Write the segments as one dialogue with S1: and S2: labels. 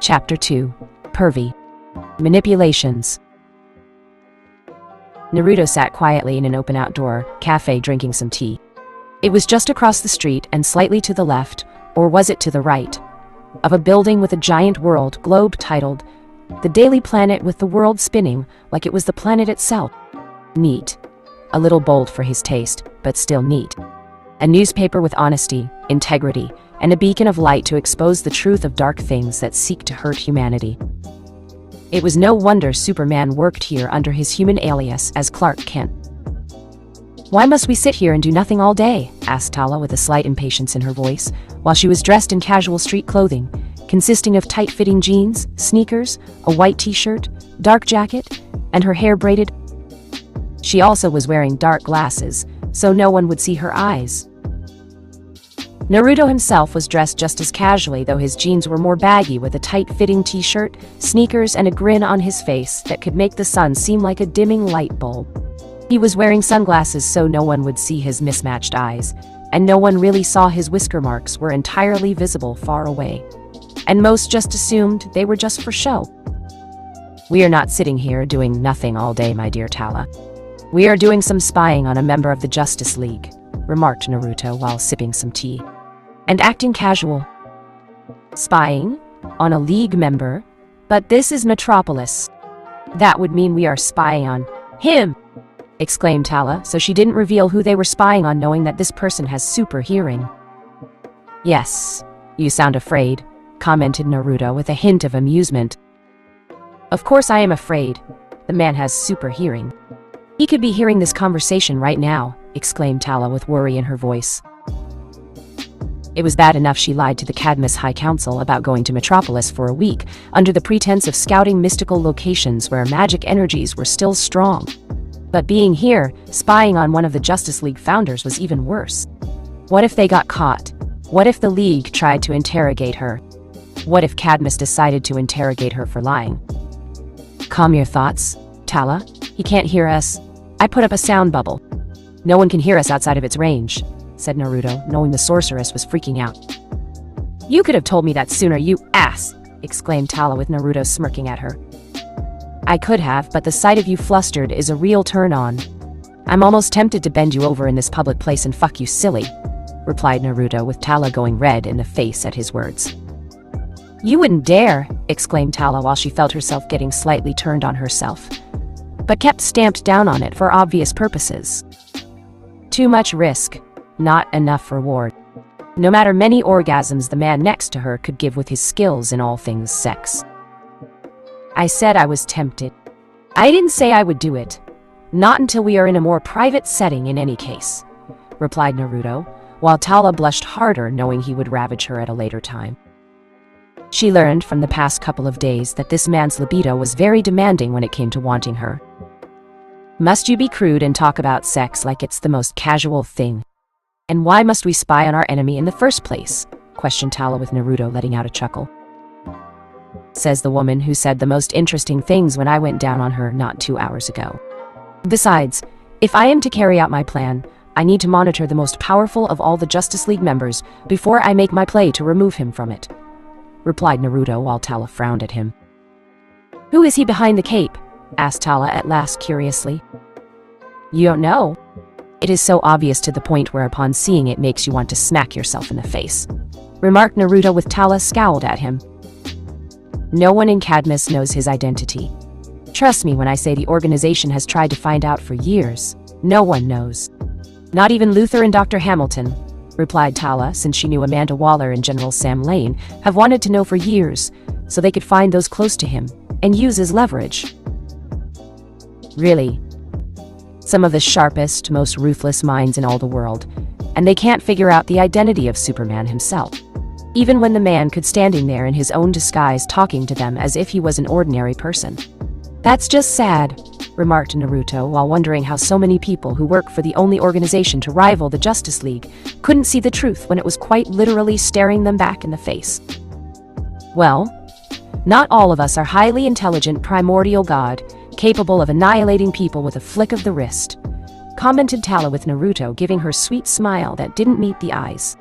S1: Chapter 2. Pervy. Manipulations. Naruto sat quietly in an open outdoor cafe drinking some tea. It was just across the street and slightly to the left, or was it to the right, of a building with a giant world globe titled The Daily Planet, with the world spinning like it was the planet itself. Neat. A little bold for his taste, but still neat. A newspaper with honesty, integrity, and a beacon of light to expose the truth of dark things that seek to hurt humanity. It was no wonder Superman worked here under his human alias as Clark Kent. "Why must we sit here and do nothing all day?" asked Tala with a slight impatience in her voice, while she was dressed in casual street clothing, consisting of tight-fitting jeans, sneakers, a white t-shirt, dark jacket, and her hair braided. She also was wearing dark glasses, so no one would see her eyes. Naruto himself was dressed just as casually, though his jeans were more baggy, with a tight-fitting t-shirt, sneakers, and a grin on his face that could make the sun seem like a dimming light bulb. He was wearing sunglasses so no one would see his mismatched eyes, and no one really saw his whisker marks were entirely visible far away. And most just assumed they were just for show. "We are not sitting here doing nothing all day, my dear Tala. We are doing some spying on a member of the Justice League," remarked Naruto while sipping some tea. "And acting casual." "Spying? On a League member? But this is Metropolis. That would mean we are spying on him!" exclaimed Tala, so she didn't reveal who they were spying on, knowing that this person has super hearing. "Yes, you sound afraid," commented Naruto with a hint of amusement. "Of course I am afraid. The man has super hearing. He could be hearing this conversation right now," exclaimed Tala with worry in her voice. It was bad enough she lied to the Cadmus High Council about going to Metropolis for a week, under the pretense of scouting mystical locations where magic energies were still strong. But being here, spying on one of the Justice League founders, was even worse. What if they got caught? What if the League tried to interrogate her? What if Cadmus decided to interrogate her for lying? "Calm your thoughts, Tala. He can't hear us. I put up a sound bubble. No one can hear us outside of its range," said Naruto, knowing the sorceress was freaking out. "You could have told me that sooner, you ass!" exclaimed Tala with Naruto smirking at her. "I could have, but the sight of you flustered is a real turn-on. I'm almost tempted to bend you over in this public place and fuck you silly," replied Naruto, with Tala going red in the face at his words. "You wouldn't dare!" exclaimed Tala while she felt herself getting slightly turned on herself, but kept stamped down on it for obvious purposes. Too much risk, not enough reward. No matter many orgasms the man next to her could give with his skills in all things sex. "I said I was tempted. I didn't say I would do it. Not until we are in a more private setting in any case," replied Naruto, while Tala blushed harder, knowing he would ravage her at a later time. She learned from the past couple of days that this man's libido was very demanding when it came to wanting her. "Must you be crude and talk about sex like it's the most casual thing? And why must we spy on our enemy in the first place?" questioned Tala, with Naruto letting out a chuckle. "Says the woman who said the most interesting things when I went down on her not 2 hours ago. Besides, if I am to carry out my plan, I need to monitor the most powerful of all the Justice League members before I make my play to remove him from it," replied Naruto while Tala frowned at him. "Who is he behind the cape?" asked Tala at last curiously. "You don't know? It is so obvious to the point where upon seeing it makes you want to smack yourself in the face," remarked Naruto, with Tala scowled at him. "No one in Cadmus knows his identity. Trust me when I say the organization has tried to find out for years. No one knows. Not even Luther and Dr. Hamilton," replied Tala, since she knew Amanda Waller and General Sam Lane have wanted to know for years, so they could find those close to him and use as leverage. "Really? Some of the sharpest, most ruthless minds in all the world, and they can't figure out the identity of Superman himself, even when the man could standing there in his own disguise talking to them as if he was an ordinary person. That's just sad," remarked Naruto, while wondering how so many people who work for the only organization to rival the Justice League couldn't see the truth when it was quite literally staring them back in the face. "Well, not all of us are highly intelligent primordial god, capable of annihilating people with a flick of the wrist," commented Tala, with Naruto giving her sweet smile that didn't meet the eyes.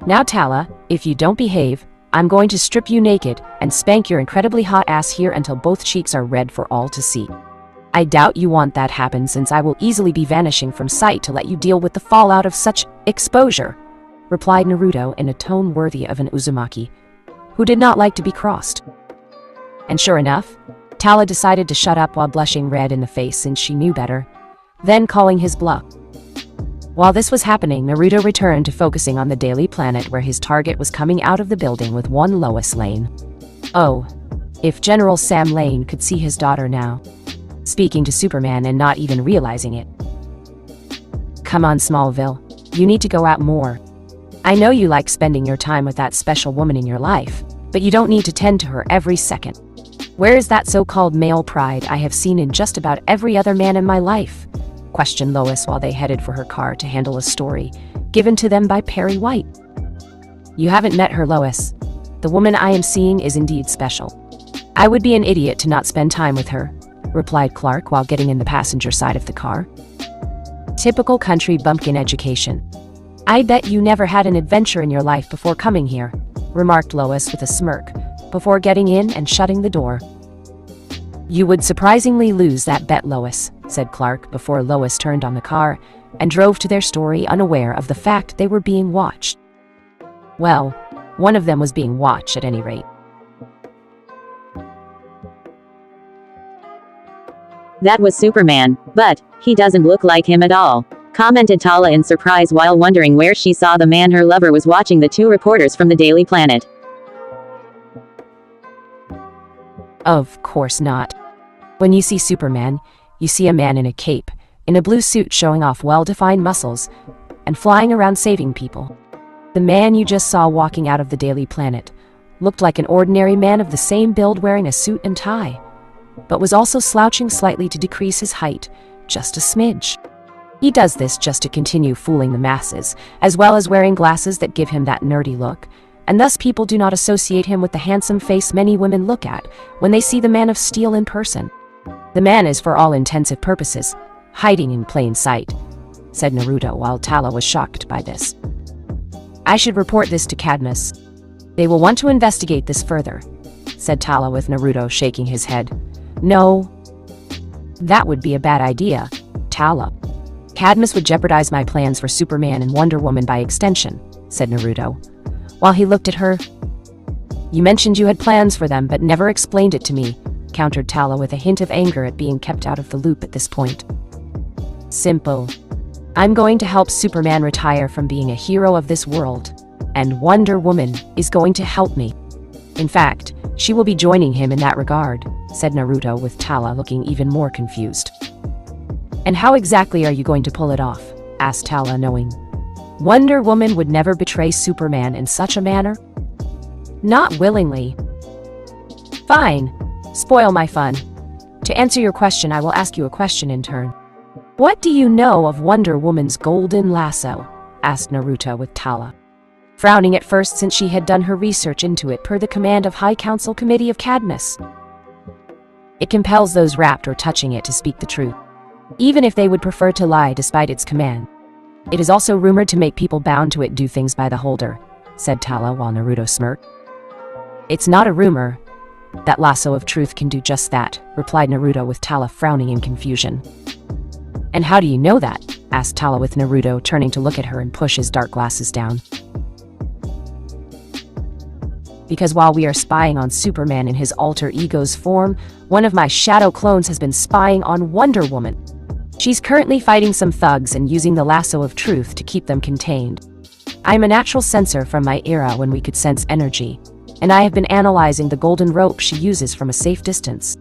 S1: "Now Tala, if you don't behave, I'm going to strip you naked and spank your incredibly hot ass here until both cheeks are red for all to see. I doubt you want that happen, since I will easily be vanishing from sight to let you deal with the fallout of such exposure," replied Naruto in a tone worthy of an Uzumaki, who did not like to be crossed. And sure enough, Tala decided to shut up while blushing red in the face since she knew better, then calling his bluff. While this was happening, Naruto returned to focusing on the Daily Planet, where his target was coming out of the building with one Lois Lane. Oh, if General Sam Lane could see his daughter now, speaking to Superman and not even realizing it. "Come on, Smallville, you need to go out more. I know you like spending your time with that special woman in your life, but you don't need to tend to her every second. Where is that so-called male pride I have seen in just about every other man in my life?" questioned Lois while they headed for her car to handle a story given to them by Perry White. "You haven't met her, Lois. The woman I am seeing is indeed special. I would be an idiot to not spend time with her," replied Clark while getting in the passenger side of the car. "Typical country bumpkin education. I bet you never had an adventure in your life before coming here," remarked Lois with a smirk, before getting in and shutting the door. "You would surprisingly lose that bet, Lois," said Clark before Lois turned on the car and drove to their story, unaware of the fact they were being watched. Well, one of them was being watched at any rate.
S2: "That was Superman, but he doesn't look like him at all," commented Tala in surprise while wondering where she saw the man her lover was watching the two reporters from the Daily Planet.
S1: Of course not. When you see Superman, you see a man in a cape, in a blue suit showing off well-defined muscles, and flying around saving people. The man you just saw walking out of the Daily Planet looked like an ordinary man of the same build wearing a suit and tie, but was also slouching slightly to decrease his height, just a smidge. He does this just to continue fooling the masses, as well as wearing glasses that give him that nerdy look, and thus people do not associate him with the handsome face many women look at when they see the Man of Steel in person. The man is, for all intensive purposes, hiding in plain sight, said Naruto while Tala was shocked by this. I should report this to Cadmus. They will want to investigate this further, said Tala with Naruto shaking his head. No, that would be a bad idea, Tala. Cadmus would jeopardize my plans for Superman and Wonder Woman by extension, said Naruto, while he looked at her. You mentioned you had plans for them but never explained it to me, countered Tala with a hint of anger at being kept out of the loop at this point. Simple. I'm going to help Superman retire from being a hero of this world, and Wonder Woman is going to help me. In fact, she will be joining him in that regard, said Naruto with Tala looking even more confused. And how exactly are you going to pull it off? Asked Tala, knowing Wonder Woman would never betray Superman in such a manner. Not willingly. Fine. Spoil my fun. To answer your question, I will ask you a question in turn. What do you know of Wonder Woman's golden lasso? Asked Naruto with Tala, frowning at first since she had done her research into it per the command of High Council Committee of Cadmus. It compels those wrapped or touching it to speak the truth, even if they would prefer to lie despite its command. It is also rumored to make people bound to it do things by the holder, said Tala while Naruto smirked. It's not a rumor. That lasso of truth can do just that, replied Naruto with Tala frowning in confusion. And how do you know that? Asked Tala with Naruto turning to look at her and push his dark glasses down. Because while we are spying on Superman in his alter ego's form, one of my shadow clones has been spying on Wonder Woman. She's currently fighting some thugs and using the lasso of truth to keep them contained. I'm a natural sensor from my era when we could sense energy, and I have been analyzing the golden rope she uses from a safe distance.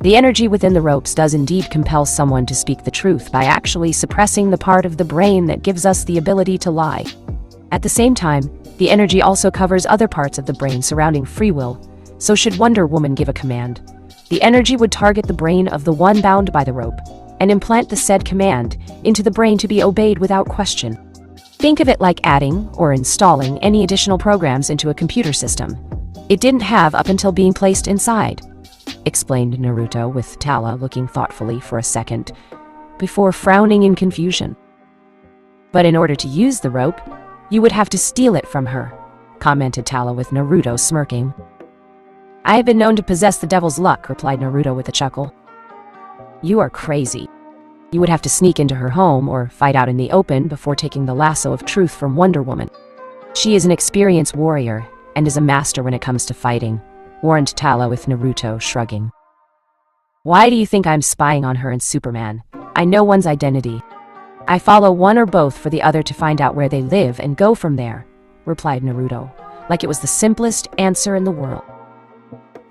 S1: The energy within the ropes does indeed compel someone to speak the truth by actually suppressing the part of the brain that gives us the ability to lie. At the same time, the energy also covers other parts of the brain surrounding free will, so should Wonder Woman give a command, the energy would target the brain of the one bound by the rope, and implant the said command into the brain to be obeyed without question. Think of it like adding or installing any additional programs into a computer system it didn't have up until being placed inside, explained Naruto with Tala looking thoughtfully for a second, before frowning in confusion. But in order to use the rope, you would have to steal it from her, commented Tala with Naruto smirking. I have been known to possess the devil's luck, replied Naruto with a chuckle. You are crazy. You would have to sneak into her home or fight out in the open before taking the lasso of truth from Wonder Woman. She is an experienced warrior and is a master when it comes to fighting, warned Tala with Naruto shrugging. Why do you think I'm spying on her and Superman? I know one's identity. I follow one or both for the other to find out where they live and go from there, replied Naruto, like it was the simplest answer in the world.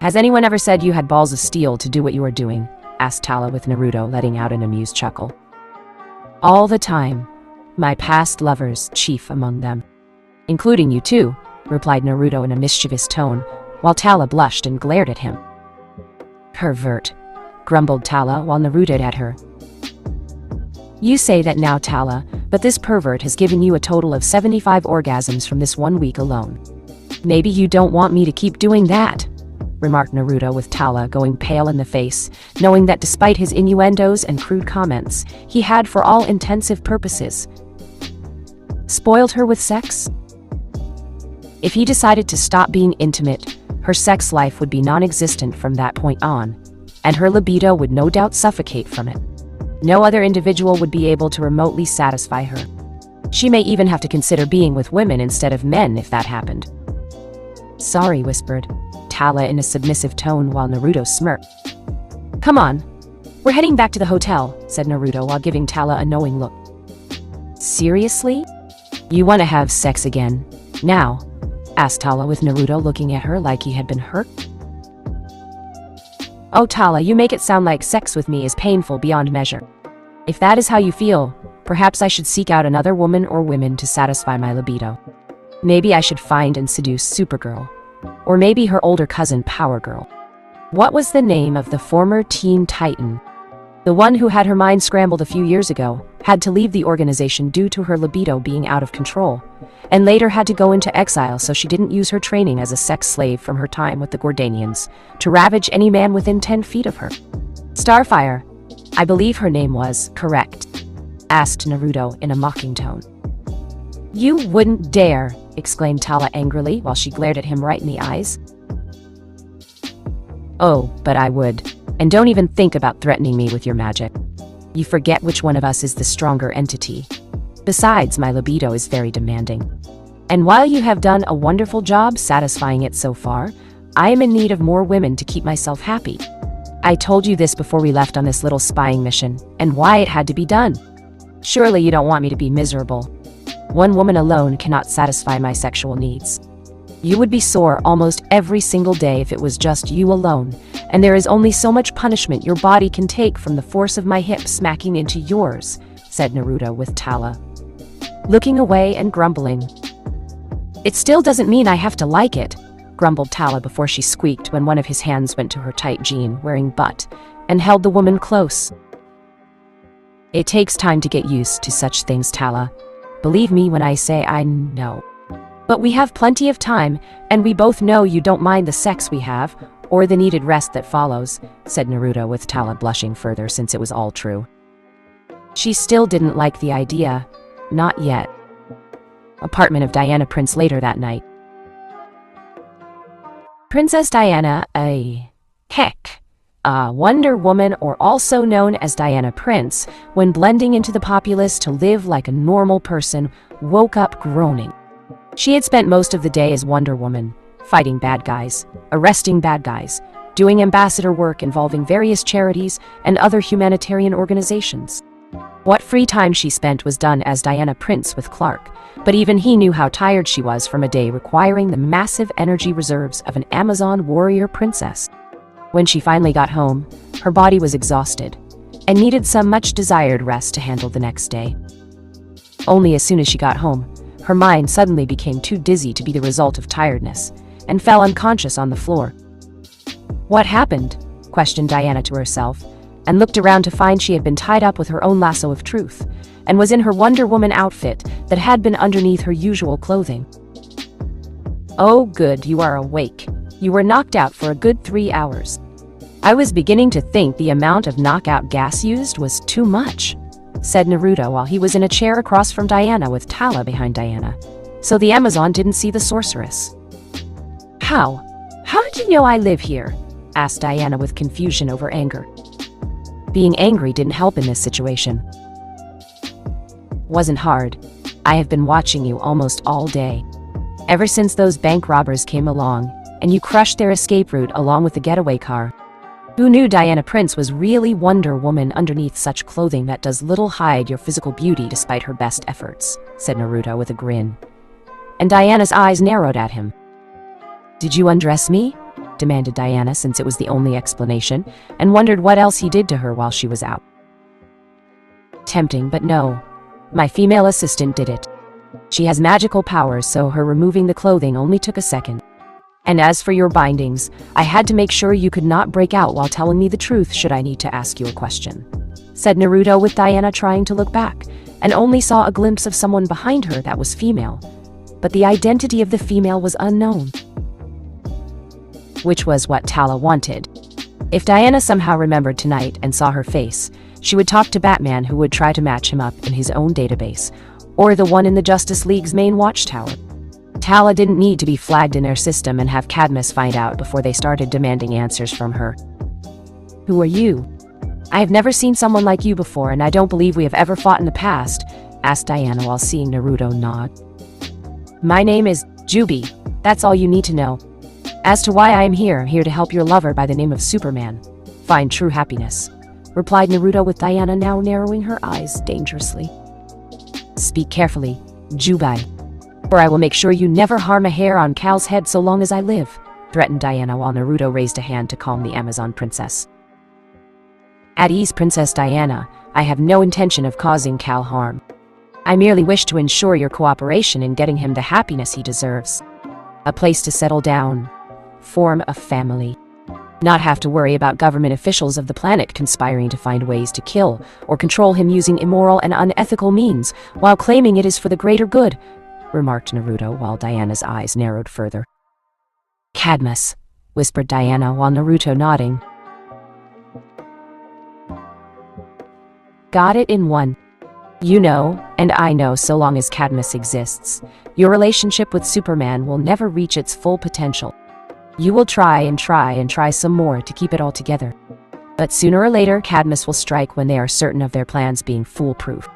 S1: Has anyone ever said you had balls of steel to do what you are doing? Asked Tala with Naruto letting out an amused chuckle. All the time. My past lovers, chief among them. Including you too, replied Naruto in a mischievous tone, while Tala blushed and glared at him. Pervert, grumbled Tala while Naruto at her. You say that now, Tala, but this pervert has given you a total of 75 orgasms from this 1 week alone. Maybe you don't want me to keep doing that, remarked Naruto with Tala going pale in the face, knowing that despite his innuendos and crude comments, he had for all intensive purposes spoiled her with sex. If he decided to stop being intimate, her sex life would be non-existent from that point on, and her libido would no doubt suffocate from it. No other individual would be able to remotely satisfy her. She may even have to consider being with women instead of men if that happened. Sorry, whispered Tala in a submissive tone while Naruto smirked. Come on, we're heading back to the hotel, said Naruto while giving Tala a knowing look. Seriously? You want to have sex again? Now? Asked Tala with Naruto looking at her like he had been hurt. Oh Tala, you make it sound like sex with me is painful beyond measure. If that is how you feel, perhaps I should seek out another woman or women to satisfy my libido. Maybe I should find and seduce Supergirl. Or maybe her older cousin Power Girl. What was the name of the former Teen Titan? The one who had her mind scrambled a few years ago, had to leave the organization due to her libido being out of control, and later had to go into exile so she didn't use her training as a sex slave from her time with the Gordanians to ravage any man within 10 feet of her. Starfire, I believe her name was, correct? Asked Naruto in a mocking tone. You wouldn't dare, exclaimed Tala angrily while she glared at him right in the eyes. Oh, but I would. And don't even think about threatening me with your magic. You forget which one of us is the stronger entity. Besides, my libido is very demanding. And while you have done a wonderful job satisfying it so far, I am in need of more women to keep myself happy. I told you this before we left on this little spying mission, and why it had to be done. Surely you don't want me to be miserable. One woman alone cannot satisfy my sexual needs. You would be sore almost every single day if it was just you alone, and there is only so much punishment your body can take from the force of my hip smacking into yours, said Naruto with Tala, looking away and grumbling. It still doesn't mean I have to like it, grumbled Tala before she squeaked when one of his hands went to her tight jean wearing butt and held the woman close. It takes time to get used to such things, Tala. Believe me when I say I know. But we have plenty of time, and we both know you don't mind the sex we have, or the needed rest that follows, said Naruto with Tala blushing further since it was all true. She still didn't like the idea. Not yet. Apartment of Diana Prince later that night. Princess Diana, Wonder Woman, or also known as Diana Prince, when blending into the populace to live like a normal person, woke up groaning. She had spent most of the day as Wonder Woman, fighting bad guys, arresting bad guys, doing ambassador work involving various charities and other humanitarian organizations. What free time she spent was done as Diana Prince with Clark, but even he knew how tired she was from a day requiring the massive energy reserves of an Amazon warrior princess. When she finally got home, her body was exhausted and needed some much-desired rest to handle the next day. Only as soon as she got home, her mind suddenly became too dizzy to be the result of tiredness, and fell unconscious on the floor. What happened? Questioned Diana to herself, and looked around to find she had been tied up with her own lasso of truth, and was in her Wonder Woman outfit that had been underneath her usual clothing. Oh good, you are awake. You were knocked out for a good 3 hours. I was beginning to think the amount of knockout gas used was too much, said Naruto while he was in a chair across from Diana with Tala behind Diana, So the Amazon didn't see the sorceress. How? How did you know I live here? Asked Diana with confusion over anger. Being angry didn't help in this situation. Wasn't hard. I have been watching you almost all day. Ever since those bank robbers came along, and you crushed their escape route along with the getaway car. Who knew Diana Prince was really Wonder Woman underneath such clothing that does little hide your physical beauty despite her best efforts, said Naruto with a grin. And Diana's eyes narrowed at him. Did you undress me? Demanded Diana, since it was the only explanation, and wondered what else he did to her while she was out. Tempting, but no. My female assistant did it. She has magical powers, so her removing the clothing only took a second. And as for your bindings, I had to make sure you could not break out while telling me the truth should I need to ask you a question, said Naruto, with Diana trying to look back, and only saw a glimpse of someone behind her that was female. But the identity of the female was unknown. Which was what Tala wanted. If Diana somehow remembered tonight and saw her face, she would talk to Batman, who would try to match him up in his own database, or the one in the Justice League's main Watchtower. Tala didn't need to be flagged in their system and have Cadmus find out before they started demanding answers from her. Who are you? I have never seen someone like you before, and I don't believe we have ever fought in the past, asked Diana while seeing Naruto nod. My name is Jubi. That's all you need to know. As to why I am here, I'm here to help your lover by the name of Superman find true happiness, replied Naruto, with Diana now narrowing her eyes dangerously. Speak carefully, Jubi, or I will make sure you never harm a hair on Cal's head so long as I live, threatened Diana while Naruto raised a hand to calm the Amazon princess. At ease, Princess Diana. I have no intention of causing Cal harm. I merely wish to ensure your cooperation in getting him the happiness he deserves. A place to settle down. Form a family. Not have to worry about government officials of the planet conspiring to find ways to kill or control him using immoral and unethical means while claiming it is for the greater good, remarked Naruto while Diana's eyes narrowed further. Cadmus, whispered Diana while Naruto nodding. Got it in one. You know, and I know, so long as Cadmus exists, your relationship with Superman will never reach its full potential. You will try and try some more to keep it all together. But sooner or later, Cadmus will strike when they are certain of their plans being foolproof.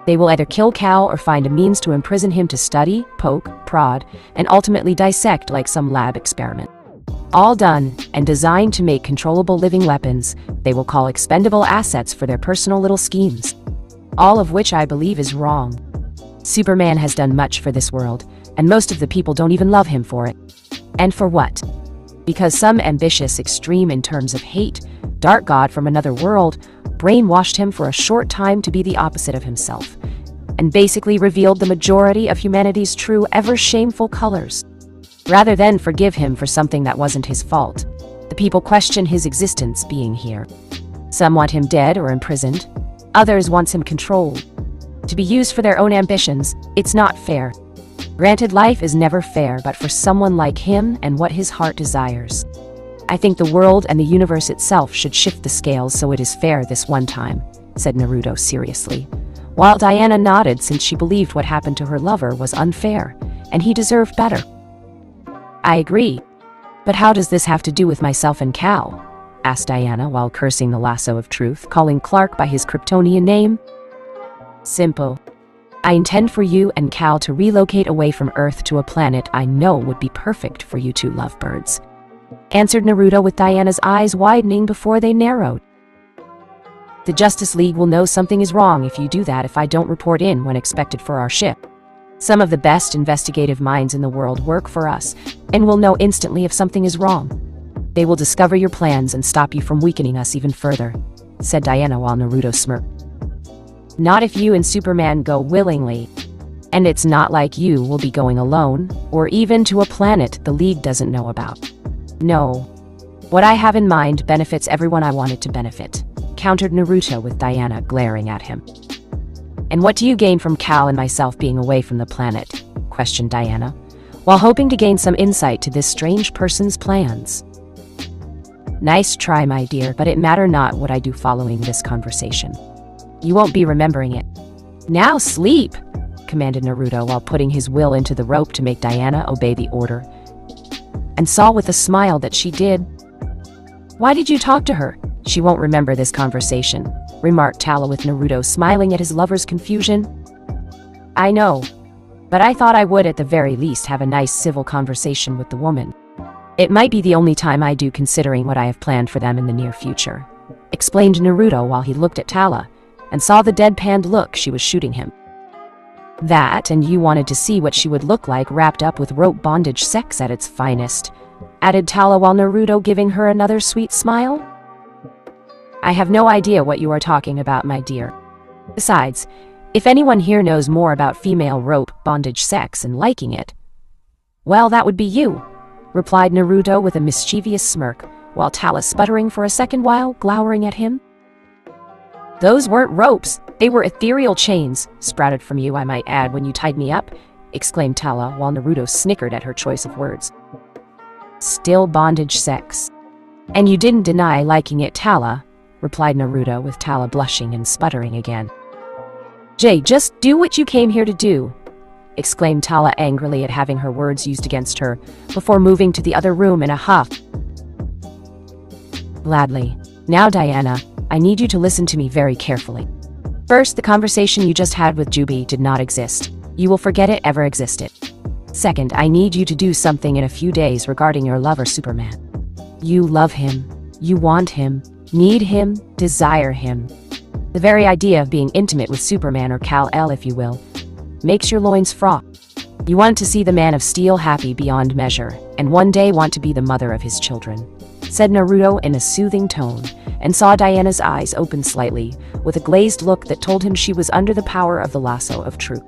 S1: They will either kill Cal or find a means to imprison him to study, poke, prod, and ultimately dissect like some lab experiment. All done and designed to make controllable living weapons they will call expendable assets for their personal little schemes. All of which I believe is wrong. Superman has done much for this world, and most of the people don't even love him for it. And for what? Because some ambitious extreme in terms of hate, dark god from another world, brainwashed him for a short time to be the opposite of himself, and basically revealed the majority of humanity's true, ever-shameful colors. Rather than forgive him for something that wasn't his fault, the people question his existence being here. Some want him dead or imprisoned. Others want him controlled. To be used for their own ambitions, it's not fair. Granted, life is never fair, but for someone like him and what his heart desires. I think the world and the universe itself should shift the scales so it is fair this one time, said Naruto seriously, while Diana nodded, since she believed what happened to her lover was unfair, and he deserved better. I agree. But how does this have to do with myself and Cal? Asked Diana while cursing the lasso of truth, calling Clark by his Kryptonian name. Simple. I intend for you and Cal to relocate away from Earth to a planet I know would be perfect for you two lovebirds, answered Naruto, with Diana's eyes widening before they narrowed. The Justice League will know something is wrong if you do that if I don't report in when expected for our ship. Some of the best investigative minds in the world work for us, and will know instantly if something is wrong. They will discover your plans and stop you from weakening us even further, said Diana while Naruto smirked. Not if you and Superman go willingly. And it's not like you will be going alone, or even to a planet the League doesn't know about. No. What I have in mind benefits everyone I want it to benefit, countered Naruto, with Diana glaring at him. And what do you gain from Cal and myself being away from the planet? Questioned Diana, while hoping to gain some insight to this strange person's plans. Nice try, my dear, but it matter not what I do following this conversation. You won't be remembering it. Now sleep! commanded Naruto while putting his will into the rope to make Diana obey the order. And saw with a smile that she did. "Why did you talk to her? She won't remember this conversation," remarked Tala with Naruto smiling at his lover's confusion. "I know, but I thought I would at the very least have a nice civil conversation with the woman. It might be the only time I do considering what I have planned for them in the near future," explained Naruto while he looked at Tala and saw the deadpanned look she was shooting him. "That, and you wanted to see what she would look like wrapped up with rope bondage sex at its finest," added Tala while Naruto giving her another sweet smile. "I have no idea what you are talking about, my dear. Besides, if anyone here knows more about female rope bondage sex and liking it, well, that would be you," replied Naruto with a mischievous smirk, while Tala sputtering for a second while glowering at him. "Those weren't ropes, they were ethereal chains, sprouted from you, I might add, when you tied me up," exclaimed Tala while Naruto snickered at her choice of words. "Still bondage sex. And you didn't deny liking it, Tala," replied Naruto with Tala blushing and sputtering again. "Jay, just do what you came here to do," exclaimed Tala angrily at having her words used against her, before moving to the other room in a huff. "Gladly. Now, Diana, I need you to listen to me very carefully. First, the conversation you just had with Juby did not exist. You will forget it ever existed. Second, I need you to do something in a few days regarding your lover Superman. You love him. You want him. Need him. Desire him. The very idea of being intimate with Superman, or Kal-El if you will, makes your loins froth. You want to see the Man of Steel happy beyond measure, and one day want to be the mother of his children," said Naruto in a soothing tone, and saw Diana's eyes open slightly, with a glazed look that told him she was under the power of the lasso of truth.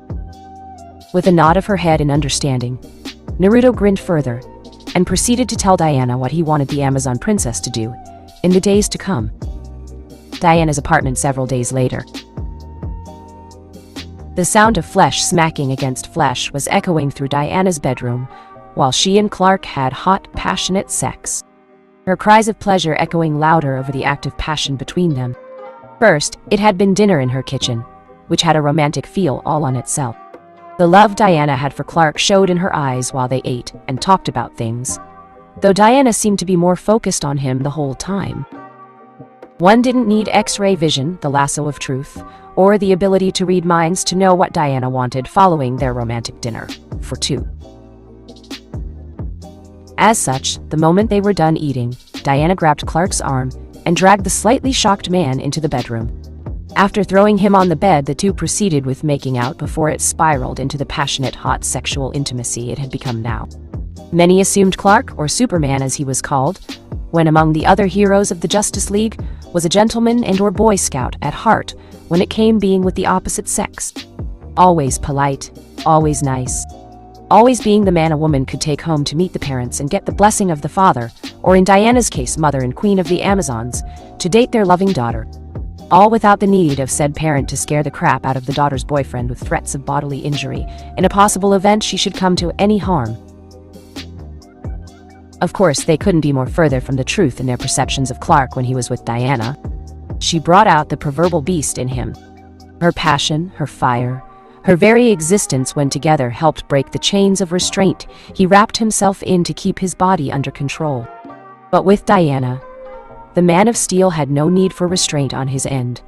S1: With a nod of her head in understanding, Naruto grinned further, and proceeded to tell Diana what he wanted the Amazon princess to do in the days to come. Diana's apartment several days later. The sound of flesh smacking against flesh was echoing through Diana's bedroom, while she and Clark had hot, passionate sex. Her cries of pleasure echoing louder over the active passion between them. First, it had been dinner in her kitchen, which had a romantic feel all on itself. The love Diana had for Clark showed in her eyes while they ate and talked about things, though Diana seemed to be more focused on him the whole time. One didn't need X-ray vision, the lasso of truth, or the ability to read minds to know what Diana wanted following their romantic dinner, for two. As such, the moment they were done eating, Diana grabbed Clark's arm and dragged the slightly shocked man into the bedroom. After throwing him on the bed, the two proceeded with making out before it spiraled into the passionate, hot sexual intimacy it had become now. Many assumed Clark, or Superman as he was called, when among the other heroes of the Justice League, was a gentleman and or Boy Scout at heart when it came being with the opposite sex. Always polite, always nice. Always being the man a woman could take home to meet the parents and get the blessing of the father, or in Diana's case mother and queen of the Amazons, to date their loving daughter. All without the need of said parent to scare the crap out of the daughter's boyfriend with threats of bodily injury in a possible event she should come to any harm. Of course, they couldn't be more further from the truth in their perceptions of Clark when he was with Diana. She brought out the proverbial beast in him. Her passion, her fire, her very existence when together helped break the chains of restraint he wrapped himself in to keep his body under control. But with Diana, the Man of Steel had no need for restraint on his end,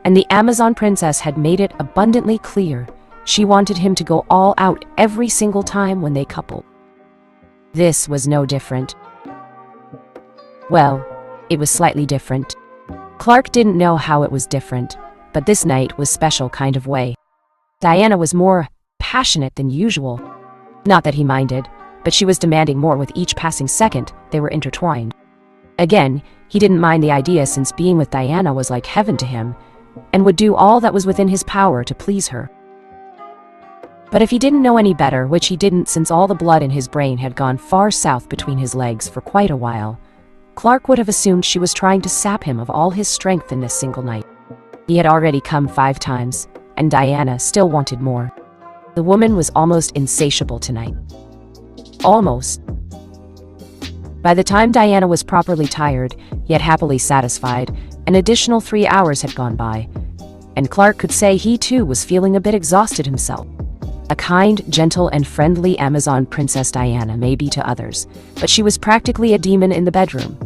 S1: and the Amazon princess had made it abundantly clear she wanted him to go all out every single time when they coupled. This was no different. Well, it was slightly different. Clark didn't know how it was different, but this night was special kind of way. Diana was more passionate than usual. Not that he minded, but she was demanding more with each passing second they were intertwined. Again, he didn't mind the idea since being with Diana was like heaven to him, and would do all that was within his power to please her. But if he didn't know any better, which he didn't since all the blood in his brain had gone far south between his legs for quite a while, Clark would have assumed she was trying to sap him of all his strength in this single night. He had already come 5 times, and Diana still wanted more. The woman was almost insatiable tonight. Almost. By the time Diana was properly tired, yet happily satisfied, an additional 3 hours had gone by, and Clark could say he too was feeling a bit exhausted himself. A kind, gentle, and friendly Amazon princess Diana may be to others, but she was practically a demon in the bedroom.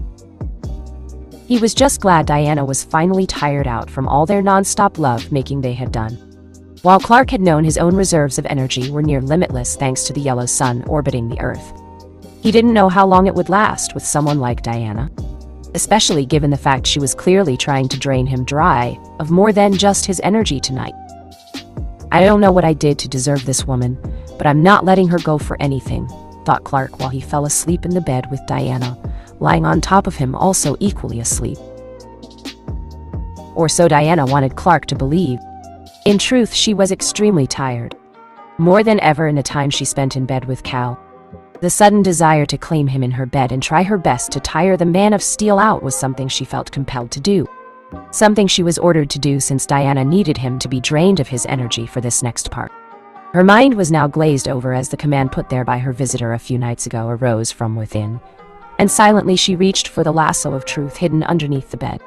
S1: He was just glad Diana was finally tired out from all their non-stop love-making they had done. While Clark had known his own reserves of energy were near limitless thanks to the yellow sun orbiting the Earth, he didn't know how long it would last with someone like Diana, especially given the fact she was clearly trying to drain him dry of more than just his energy tonight. I don't know what I did to deserve this woman, but I'm not letting her go for anything, thought Clark while he fell asleep in the bed with Diana, lying on top of him also equally asleep. Or so Diana wanted Clark to believe. In truth, she was extremely tired. More than ever in the time she spent in bed with Cal. The sudden desire to claim him in her bed and try her best to tire the man of steel out was something she felt compelled to do. Something she was ordered to do since Diana needed him to be drained of his energy for this next part. Her mind was now glazed over as the command put there by her visitor a few nights ago arose from within, and silently she reached for the lasso of truth hidden underneath the bed.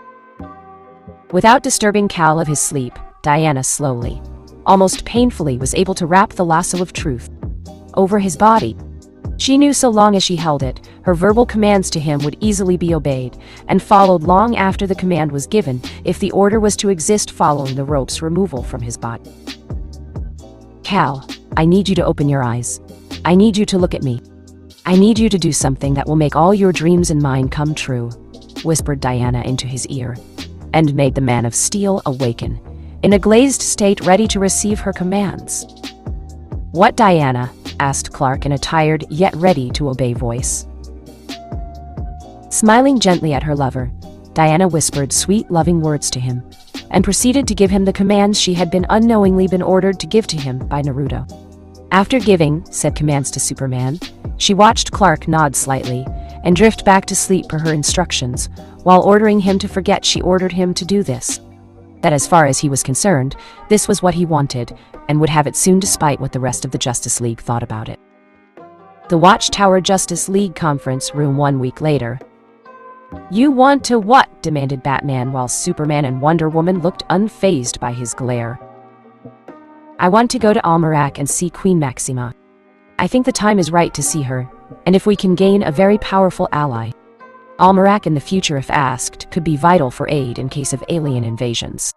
S1: Without disturbing Cal of his sleep, Diana slowly, almost painfully, was able to wrap the lasso of truth over his body. She knew so long as she held it, her verbal commands to him would easily be obeyed, and followed long after the command was given, if the order was to exist following the rope's removal from his body. Cal, I need you to open your eyes. I need you to look at me. I need you to do something that will make all your dreams and mine come true, whispered Diana into his ear, and made the man of steel awaken, in a glazed state ready to receive her commands. What, Diana? Asked Clark in a tired yet ready to obey voice. Smiling gently at her lover, Diana whispered sweet, loving words to him, and proceeded to give him the commands she had unknowingly been ordered to give to him by Naruto. After giving said commands to Superman, she watched Clark nod slightly and drift back to sleep per her instructions, while ordering him to forget she ordered him to do this. That as far as he was concerned, this was what he wanted, and would have it soon despite what the rest of the Justice League thought about it. The Watchtower Justice League conference room 1 week later. You want to what? Demanded Batman while Superman and Wonder Woman looked unfazed by his glare. I want to go to Almerac and see Queen Maxima. I think the time is right to see her, and if we can gain a very powerful ally. Almerac in the future, if asked, could be vital for aid in case of alien invasions.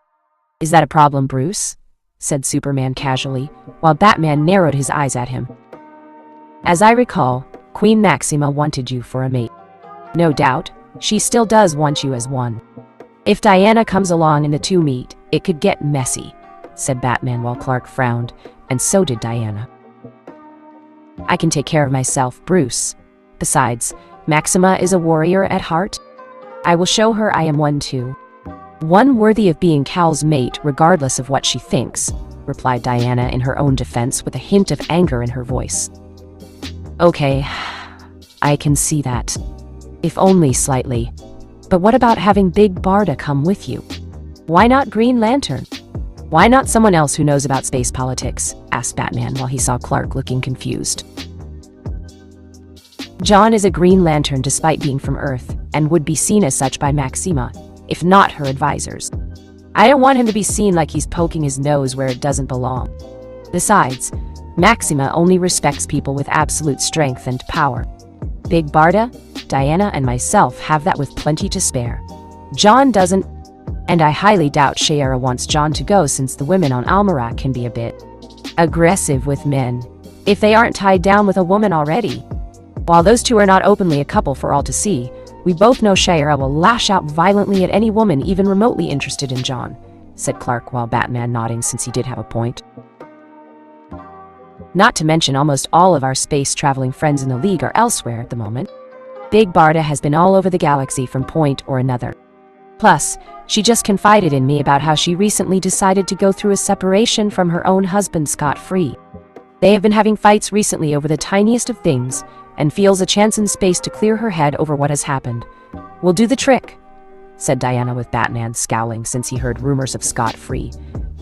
S1: Is that a problem, Bruce? Said Superman casually, while Batman narrowed his eyes at him. As I recall, Queen Maxima wanted you for a mate. No doubt, she still does want you as one. If Diana comes along and the two meet, it could get messy, said Batman while Clark frowned, and so did Diana. I can take care of myself, Bruce. Besides, Maxima is a warrior at heart. I will show her I am one too. One worthy of being Cal's mate regardless of what she thinks, replied Diana in her own defense with a hint of anger in her voice. Okay, I can see that. If only slightly. But what about having Big Barda come with you? Why not Green Lantern? Why not someone else who knows about space politics? Asked Batman while he saw Clark looking confused. John is a Green Lantern despite being from Earth, and would be seen as such by Maxima, if not her advisors. I don't want him to be seen like he's poking his nose where it doesn't belong. Besides, Maxima only respects people with absolute strength and power. Big Barda, Diana, and myself have that with plenty to spare. John doesn't, and I highly doubt Shiera wants John to go since the women on Almerac can be a bit aggressive with men, if they aren't tied down with a woman already. While those two are not openly a couple for all to see, we both know Shiera will lash out violently at any woman even remotely interested in John, said Clark while Batman nodding since he did have a point. Not to mention almost all of our space-traveling friends in the League are elsewhere at the moment. Big Barda has been all over the galaxy from point or another. Plus, she just confided in me about how she recently decided to go through a separation from her own husband scot-free. They have been having fights recently over the tiniest of things, and feels a chance in space to clear her head over what has happened. We'll do the trick, said Diana with Batman scowling since he heard rumors of scot-free,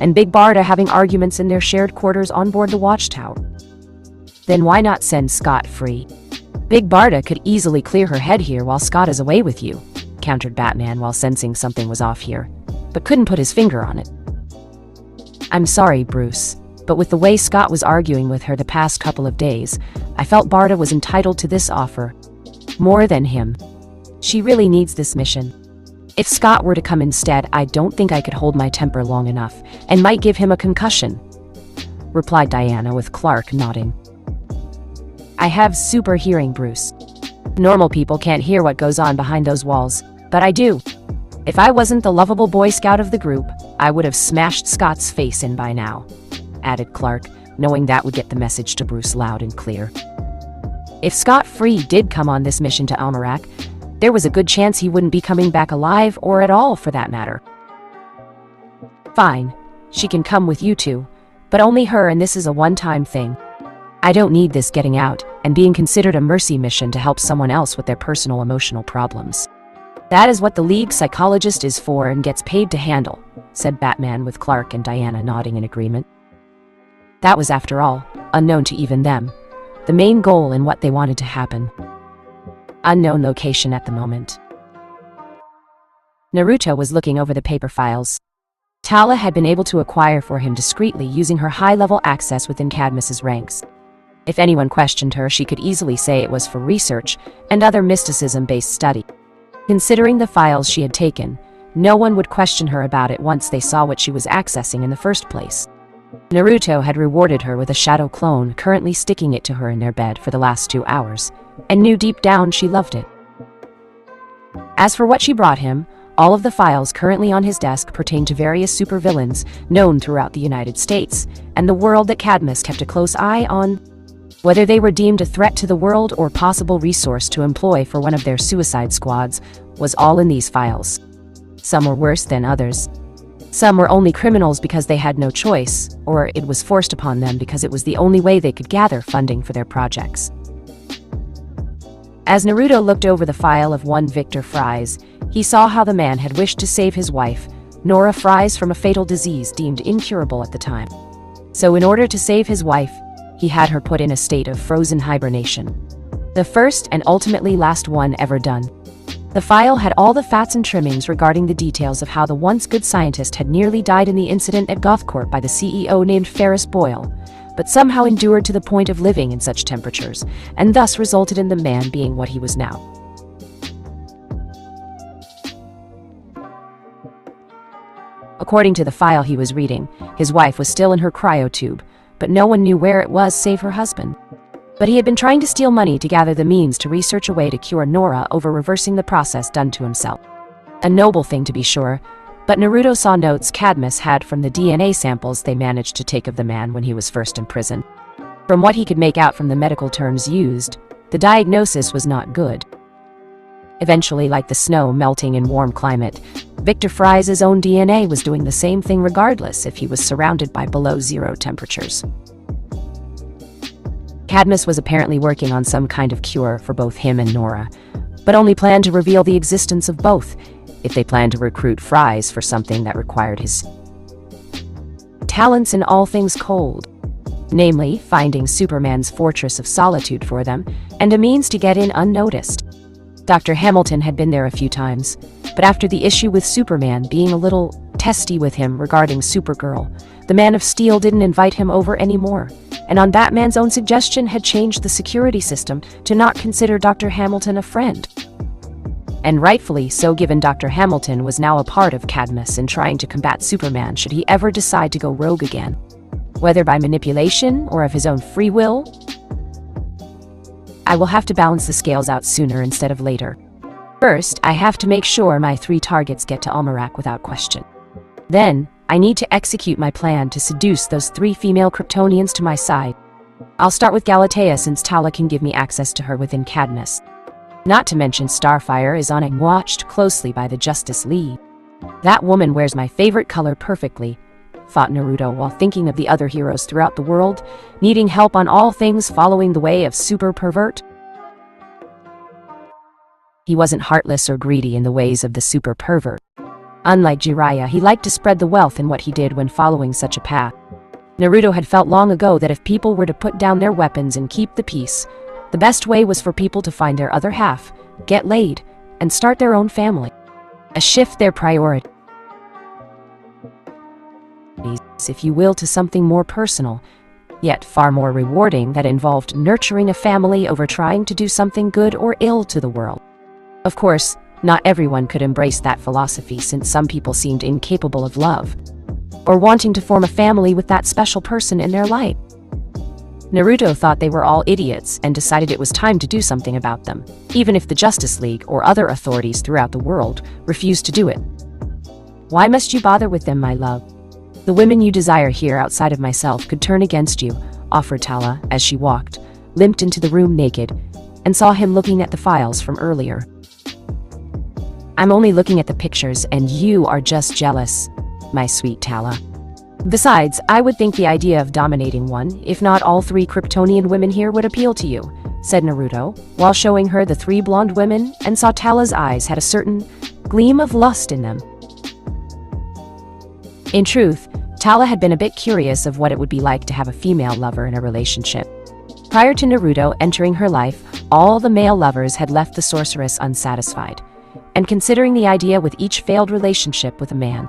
S1: and Big Barda having arguments in their shared quarters on board the Watchtower. Then why not send Scott free? Big Barda could easily clear her head here while Scott is away with you, countered Batman while sensing something was off here, but couldn't put his finger on it. I'm sorry, Bruce. But with the way Scott was arguing with her the past couple of days, I felt Barda was entitled to this offer. More than him. She really needs this mission. If Scott were to come instead, I don't think I could hold my temper long enough, and might give him a concussion," replied Diana with Clark nodding. "I have super hearing, Bruce. Normal people can't hear what goes on behind those walls, but I do. If I wasn't the lovable Boy Scout of the group, I would have smashed Scott's face in by now," added Clark, knowing that would get the message to Bruce loud and clear. If Scott Free did come on this mission to Almerac, there was a good chance he wouldn't be coming back alive, or at all for that matter. "Fine, she can come with you two, but only her, and this is a one-time thing. I don't need this getting out and being considered a mercy mission to help someone else with their personal emotional problems. That is what the League psychologist is for and gets paid to handle," said Batman with Clark and Diana nodding in agreement. That was, after all, unknown to even them, the main goal and what they wanted to happen. Unknown location at the moment. Naruto was looking over the paper files. Tala had been able to acquire for him discreetly using her high-level access within Cadmus's ranks. If anyone questioned her, she could easily say it was for research and other mysticism-based study. Considering the files she had taken, no one would question her about it once they saw what she was accessing in the first place. Naruto had rewarded her with a shadow clone, currently sticking it to her in their bed for the last 2 hours, and knew deep down she loved it. As for what she brought him, all of the files currently on his desk pertain to various supervillains known throughout the United States, and the world that Cadmus kept a close eye on. Whether they were deemed a threat to the world or possible resource to employ for one of their suicide squads was all in these files. Some were worse than others. Some were only criminals because they had no choice, or it was forced upon them because it was the only way they could gather funding for their projects. As Naruto looked over the file of one Victor Fries, he saw how the man had wished to save his wife, Nora Fries, from a fatal disease deemed incurable at the time. So in order to save his wife, he had her put in a state of frozen hibernation. The first and ultimately last one ever done. The file had all the facts and trimmings regarding the details of how the once good scientist had nearly died in the incident at Gothcorp by the CEO named Ferris Boyle, but somehow endured to the point of living in such temperatures, and thus resulted in the man being what he was now. According to the file he was reading, his wife was still in her cryotube, but no one knew where it was save her husband. But he had been trying to steal money to gather the means to research a way to cure Nora over reversing the process done to himself. A noble thing to be sure, but Naruto saw notes Cadmus had from the DNA samples they managed to take of the man when he was first imprisoned. From what he could make out from the medical terms used, the diagnosis was not good. Eventually, like the snow melting in warm climate, Victor Fries' own DNA was doing the same thing regardless if he was surrounded by below-zero temperatures. Cadmus was apparently working on some kind of cure for both him and Nora, but only planned to reveal the existence of both if they planned to recruit Fries for something that required his talents in all things cold, namely finding Superman's fortress of solitude for them and a means to get in unnoticed. Dr. Hamilton had been there a few times, but after the issue with Superman being a little testy with him regarding Supergirl, the Man of Steel didn't invite him over anymore, and on Batman's own suggestion had changed the security system to not consider Dr. Hamilton a friend. And rightfully so, given Dr. Hamilton was now a part of Cadmus in trying to combat Superman should he ever decide to go rogue again, whether by manipulation or of his own free will. I will have to balance the scales out sooner instead of later. First, I have to make sure my 3 targets get to Almerac without question. Then, I need to execute my plan to seduce those 3 female Kryptonians to my side. I'll start with Galatea since Tala can give me access to her within Cadmus. Not to mention Starfire is on and watched closely by the Justice League. That woman wears my favorite color perfectly, thought Naruto while thinking of the other heroes throughout the world, needing help on all things following the way of super pervert. He wasn't heartless or greedy in the ways of the super pervert. Unlike Jiraiya, he liked to spread the wealth in what he did when following such a path. Naruto had felt long ago that if people were to put down their weapons and keep the peace, the best way was for people to find their other half, get laid, and start their own family. A shift their priorities. distance, if you will, to something more personal, yet far more rewarding, that involved nurturing a family over trying to do something good or ill to the world. Of course, not everyone could embrace that philosophy, since some people seemed incapable of love, or wanting to form a family with that special person in their life. Naruto thought they were all idiots and decided it was time to do something about them, even if the Justice League or other authorities throughout the world refused to do it. Why must you bother with them, my love? The women you desire here outside of myself could turn against you, offered Tala as she walked, limped into the room naked, and saw him looking at the files from earlier. I'm only looking at the pictures, and you are just jealous, my sweet Tala. Besides, I would think the idea of dominating one, if not all 3 Kryptonian women here would appeal to you, said Naruto, while showing her the 3 blonde women, and saw Tala's eyes had a certain gleam of lust in them. In truth, Tala had been a bit curious of what it would be like to have a female lover in a relationship. Prior to Naruto entering her life, all the male lovers had left the sorceress unsatisfied, and considering the idea with each failed relationship with a man.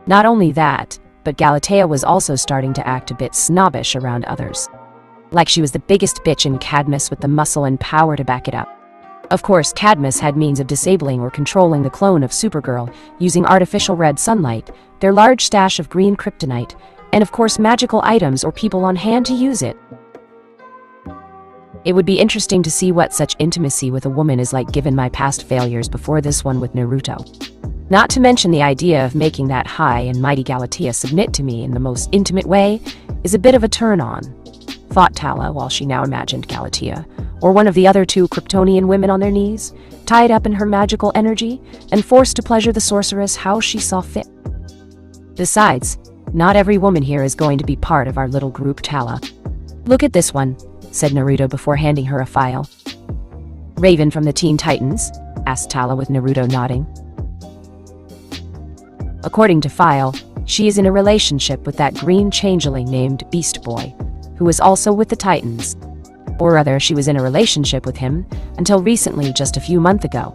S1: Not only that, but Galatea was also starting to act a bit snobbish around others. Like she was the biggest bitch in Cadmus with the muscle and power to back it up. Of course, Cadmus had means of disabling or controlling the clone of Supergirl using artificial red sunlight, their large stash of green kryptonite, and of course magical items or people on hand to use it. It would be interesting to see what such intimacy with a woman is like, given my past failures before this one with Naruto. Not to mention the idea of making that high and mighty Galatea submit to me in the most intimate way is a bit of a turn-on, thought Tala while she now imagined Galatea, or one of the other 2 Kryptonian women on their knees, tied up in her magical energy and forced to pleasure the sorceress how she saw fit. Besides, not every woman here is going to be part of our little group, Tala. Look at this one, said Naruto before handing her a file. Raven from the Teen Titans? Asked Tala with Naruto nodding. According to file, she is in a relationship with that green changeling named Beast Boy, who is also with the Titans. Or rather, she was in a relationship with him until recently, just a few months ago.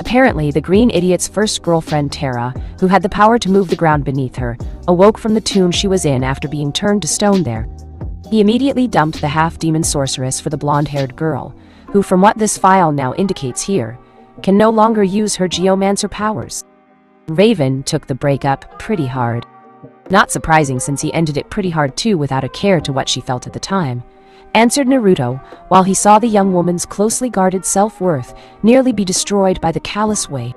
S1: Apparently, the green idiot's first girlfriend, Terra, who had the power to move the ground beneath her, awoke from the tomb she was in after being turned to stone there. He immediately dumped the half-demon sorceress for the blonde-haired girl, who, from what this file now indicates here, can no longer use her geomancer powers. Raven took the breakup pretty hard. Not surprising, since he ended it pretty hard too, without a care to what she felt at the time, answered Naruto while he saw the young woman's closely guarded self-worth nearly be destroyed by the callous way.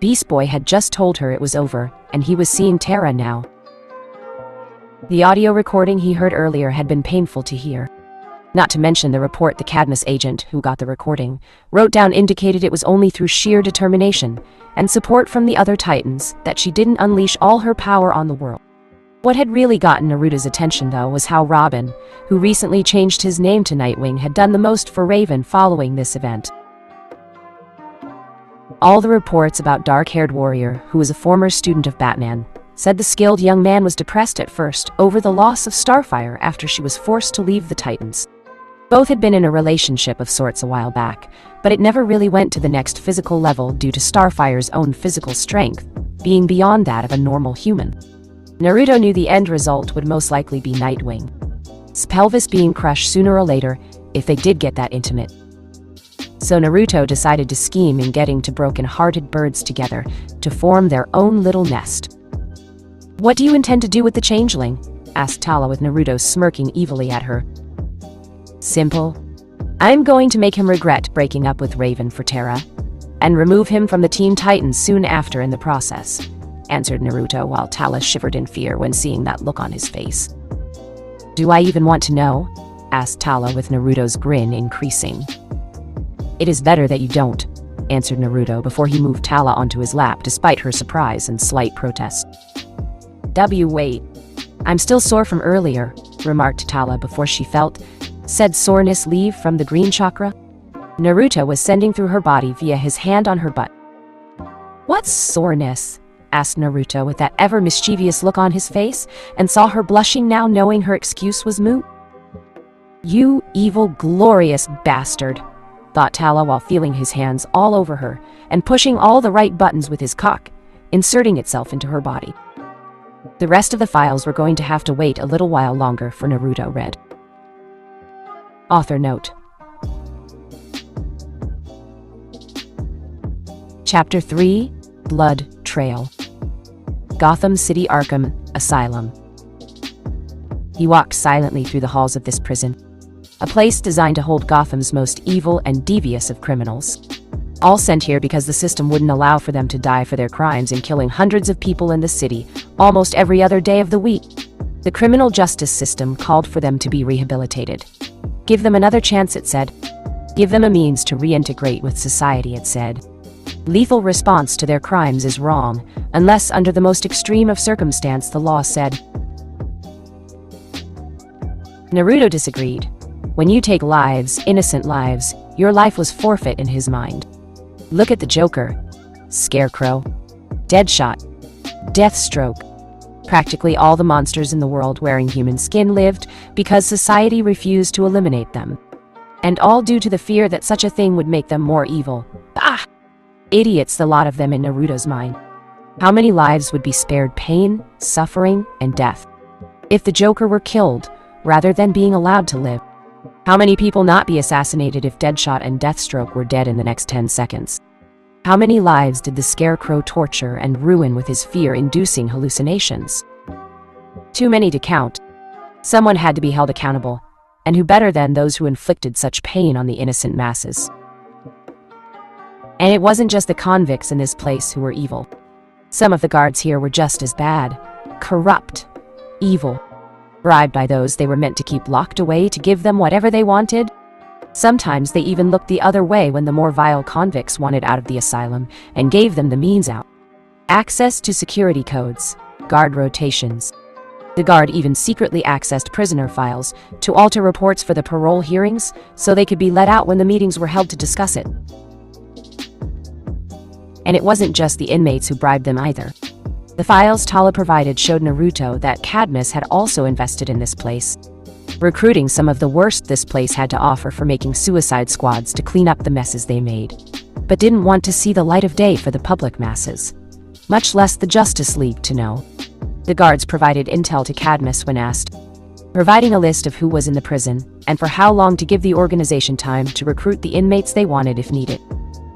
S1: Beast Boy had just told her it was over, and he was seeing Terra now. The audio recording he heard earlier had been painful to hear. Not to mention the report the Cadmus agent who got the recording wrote down indicated it was only through sheer determination and support from the other Titans that she didn't unleash all her power on the world. What had really gotten Naruto's attention, though, was how Robin, who recently changed his name to Nightwing, had done the most for Raven following this event. All the reports about dark-haired warrior, who was a former student of Batman, said the skilled young man was depressed at first over the loss of Starfire after she was forced to leave the Titans. Both had been in a relationship of sorts a while back, but it never really went to the next physical level due to Starfire's own physical strength being beyond that of a normal human. Naruto knew the end result would most likely be Nightwing's pelvis being crushed sooner or later if they did get that intimate. So Naruto decided to scheme in getting two broken-hearted birds together to form their own little nest. "What do you intend to do with the changeling?" asked Tala with Naruto smirking evilly at her. "Simple. I'm going to make him regret breaking up with Raven for Terra, and remove him from the Teen Titans soon after in the process," answered Naruto while Tala shivered in fear when seeing that look on his face. "Do I even want to know?" asked Tala with Naruto's grin increasing. "It is better that you don't," answered Naruto before he moved Tala onto his lap despite her surprise and slight protest. Wait. I'm still sore from earlier," remarked Tala before she felt said soreness leave from the green chakra Naruto was sending through her body via his hand on her butt. "What's soreness?" asked Naruto with that ever mischievous look on his face, and saw her blushing now, knowing her excuse was moot. "You evil, glorious bastard," thought Tala while feeling his hands all over her and pushing all the right buttons with his cock, inserting itself into her body. The rest of the files were going to have to wait a little while longer for Naruto read. Author note. Chapter 3, Blood Trail. Gotham City Arkham Asylum. He walked silently through the halls of this prison, a place designed to hold Gotham's most evil and devious of criminals. All sent here because the system wouldn't allow for them to die for their crimes in killing hundreds of people in the city almost every other day of the week. The criminal justice system called for them to be rehabilitated. Give them another chance, it said. Give them a means to reintegrate with society, it said. Lethal response to their crimes is wrong, unless under the most extreme of circumstance, the law said. Naruto disagreed. When you take lives, innocent lives, your life was forfeit in his mind. Look at the Joker, Scarecrow, Deadshot, Deathstroke. Practically all the monsters in the world wearing human skin lived because society refused to eliminate them. And all due to the fear that such a thing would make them more evil. Ah! Idiots, the lot of them in Naruto's mind. How many lives would be spared pain, suffering, and death if the Joker were killed, rather than being allowed to live? How many people not be assassinated if Deadshot and Deathstroke were dead in the next 10 seconds? How many lives did the Scarecrow torture and ruin with his fear-inducing hallucinations? Too many to count. Someone had to be held accountable, and who better than those who inflicted such pain on the innocent masses? And it wasn't just the convicts in this place who were evil. Some of the guards here were just as bad, corrupt, evil, bribed by those they were meant to keep locked away to give them whatever they wanted. Sometimes they even looked the other way when the more vile convicts wanted out of the asylum and gave them the means out. Access to security codes, guard rotations. The guard even secretly accessed prisoner files to alter reports for the parole hearings so they could be let out when the meetings were held to discuss it. And it wasn't just the inmates who bribed them either. The files Tala provided showed Naruto that Cadmus had also invested in this place, recruiting some of the worst this place had to offer for making suicide squads to clean up the messes they made, but didn't want to see the light of day for the public masses, much less the Justice League to know. The guards provided intel to Cadmus when asked, providing a list of who was in the prison and for how long to give the organization time to recruit the inmates they wanted if needed.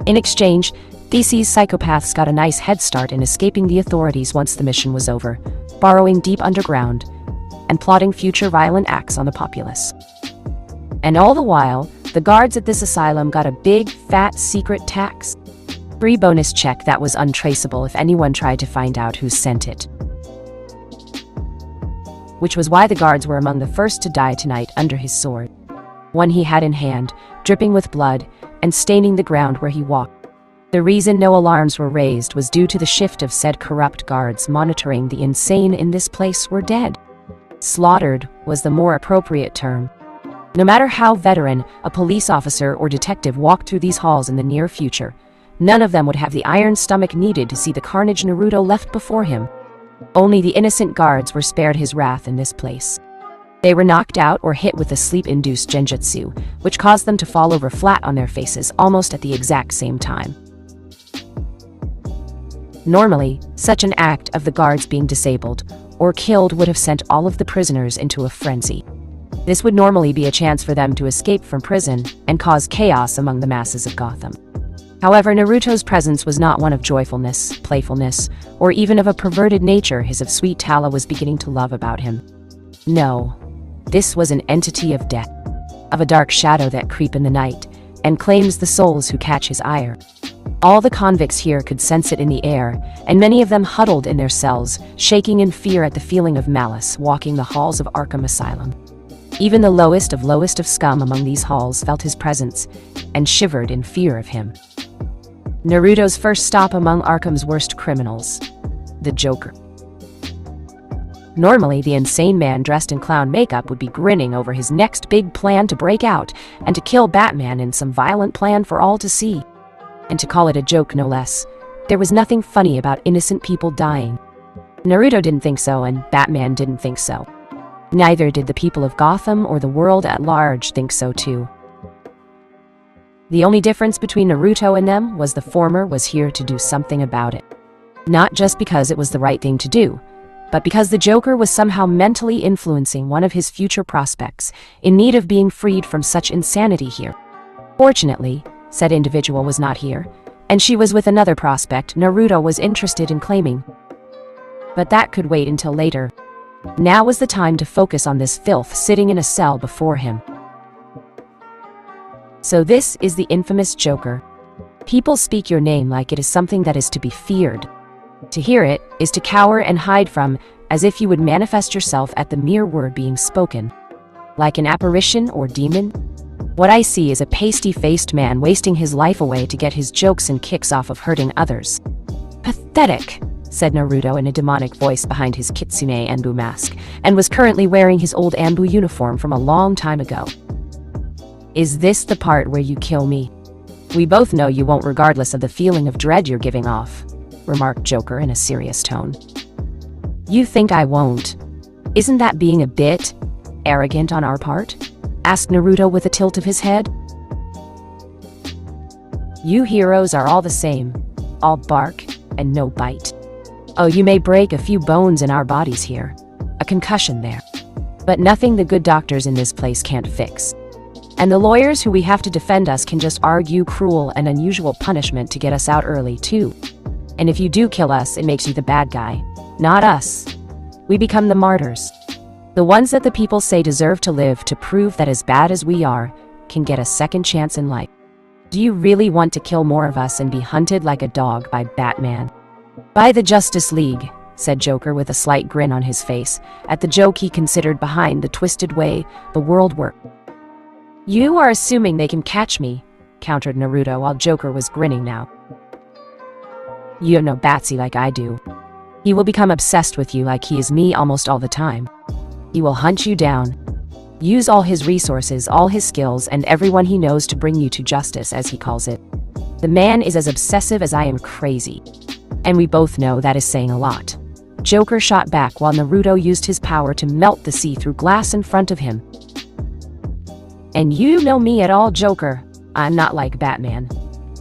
S1: In exchange, these psychopaths got a nice head start in escaping the authorities once the mission was over, burrowing deep underground, and plotting future violent acts on the populace. And all the while, the guards at this asylum got a big, fat, secret tax. Free bonus check that was untraceable if anyone tried to find out who sent it. Which was why the guards were among the first to die tonight under his sword, one he had in hand, dripping with blood, and staining the ground where he walked. The reason no alarms were raised was due to the shift of said corrupt guards monitoring the insane in this place were dead. Slaughtered was the more appropriate term. No matter how veteran a police officer or detective walked through these halls in the near future, none of them would have the iron stomach needed to see the carnage Naruto left before him. Only the innocent guards were spared his wrath in this place. They were knocked out or hit with the sleep-induced genjutsu, which caused them to fall over flat on their faces almost at the exact same time. Normally, such an act of the guards being disabled or killed would have sent all of the prisoners into a frenzy. This would normally be a chance for them to escape from prison and cause chaos among the masses of Gotham. However, Naruto's presence was not one of joyfulness, playfulness, or even of a perverted nature his of sweet Tala was beginning to love about him. No, this was an entity of death, of a dark shadow that creep in the night and claims the souls who catch his ire. All the convicts here could sense it in the air, and many of them huddled in their cells, shaking in fear at the feeling of malice walking the halls of Arkham Asylum. Even the lowest of scum among these halls felt his presence and shivered in fear of him. Naruto's first stop among Arkham's worst criminals, the Joker. Normally, the insane man dressed in clown makeup would be grinning over his next big plan to break out and to kill Batman in some violent plan for all to see. And to call it a joke, no less. There was nothing funny about innocent people dying. Naruto didn't think so, and Batman didn't think so. Neither did the people of Gotham or the world at large think so too. The only difference between Naruto and them was the former was here to do something about it. Not just because it was the right thing to do, but because the Joker was somehow mentally influencing one of his future prospects, in need of being freed from such insanity here. Fortunately, said individual was not here, and she was with another prospect Naruto was interested in claiming. But that could wait until later. Now was the time to focus on this filth sitting in a cell before him. So this is the infamous Joker. People speak your name like it is something that is to be feared. To hear it is to cower and hide from, as if you would manifest yourself at the mere word being spoken. Like an apparition or demon? What I see is a pasty-faced man wasting his life away to get his jokes and kicks off of hurting others. Pathetic, said Naruto in a demonic voice behind his Kitsune Anbu mask, and was currently wearing his old Anbu uniform from a long time ago. Is this the part where you kill me? We both know you won't regardless of the feeling of dread you're giving off, remarked Joker in a serious tone. You think I won't? Isn't that being a bit arrogant on our part? Asked Naruto with a tilt of his head. You heroes are all the same, all bark and no bite. Oh, you may break a few bones in our bodies here, a concussion there, but nothing the good doctors in this place can't fix. And the lawyers who we have to defend us can just argue cruel and unusual punishment to get us out early, too. And if you do kill us, it makes you the bad guy, not us. We become the martyrs. The ones that the people say deserve to live to prove that as bad as we are, can get a second chance in life. Do you really want to kill more of us and be hunted like a dog by Batman? By the Justice League, said Joker with a slight grin on his face, at the joke he considered behind the twisted way the world worked. You are assuming they can catch me, countered Naruto while Joker was grinning now. You don't know Batsy like I do. He will become obsessed with you like he is me almost all the time. He will hunt you down, use all his resources, all his skills, and everyone he knows to bring you to justice, as he calls it. The man is as obsessive as I am crazy. And we both know that is saying a lot. Joker shot back while Naruto used his power to melt the see-through glass in front of him. And you know me at all, Joker. I'm not like Batman.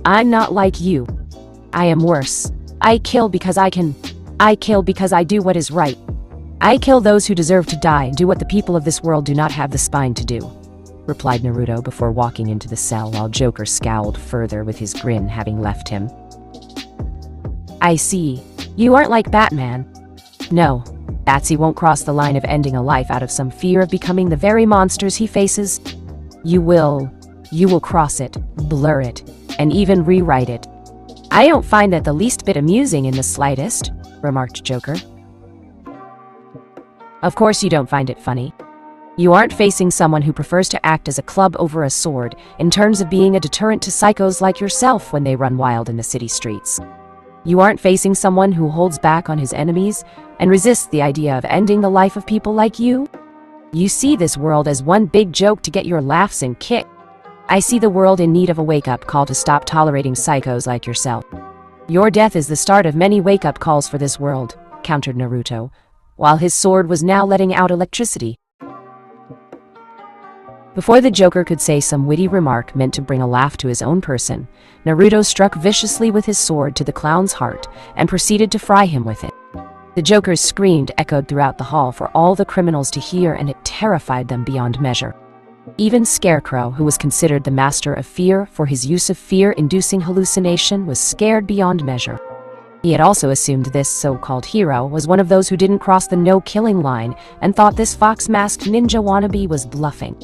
S1: I'm not like you. I am worse. I kill because I can. I kill because I do what is right. I kill those who deserve to die and do what the people of this world do not have the spine to do, replied Naruto before walking into the cell while Joker scowled further with his grin having left him. I see. You aren't like Batman. No, Batsy won't cross the line of ending a life out of some fear of becoming the very monsters he faces. You will cross it, blur it, and even rewrite it. I don't find that the least bit amusing in the slightest, remarked Joker. Of course you don't find it funny. You aren't facing someone who prefers to act as a club over a sword in terms of being a deterrent to psychos like yourself when they run wild in the city streets. You aren't facing someone who holds back on his enemies and resists the idea of ending the life of people like you. You see this world as one big joke to get your laughs and kick. I see the world in need of a wake-up call to stop tolerating psychos like yourself. Your death is the start of many wake-up calls for this world, countered Naruto, while his sword was now letting out electricity. Before the Joker could say some witty remark meant to bring a laugh to his own person, Naruto struck viciously with his sword to the clown's heart and proceeded to fry him with it. The Joker's scream echoed throughout the hall for all the criminals to hear, and it terrified them beyond measure. Even Scarecrow, who was considered the master of fear for his use of fear-inducing hallucination, was scared beyond measure. He had also assumed this so-called hero was one of those who didn't cross the no-killing line and thought this fox-masked ninja wannabe was bluffing.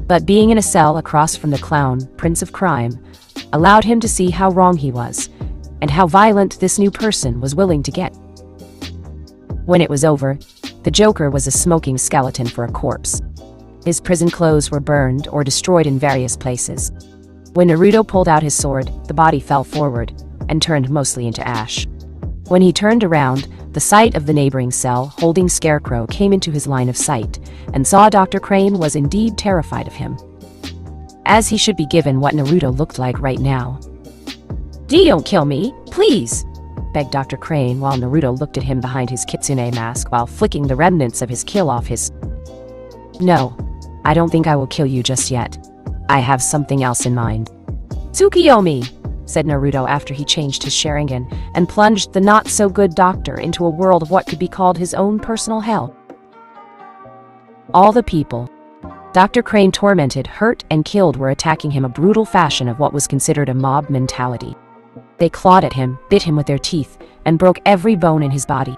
S1: But being in a cell across from the clown, Prince of Crime, allowed him to see how wrong he was, and how violent this new person was willing to get. When it was over, the Joker was a smoking skeleton for a corpse. His prison clothes were burned or destroyed in various places. When Naruto pulled out his sword, the body fell forward and turned mostly into ash. When he turned around, the sight of the neighboring cell holding Scarecrow came into his line of sight, and saw Dr. Crane was indeed terrified of him. As he should be given what Naruto looked like right now. Don't kill me, please, begged Dr. Crane while Naruto looked at him behind his kitsune mask while flicking the remnants of his kill off his... No, I don't think I will kill you just yet. I have something else in mind. Tsukiyomi! said Naruto after he changed his Sharingan and plunged the not-so-good doctor into a world of what could be called his own personal hell. All the people Dr. Crane tormented, hurt, and killed were attacking him, a brutal fashion of what was considered a mob mentality. They clawed at him, bit him with their teeth, and broke every bone in his body.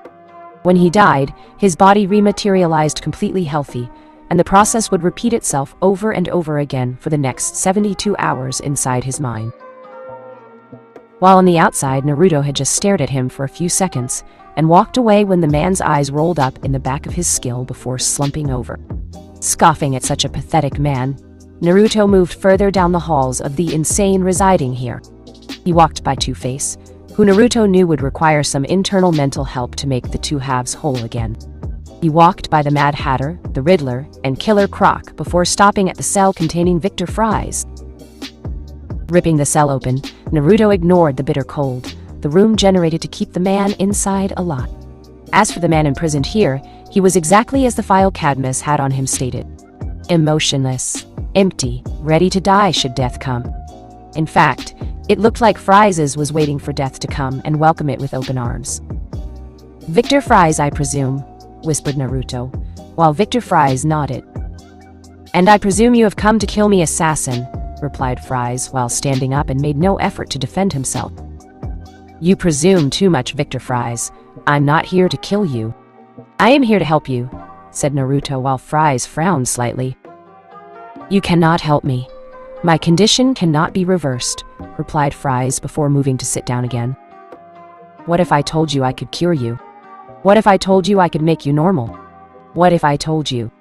S1: When he died, his body rematerialized completely healthy, and the process would repeat itself over and over again for the next 72 hours inside his mind. While on the outside, Naruto had just stared at him for a few seconds and walked away when the man's eyes rolled up in the back of his skull before slumping over. Scoffing at such a pathetic man, Naruto moved further down the halls of the insane residing here. He walked by Two-Face, who Naruto knew would require some internal mental help to make the two halves whole again. He walked by the Mad Hatter, the Riddler, and Killer Croc before stopping at the cell containing Victor Fries. Ripping the cell open, Naruto ignored the bitter cold the room generated to keep the man inside alive. As for the man imprisoned here, he was exactly as the file Cadmus had on him stated. Emotionless, empty, ready to die should death come. In fact, it looked like Fries' was waiting for death to come and welcome it with open arms. Victor Fries, I presume, whispered Naruto, while Victor Fries nodded. And I presume you have come to kill me, assassin, replied Fries while standing up and made no effort to defend himself. You presume too much, Victor Fries. I'm not here to kill you. I am here to help you, said Naruto while Fries frowned slightly. You cannot help me. My condition cannot be reversed, replied Fries before moving to sit down again. What if I told you I could cure you? What if I told you I could make you normal? What if I told you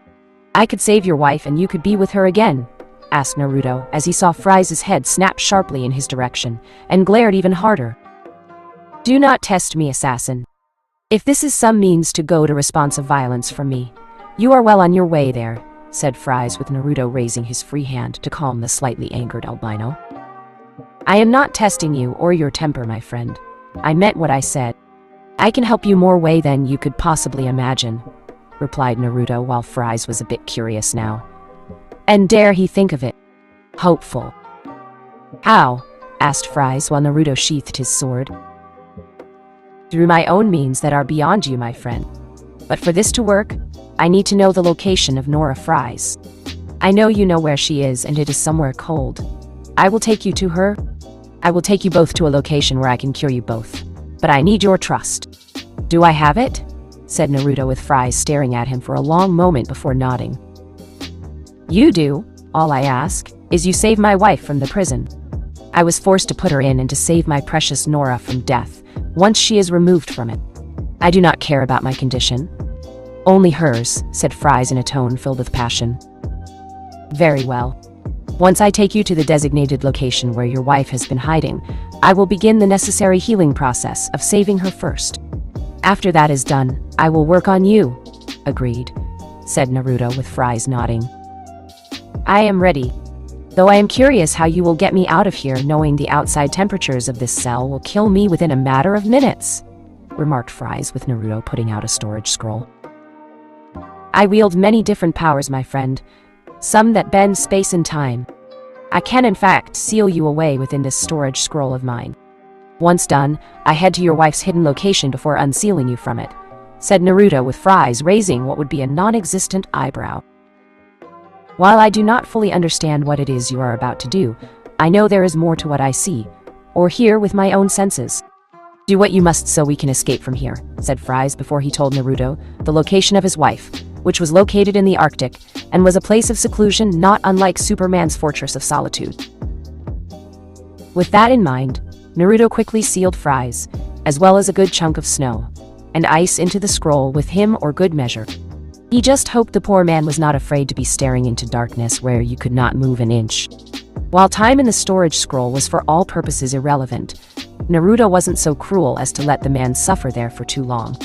S1: I could save your wife and you could be with her again? Asked Naruto as he saw Fries' head snap sharply in his direction and glared even harder. Do not test me, assassin. If this is some means to go to responsive violence from me, you are well on your way there, said Fries with Naruto raising his free hand to calm the slightly angered albino. I am not testing you or your temper, my friend. I meant what I said. I can help you more way than you could possibly imagine, replied Naruto while Fries was a bit curious now. And dare he think of it? Hopeful. How? Asked Fries while Naruto sheathed his sword. Through my own means that are beyond you, my friend. But for this to work, I need to know the location of Nora Fries. I know you know where she is, and it is somewhere cold. I will take you to her. I will take you both to a location where I can cure you both. But I need your trust. Do I have it? Said Naruto with Fries staring at him for a long moment before nodding. You do. All I ask is you save my wife from the prison. I was forced to put her in and to save my precious Nora from death once she is removed from it. I do not care about my condition. Only hers, said Fries in a tone filled with passion. Very well. Once I take you to the designated location where your wife has been hiding, I will begin the necessary healing process of saving her first. After that is done, I will work on you. Agreed, said Naruto with Fries nodding. I am ready. Though I am curious how you will get me out of here, knowing the outside temperatures of this cell will kill me within a matter of minutes, remarked Fries with Naruto putting out a storage scroll. I wield many different powers, my friend, some that bend space and time. I can in fact seal you away within this storage scroll of mine. Once done, I head to your wife's hidden location before unsealing you from it, said Naruto with Fries raising what would be a non-existent eyebrow. While I do not fully understand what it is you are about to do, I know there is more to what I see, or hear with my own senses. Do what you must so we can escape from here, said Fries before he told Naruto the location of his wife, which was located in the Arctic and was a place of seclusion not unlike Superman's Fortress of Solitude. With that in mind, Naruto quickly sealed Fries, as well as a good chunk of snow and ice into the scroll with him or good measure. He just hoped the poor man was not afraid to be staring into darkness where you could not move an inch. While time in the storage scroll was for all purposes irrelevant, Naruto wasn't so cruel as to let the man suffer there for too long.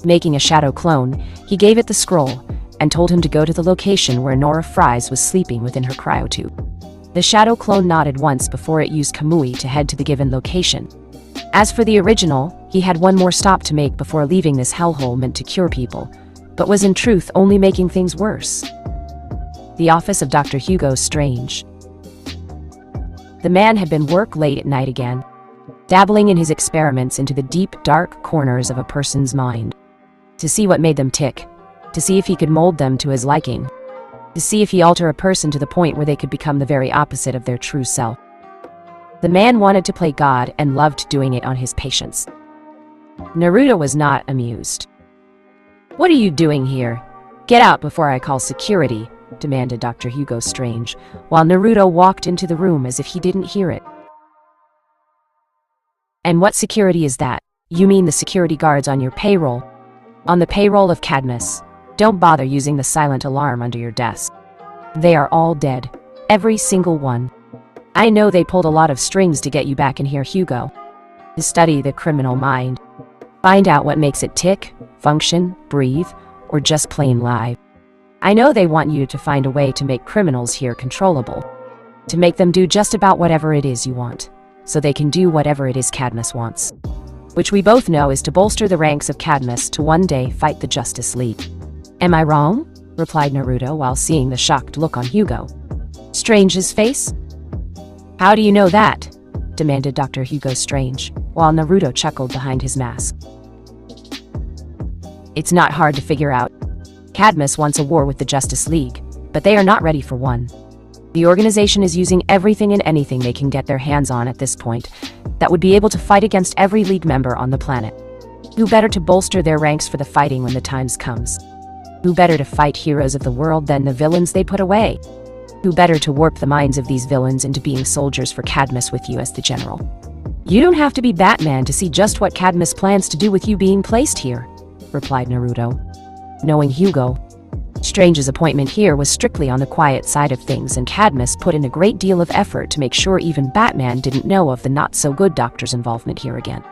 S1: Making a shadow clone, he gave it the scroll and told him to go to the location where Nora Fries was sleeping within her cryotube. The shadow clone nodded once before it used Kamui to head to the given location. As for the original, he had one more stop to make before leaving this hellhole meant to cure people, but was in truth only making things worse. The office of Dr. Hugo Strange. The man had been work late at night again, dabbling in his experiments into the deep, dark corners of a person's mind, to see what made them tick, to see if he could mold them to his liking, to see if he alter a person to the point where they could become the very opposite of their true self. The man wanted to play God and loved doing it on his patients. Naruto was not amused. "What are you doing here? Get out before I call security," demanded Dr. Hugo Strange, while Naruto walked into the room as if he didn't hear it. "And what security is that? You mean the security guards on your payroll? On the payroll of Cadmus. Don't bother using the silent alarm under your desk. They are all dead. Every single one. I know they pulled a lot of strings to get you back in here, Hugo. To study the criminal mind. Find out what makes it tick, function, breathe, or just plain lie. I know they want you to find a way to make criminals here controllable. To make them do just about whatever it is you want. So they can do whatever it is Cadmus wants. Which we both know is to bolster the ranks of Cadmus to one day fight the Justice League. Am I wrong?" replied Naruto while seeing the shocked look on Hugo Strange's face. "How do you know that?" demanded Dr. Hugo Strange, while Naruto chuckled behind his mask. "It's not hard to figure out. Cadmus wants a war with the Justice League, but they are not ready for one. The organization is using everything and anything they can get their hands on at this point that would be able to fight against every League member on the planet. Who better to bolster their ranks for the fighting when the time comes? Who better to fight heroes of the world than the villains they put away? Who better to warp the minds of these villains into being soldiers for Cadmus with you as the general? You don't have to be Batman to see just what Cadmus plans to do with you being placed here," replied Naruto. Knowing Hugo Strange's appointment here was strictly on the quiet side of things, and Cadmus put in a great deal of effort to make sure even Batman didn't know of the not-so-good doctor's involvement here again.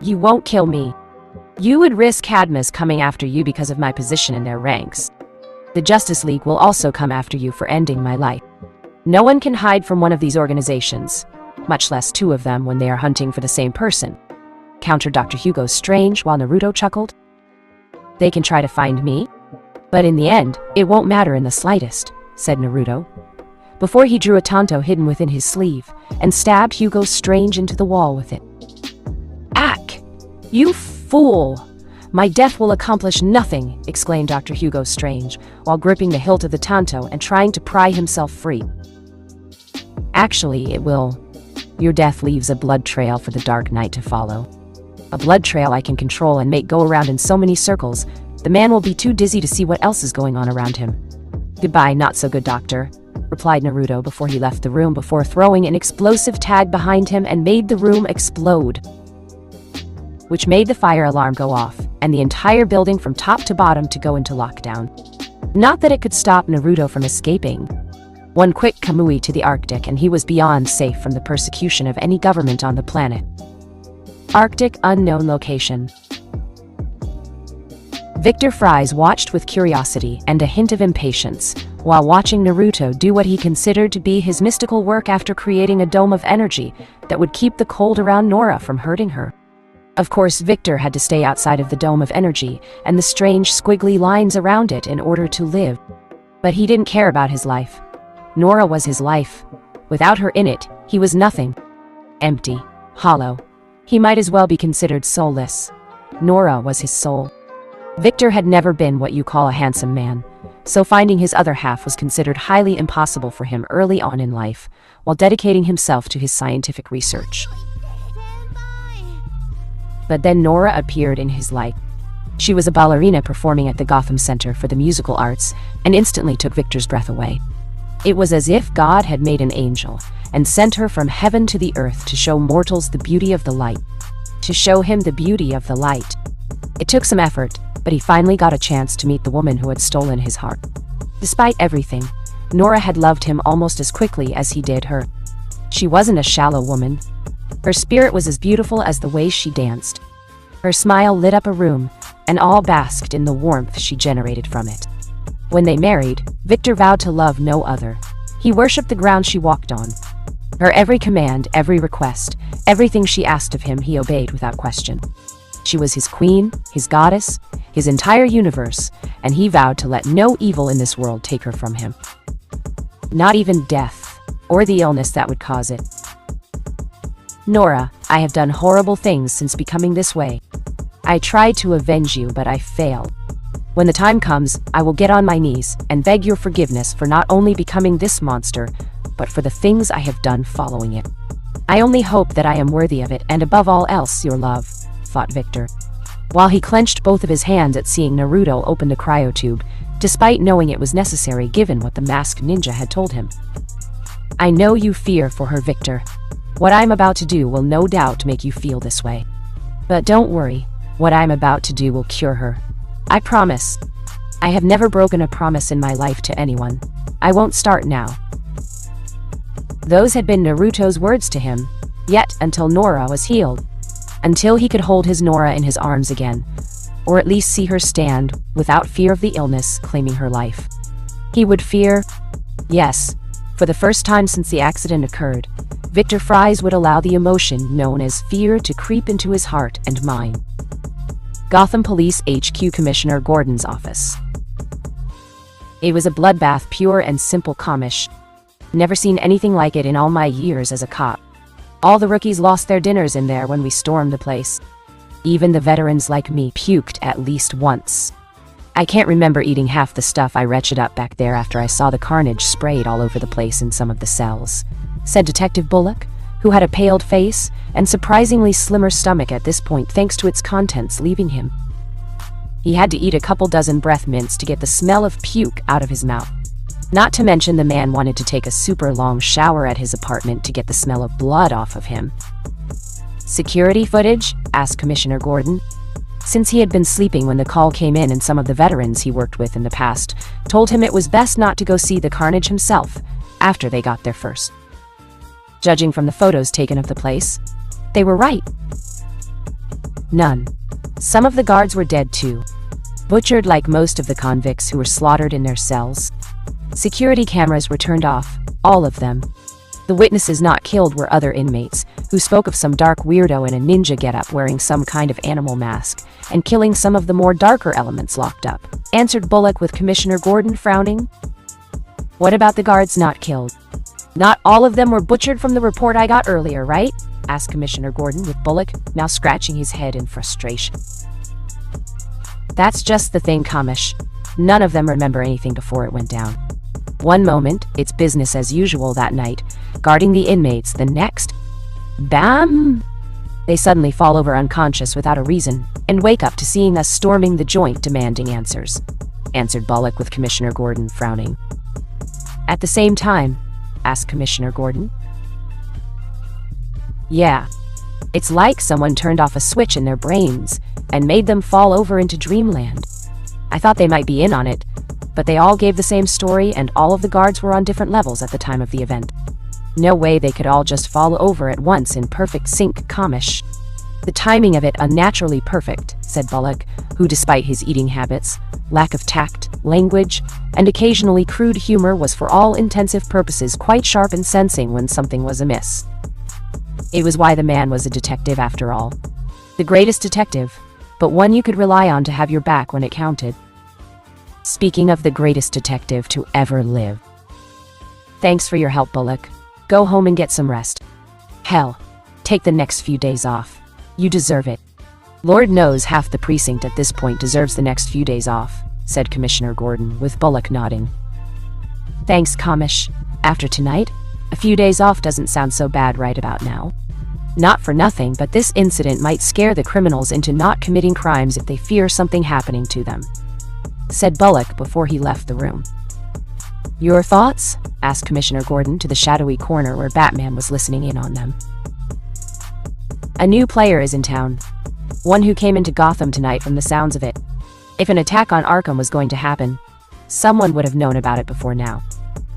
S1: "You won't kill me. You would risk Cadmus coming after you because of my position in their ranks. The Justice League will also come after you for ending my life. No one can hide from one of these organizations, much less two of them when they are hunting for the same person," countered Dr. Hugo Strange while Naruto chuckled. "They can try to find me, but in the end, it won't matter in the slightest," said Naruto, before he drew a tanto hidden within his sleeve and stabbed Hugo Strange into the wall with it. "Ack! You fool! My death will accomplish nothing," exclaimed Dr. Hugo Strange, while gripping the hilt of the tanto and trying to pry himself free. "Actually, it will. Your death leaves a blood trail for the Dark Knight to follow. A blood trail I can control and make go around in so many circles, the man will be too dizzy to see what else is going on around him." "Goodbye, not-so-good doctor," replied Naruto before he left the room before throwing an explosive tag behind him and made the room explode, which made the fire alarm go off, and the entire building from top to bottom to go into lockdown. Not that it could stop Naruto from escaping. One quick kamui to the Arctic and he was beyond safe from the persecution of any government on the planet. Arctic unknown location. Victor Fries watched with curiosity and a hint of impatience, while watching Naruto do what he considered to be his mystical work after creating a dome of energy that would keep the cold around Nora from hurting her. Of course, Victor had to stay outside of the dome of energy and the strange squiggly lines around it in order to live. But he didn't care about his life. Nora was his life. Without her in it, he was nothing. Empty. Hollow. He might as well be considered soulless. Nora was his soul. Victor had never been what you call a handsome man, so finding his other half was considered highly impossible for him early on in life, while dedicating himself to his scientific research. But then Nora appeared in his life. She was a ballerina performing at the Gotham Center for the Musical Arts and instantly took Victor's breath away. It was as if God had made an angel and sent her from heaven to the earth to show mortals the beauty of the light. To show him the beauty of the light. It took some effort, but he finally got a chance to meet the woman who had stolen his heart. Despite everything, Nora had loved him almost as quickly as he did her. She wasn't a shallow woman. Her spirit was as beautiful as the way she danced. Her smile lit up a room, and all basked in the warmth she generated from it. When they married, Victor vowed to love no other. He worshipped the ground she walked on. Her every command, every request, everything she asked of him he obeyed without question. She was his queen, his goddess, his entire universe, and he vowed to let no evil in this world take her from him. Not even death. or the illness that would cause it. Nora, I have done horrible things since becoming this way. I tried to avenge you, but I failed. When the time comes, I will get on my knees and beg your forgiveness for not only becoming this monster, but for the things I have done following it. I only hope that I am worthy of it, and above all else, your love, thought Victor, while he clenched both of his hands at seeing Naruto open the cryotube, despite knowing it was necessary given what the masked ninja had told him. I know you fear for her, Victor. What I'm about to do will no doubt make you feel this way. But don't worry, what I'm about to do will cure her. I promise. I have never broken a promise in my life to anyone. I won't start now. Those had been Naruto's words to him, yet until Nora was healed. Until he could hold his Nora in his arms again, or at least see her stand, without fear of the illness claiming her life. He would fear, yes, for the first time since the accident occurred, Victor Fries would allow the emotion known as fear to creep into his heart and mind. Gotham Police HQ Commissioner Gordon's office. It was a bloodbath, pure and simple Carnage. Never seen anything like it in all my years as a cop. All the rookies lost their dinners in there when we stormed the place. Even the veterans like me puked at least once. I can't remember eating half the stuff I retched up back there after I saw the carnage sprayed all over the place in some of the cells, said Detective Bullock, who had a paled face and surprisingly slimmer stomach at this point thanks to its contents leaving him. He had to eat a couple dozen breath mints to get the smell of puke out of his mouth. Not to mention the man wanted to take a super long shower at his apartment to get the smell of blood off of him. Security footage? Asked Commissioner Gordon. Since he had been sleeping when the call came in and some of the veterans he worked with in the past told him it was best not to go see the carnage himself after they got there first. Judging from the photos taken of the place, they were right. None. Some of the guards were dead too, butchered like most of the convicts who were slaughtered in their cells. Security cameras were turned off, all of them. The witnesses not killed were other inmates, who spoke of some dark weirdo in a ninja getup wearing some kind of animal mask, and killing some of the more darker elements locked up, answered Bullock with Commissioner Gordon frowning. What about the guards not killed? Not all of them were butchered from the report I got earlier, right? Asked Commissioner Gordon, with Bullock now scratching his head in frustration. That's just the thing, Carnage. None of them remember anything before it went down. One moment, it's business as usual that night, guarding the inmates. The next, bam! They suddenly fall over unconscious without a reason, and wake up to seeing us storming the joint demanding answers, answered Bullock with Commissioner Gordon frowning. At the same time, asked Commissioner Gordon. Yeah. It's like someone turned off a switch in their brains and made them fall over into dreamland. I thought they might be in on it, but they all gave the same story and all of the guards were on different levels at the time of the event. No way they could all just fall over at once in perfect sync, Carnage. The timing of it unnaturally perfect, said Bullock, who despite his eating habits, lack of tact, language, and occasionally crude humor was for all intensive purposes quite sharp in sensing when something was amiss. It was why the man was a detective after all. The greatest detective, but one you could rely on to have your back when it counted. Speaking of the greatest detective to ever live. Thanks for your help, Bullock. Go home and get some rest. Hell, take the next few days off. You deserve it. Lord knows half the precinct at this point deserves the next few days off, said Commissioner Gordon, with Bullock nodding. Thanks, Carnage. After tonight, a few days off doesn't sound so bad right about now. Not for nothing, but this incident might scare the criminals into not committing crimes if they fear something happening to them, said Bullock before he left the room. Your thoughts? Asked Commissioner Gordon to the shadowy corner where Batman was listening in on them. A new player is in town. One who came into Gotham tonight from the sounds of it. If an attack on Arkham was going to happen, someone would have known about it before now.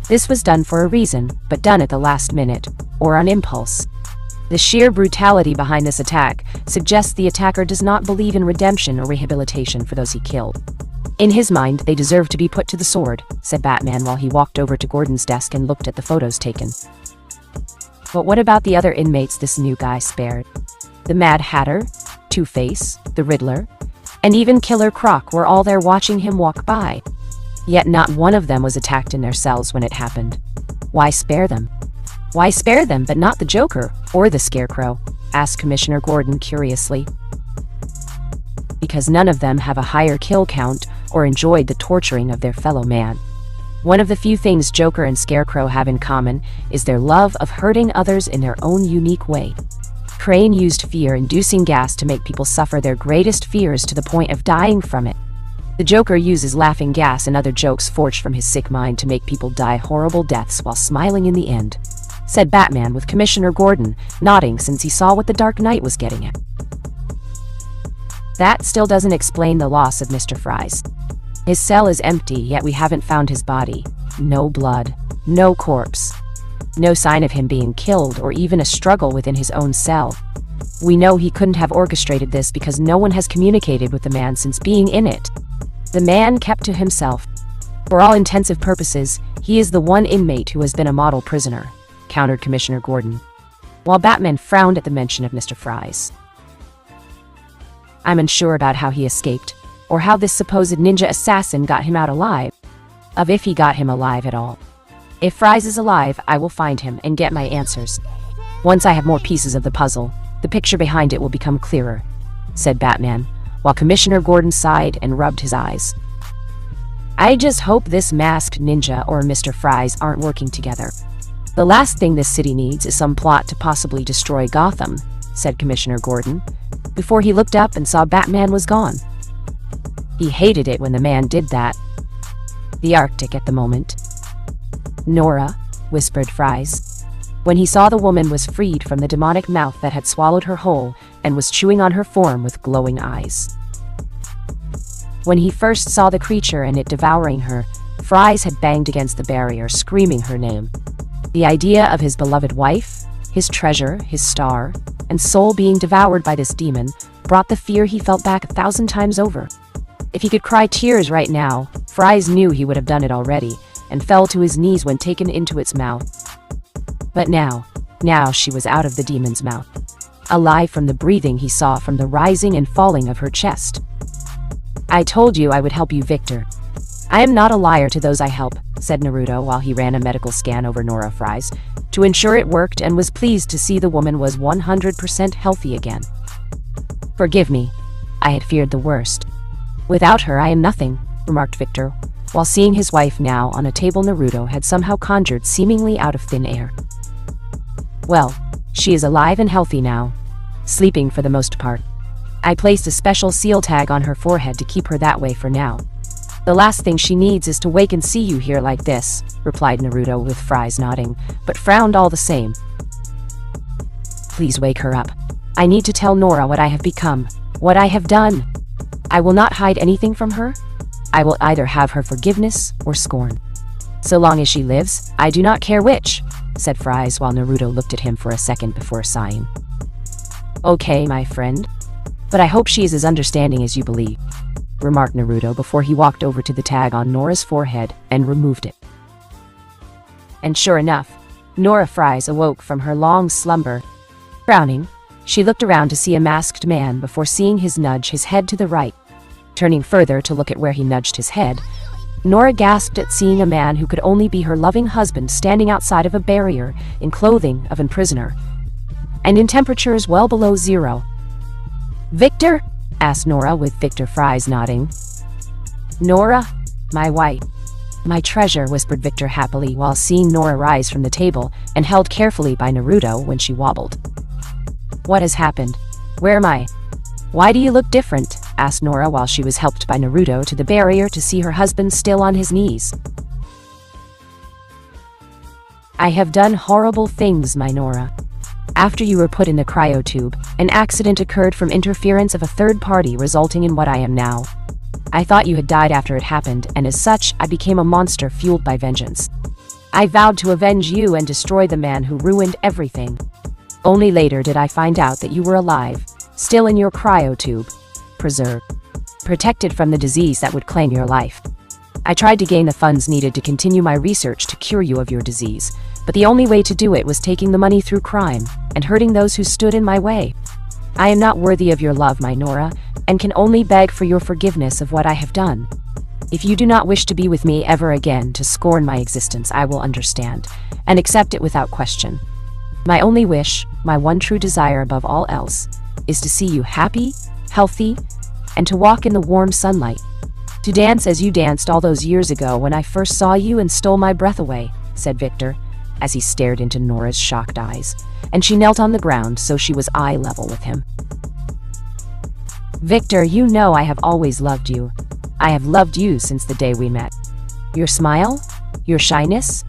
S1: This was done for a reason, but done at the last minute, or on impulse. The sheer brutality behind this attack suggests the attacker does not believe in redemption or rehabilitation for those he killed. In his mind, they deserve to be put to the sword, said Batman while he walked over to Gordon's desk and looked at the photos taken. But what about the other inmates this new guy spared? The Mad Hatter, Two-Face, the Riddler, and even Killer Croc were all there watching him walk by. Yet not one of them was attacked in their cells when it happened. Why spare them? Why spare them but not the Joker or the Scarecrow? Asked Commissioner Gordon curiously. Because none of them have a higher kill count or enjoyed the torturing of their fellow man. One of the few things Joker and Scarecrow have in common is their love of hurting others in their own unique way. Crane used fear-inducing gas to make people suffer their greatest fears to the point of dying from it. The Joker uses laughing gas and other jokes forged from his sick mind to make people die horrible deaths while smiling in the end, said Batman, with Commissioner Gordon nodding since he saw what the Dark Knight was getting at. That still doesn't explain the loss of Mr. Fries. His cell is empty, yet we haven't found his body. No blood, no corpse. No sign of him being killed or even a struggle within his own cell. We know he couldn't have orchestrated this because no one has communicated with the man since being in it. The man kept to himself. For all intensive purposes, he is the one inmate who has been a model prisoner, countered Commissioner Gordon, while Batman frowned at the mention of Mr. Fries. I'm unsure about how he escaped, or how this supposed ninja assassin got him out alive, if he got him alive at all. If Fries is alive, I will find him and get my answers. Once I have more pieces of the puzzle, the picture behind it will become clearer, said Batman, while Commissioner Gordon sighed and rubbed his eyes. I just hope this masked ninja or Mr. Fries aren't working together. The last thing this city needs is some plot to possibly destroy Gotham, said Commissioner Gordon, before he looked up and saw Batman was gone. He hated it when the man did that. The Arctic at the moment. Nora, whispered Fries, when he saw the woman was freed from the demonic mouth that had swallowed her whole and was chewing on her form with glowing eyes. When he first saw the creature and it devouring her, Fries had banged against the barrier, screaming her name. The idea of his beloved wife, his treasure, his star, and soul being devoured by this demon brought the fear he felt back 1,000 times over. If he could cry tears right now, Fries knew he would have done it already, and fell to his knees when taken into its mouth. But now she was out of the demon's mouth, alive from the breathing he saw from the rising and falling of her chest. I told you I would help you, Victor. I am not a liar to those I help, said Naruto while he ran a medical scan over Nora Fries, to ensure it worked, and was pleased to see the woman was 100% healthy again. Forgive me. I had feared the worst. Without her I am nothing, remarked Victor, while seeing his wife now on a table Naruto had somehow conjured seemingly out of thin air. Well, she is alive and healthy now, sleeping for the most part. I placed a special seal tag on her forehead to keep her that way for now. The last thing she needs is to wake and see you here like this, replied Naruto with Fries nodding, but frowned all the same. Please wake her up. I need to tell Nora what I have become, what I have done. I will not hide anything from her. I will either have her forgiveness or scorn. So long as she lives, I do not care which, said Fries while Naruto looked at him for a second before sighing. Okay, my friend. But I hope she is as understanding as you believe, remarked Naruto before he walked over to the tag on Nora's forehead and removed it. And sure enough, Nora Fries awoke from her long slumber. Frowning, she looked around to see a masked man before seeing his nudge his head to the right. Turning further to look at where he nudged his head, Nora gasped at seeing a man who could only be her loving husband standing outside of a barrier in clothing of a prisoner, and in temperatures well below zero. Victor? Asked Nora with Victor Fries nodding. Nora? My wife. My treasure, whispered Victor happily while seeing Nora rise from the table and held carefully by Naruto when she wobbled. What has happened? Where am I? Why do you look different? Asked Nora while she was helped by Naruto to the barrier to see her husband still on his knees. I have done horrible things, my Nora. After you were put in the cryotube, an accident occurred from interference of a third party resulting in what I am now. I thought you had died after it happened, and as such, I became a monster fueled by vengeance. I vowed to avenge you and destroy the man who ruined everything. Only later did I find out that you were alive, still in your cryotube, preserved, protected from the disease that would claim your life. I tried to gain the funds needed to continue my research to cure you of your disease, but the only way to do it was taking the money through crime and hurting those who stood in my way. I am not worthy of your love, my Nora, and can only beg for your forgiveness of what I have done. If you do not wish to be with me ever again to scorn my existence, I will understand and accept it without question. My only wish, my one true desire above all else, is to see you happy, healthy, and to walk in the warm sunlight. To dance as you danced all those years ago when I first saw you and stole my breath away, said Victor, as he stared into Nora's shocked eyes, and she knelt on the ground so she was eye level with him. Victor, you know I have always loved you. I have loved you since the day we met. Your smile, your shyness,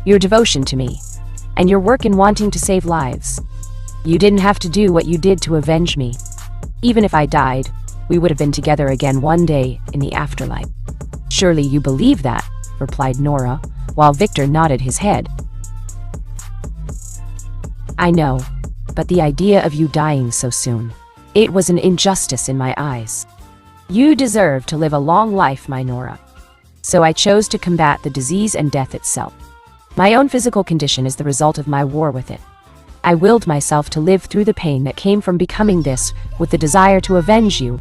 S1: your devotion to me, and your work in wanting to save lives. You didn't have to do what you did to avenge me. Even if I died, we would have been together again one day in the afterlife. Surely you believe that, replied Nora, while Victor nodded his head. I know, but the idea of you dying so soon, it was an injustice in my eyes. You deserve to live a long life, my Nora. So I chose to combat the disease and death itself. My own physical condition is the result of my war with it. I willed myself to live through the pain that came from becoming this with the desire to avenge you,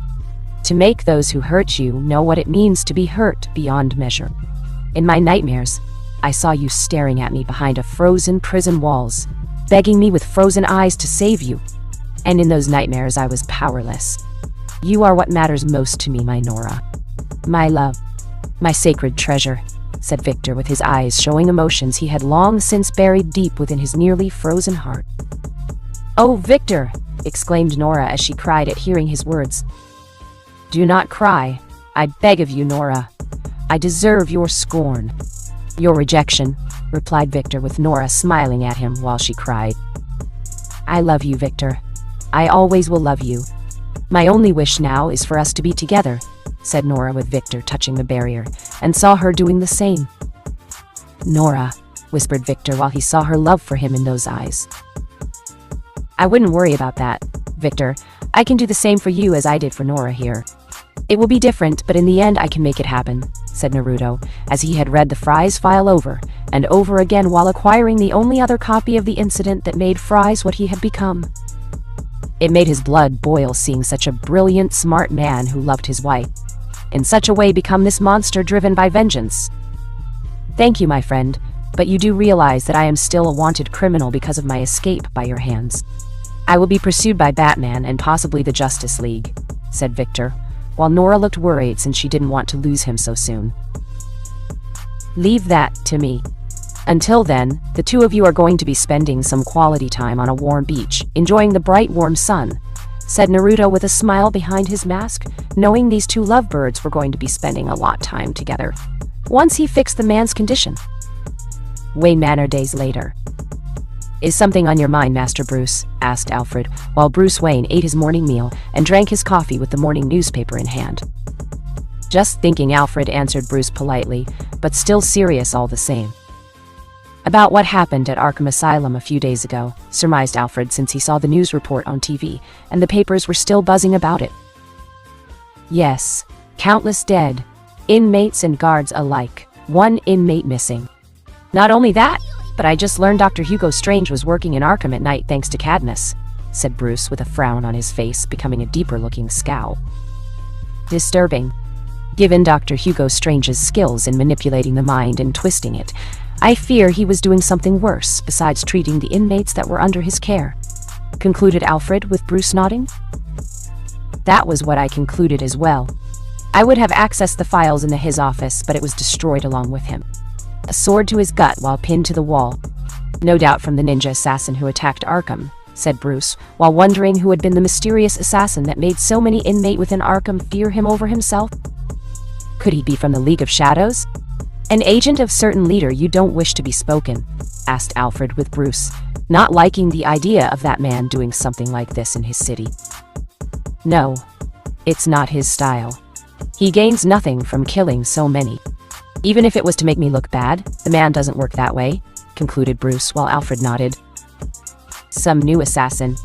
S1: to make those who hurt you know what it means to be hurt beyond measure. In my nightmares, I saw you staring at me behind a frozen prison walls, begging me with frozen eyes to save you. And in those nightmares, I was powerless. You are what matters most to me, my Nora. My love, my sacred treasure, said Victor with his eyes showing emotions he had long since buried deep within his nearly frozen heart. Oh, Victor, exclaimed Nora as she cried at hearing his words. Do not cry. I beg of you, Nora. I deserve your scorn. Your rejection, replied Victor with Nora smiling at him while she cried. I love you, Victor. I always will love you. My only wish now is for us to be together, said Nora with Victor touching the barrier, and saw her doing the same. Nora, whispered Victor while he saw her love for him in those eyes. I wouldn't worry about that, Victor. I can do the same for you as I did for Nora here. It will be different, but in the end I can make it happen, said Naruto, as he had read the Fry's file over and over again while acquiring the only other copy of the incident that made Fry's what he had become. It made his blood boil seeing such a brilliant, smart man who loved his wife, in such a way become this monster driven by vengeance. Thank you, my friend, but you do realize that I am still a wanted criminal because of my escape by your hands. I will be pursued by Batman and possibly the Justice League, said Victor, while Nora looked worried since she didn't want to lose him so soon. Leave that to me. Until then, the two of you are going to be spending some quality time on a warm beach, enjoying the bright warm sun, said Naruto with a smile behind his mask, knowing these two lovebirds were going to be spending a lot of time together, once he fixed the man's condition. Wayne Manor days later. Is something on your mind, Master Bruce? Asked Alfred, while Bruce Wayne ate his morning meal and drank his coffee with the morning newspaper in hand. Just thinking, Alfred answered Bruce politely, but still serious all the same. About what happened at Arkham Asylum a few days ago, surmised Alfred since he saw the news report on TV, and the papers were still buzzing about it. Yes, countless dead, inmates and guards alike, one inmate missing. Not only that, but I just learned Dr. Hugo Strange was working in Arkham at night thanks to Cadmus, said Bruce with a frown on his face becoming a deeper-looking scowl. Disturbing. Given Dr. Hugo Strange's skills in manipulating the mind and twisting it, I fear he was doing something worse besides treating the inmates that were under his care, concluded Alfred with Bruce nodding. That was what I concluded as well. I would have accessed the files in his office, but it was destroyed along with him. A sword to his gut while pinned to the wall. No doubt from the ninja assassin who attacked Arkham, said Bruce, while wondering who had been the mysterious assassin that made so many inmates within Arkham fear him over himself. Could he be from the League of Shadows? An agent of certain leader you don't wish to be spoken, asked Alfred with Bruce, not liking the idea of that man doing something like this in his city. No, it's not his style. He gains nothing from killing so many. Even if it was to make me look bad, the man doesn't work that way, concluded Bruce while Alfred nodded. Some new assassin.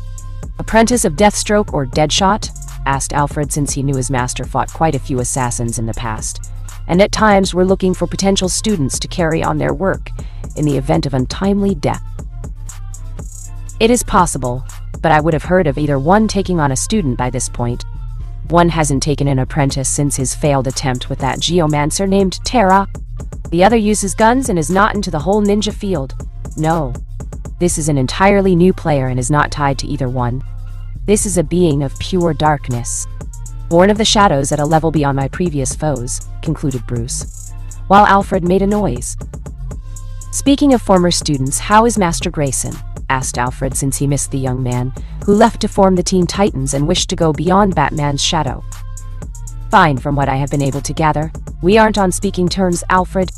S1: Apprentice of Deathstroke or Deadshot? Asked Alfred since he knew his master fought quite a few assassins in the past, and at times were looking for potential students to carry on their work in the event of untimely death. It is possible, but I would have heard of either one taking on a student by this point. One hasn't taken an apprentice since his failed attempt with that geomancer named Terra. The other uses guns and is not into the whole ninja field. No. This is an entirely new player and is not tied to either one. This is a being of pure darkness, born of the shadows at a level beyond my previous foes," concluded Bruce, while Alfred made a noise. "Speaking of former students, how is Master Grayson?" asked Alfred, since he missed the young man, who left to form the Teen Titans and wished to go beyond Batman's shadow. "Fine, from what I have been able to gather. We aren't on speaking terms, Alfred.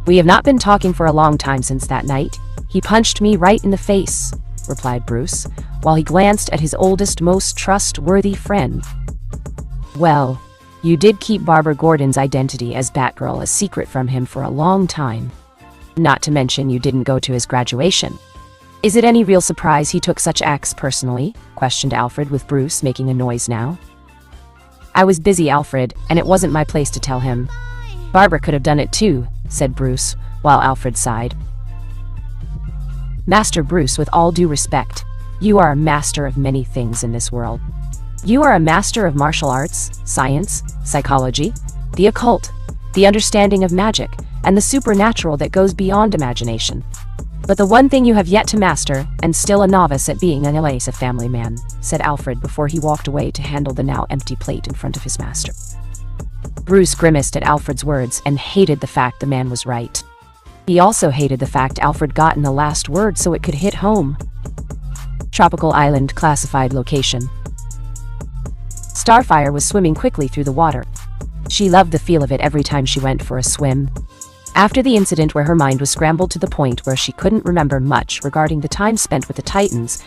S1: We have not been talking for a long time since that night. He punched me right in the face," replied Bruce, while he glanced at his oldest, most trustworthy friend. "Well, you did keep Barbara Gordon's identity as Batgirl a secret from him for a long time. Not to mention you didn't go to his graduation. Is it any real surprise he took such acts personally?" questioned Alfred, with Bruce making a noise now. "I was busy, Alfred, and it wasn't my place to tell him. Barbara could have done it too," said Bruce, while Alfred sighed. "Master Bruce, with all due respect, you are a master of many things in this world. You are a master of martial arts, science, psychology, the occult, the understanding of magic, and the supernatural that goes beyond imagination. But the one thing you have yet to master, and still a novice at being an a family man," said Alfred before he walked away to handle the now empty plate in front of his master. Bruce grimaced at Alfred's words and hated the fact the man was right. He also hated the fact Alfred got in the last word so it could hit home. Tropical Island classified location. Starfire was swimming quickly through the water. She loved the feel of it every time she went for a swim. After the incident where her mind was scrambled to the point where she couldn't remember much regarding the time spent with the Titans,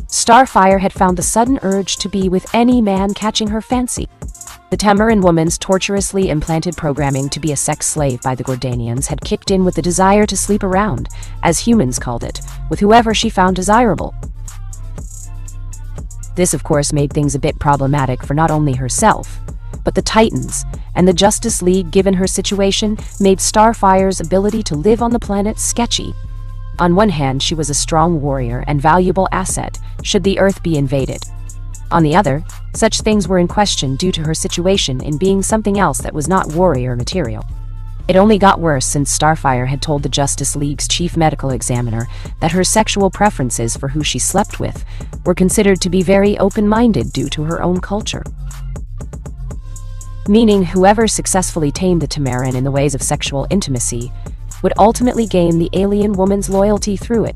S1: Starfire had found the sudden urge to be with any man catching her fancy. The Tamaran woman's torturously implanted programming to be a sex slave by the Gordanians had kicked in with the desire to sleep around, as humans called it, with whoever she found desirable. This, of course, made things a bit problematic for not only herself, but the Titans, and the Justice League, given her situation, made Starfire's ability to live on the planet sketchy. On one hand, she was a strong warrior and valuable asset should the Earth be invaded. On the other, such things were in question due to her situation in being something else that was not warrior material. It only got worse since Starfire had told the Justice League's chief medical examiner that her sexual preferences for who she slept with were considered to be very open-minded due to her own culture. Meaning whoever successfully tamed the Tamaran in the ways of sexual intimacy would ultimately gain the alien woman's loyalty through it.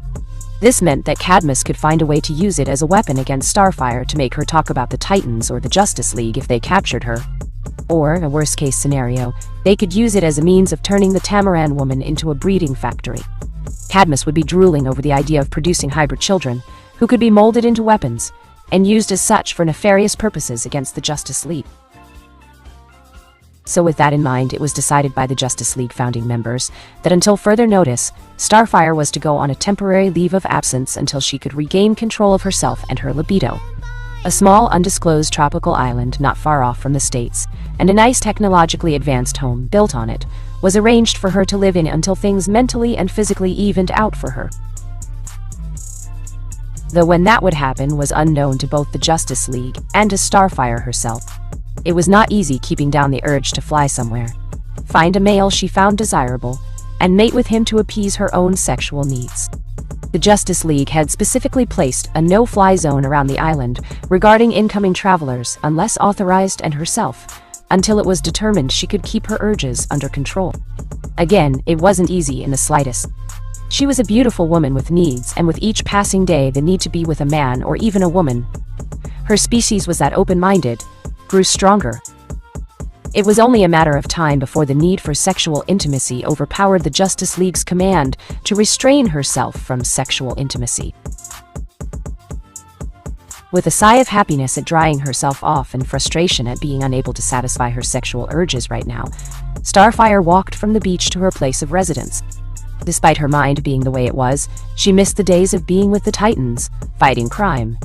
S1: This meant that Cadmus could find a way to use it as a weapon against Starfire to make her talk about the Titans or the Justice League if they captured her. Or, a worst-case scenario, they could use it as a means of turning the Tamaran woman into a breeding factory. Cadmus would be drooling over the idea of producing hybrid children, who could be molded into weapons, and used as such for nefarious purposes against the Justice League. So with that in mind, it was decided by the Justice League founding members that until further notice, Starfire was to go on a temporary leave of absence until she could regain control of herself and her libido. A small, undisclosed tropical island not far off from the States, and a nice technologically advanced home built on it, was arranged for her to live in until things mentally and physically evened out for her. Though when that would happen was unknown to both the Justice League and to Starfire herself. It was not easy keeping down the urge to fly somewhere, find a male she found desirable, and mate with him to appease her own sexual needs. The Justice League had specifically placed a no-fly zone around the island regarding incoming travelers unless authorized and herself, until it was determined she could keep her urges under control. Again, it wasn't easy in the slightest. She was a beautiful woman with needs, and with each passing day the need to be with a man or even a woman. Her species was that open-minded, grew stronger. It was only a matter of time before the need for sexual intimacy overpowered the Justice League's command to restrain herself from sexual intimacy. With a sigh of happiness at drying herself off and frustration at being unable to satisfy her sexual urges right now, Starfire walked from the beach to her place of residence. Despite her mind being the way it was, she missed the days of being with the Titans, fighting crime,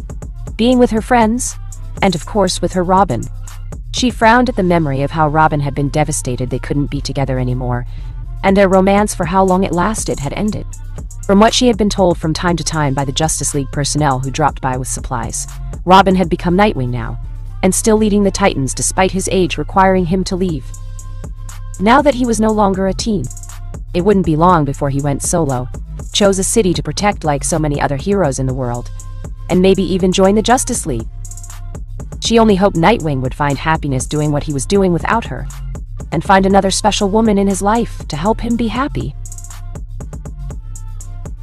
S1: being with her friends, and of course with her Robin. She frowned at the memory of how Robin had been devastated they couldn't be together anymore, and their romance, for how long it lasted, had ended. From what she had been told from time to time by the Justice League personnel who dropped by with supplies, Robin had become Nightwing now, and still leading the Titans despite his age requiring him to leave. Now that he was no longer a teen, it wouldn't be long before he went solo. chose a city to protect like so many other heroes in the world, and maybe even join the Justice League. She only hoped Nightwing would find happiness doing what he was doing without her, and find another special woman in his life to help him be happy.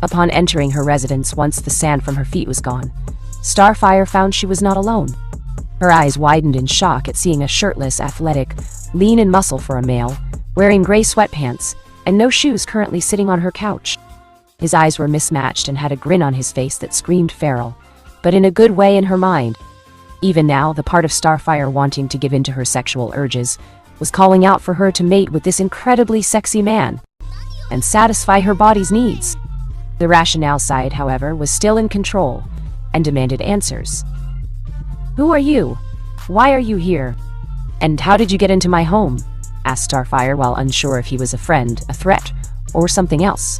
S1: Upon entering her residence, once the sand from her feet was gone, Starfire found she was not alone. Her eyes widened in shock at seeing a shirtless, athletic, lean in muscle for a male, wearing gray sweatpants and no shoes, currently sitting on her couch. His eyes were mismatched and had a grin on his face that screamed feral, but in a good way in her mind. Even now, the part of Starfire wanting to give in to her sexual urges was calling out for her to mate with this incredibly sexy man and satisfy her body's needs. The rationale side, however, was still in control and demanded answers. "Who are you? Why are you here? And how did you get into my home?" asked Starfire, while unsure if he was a friend, a threat, or something else.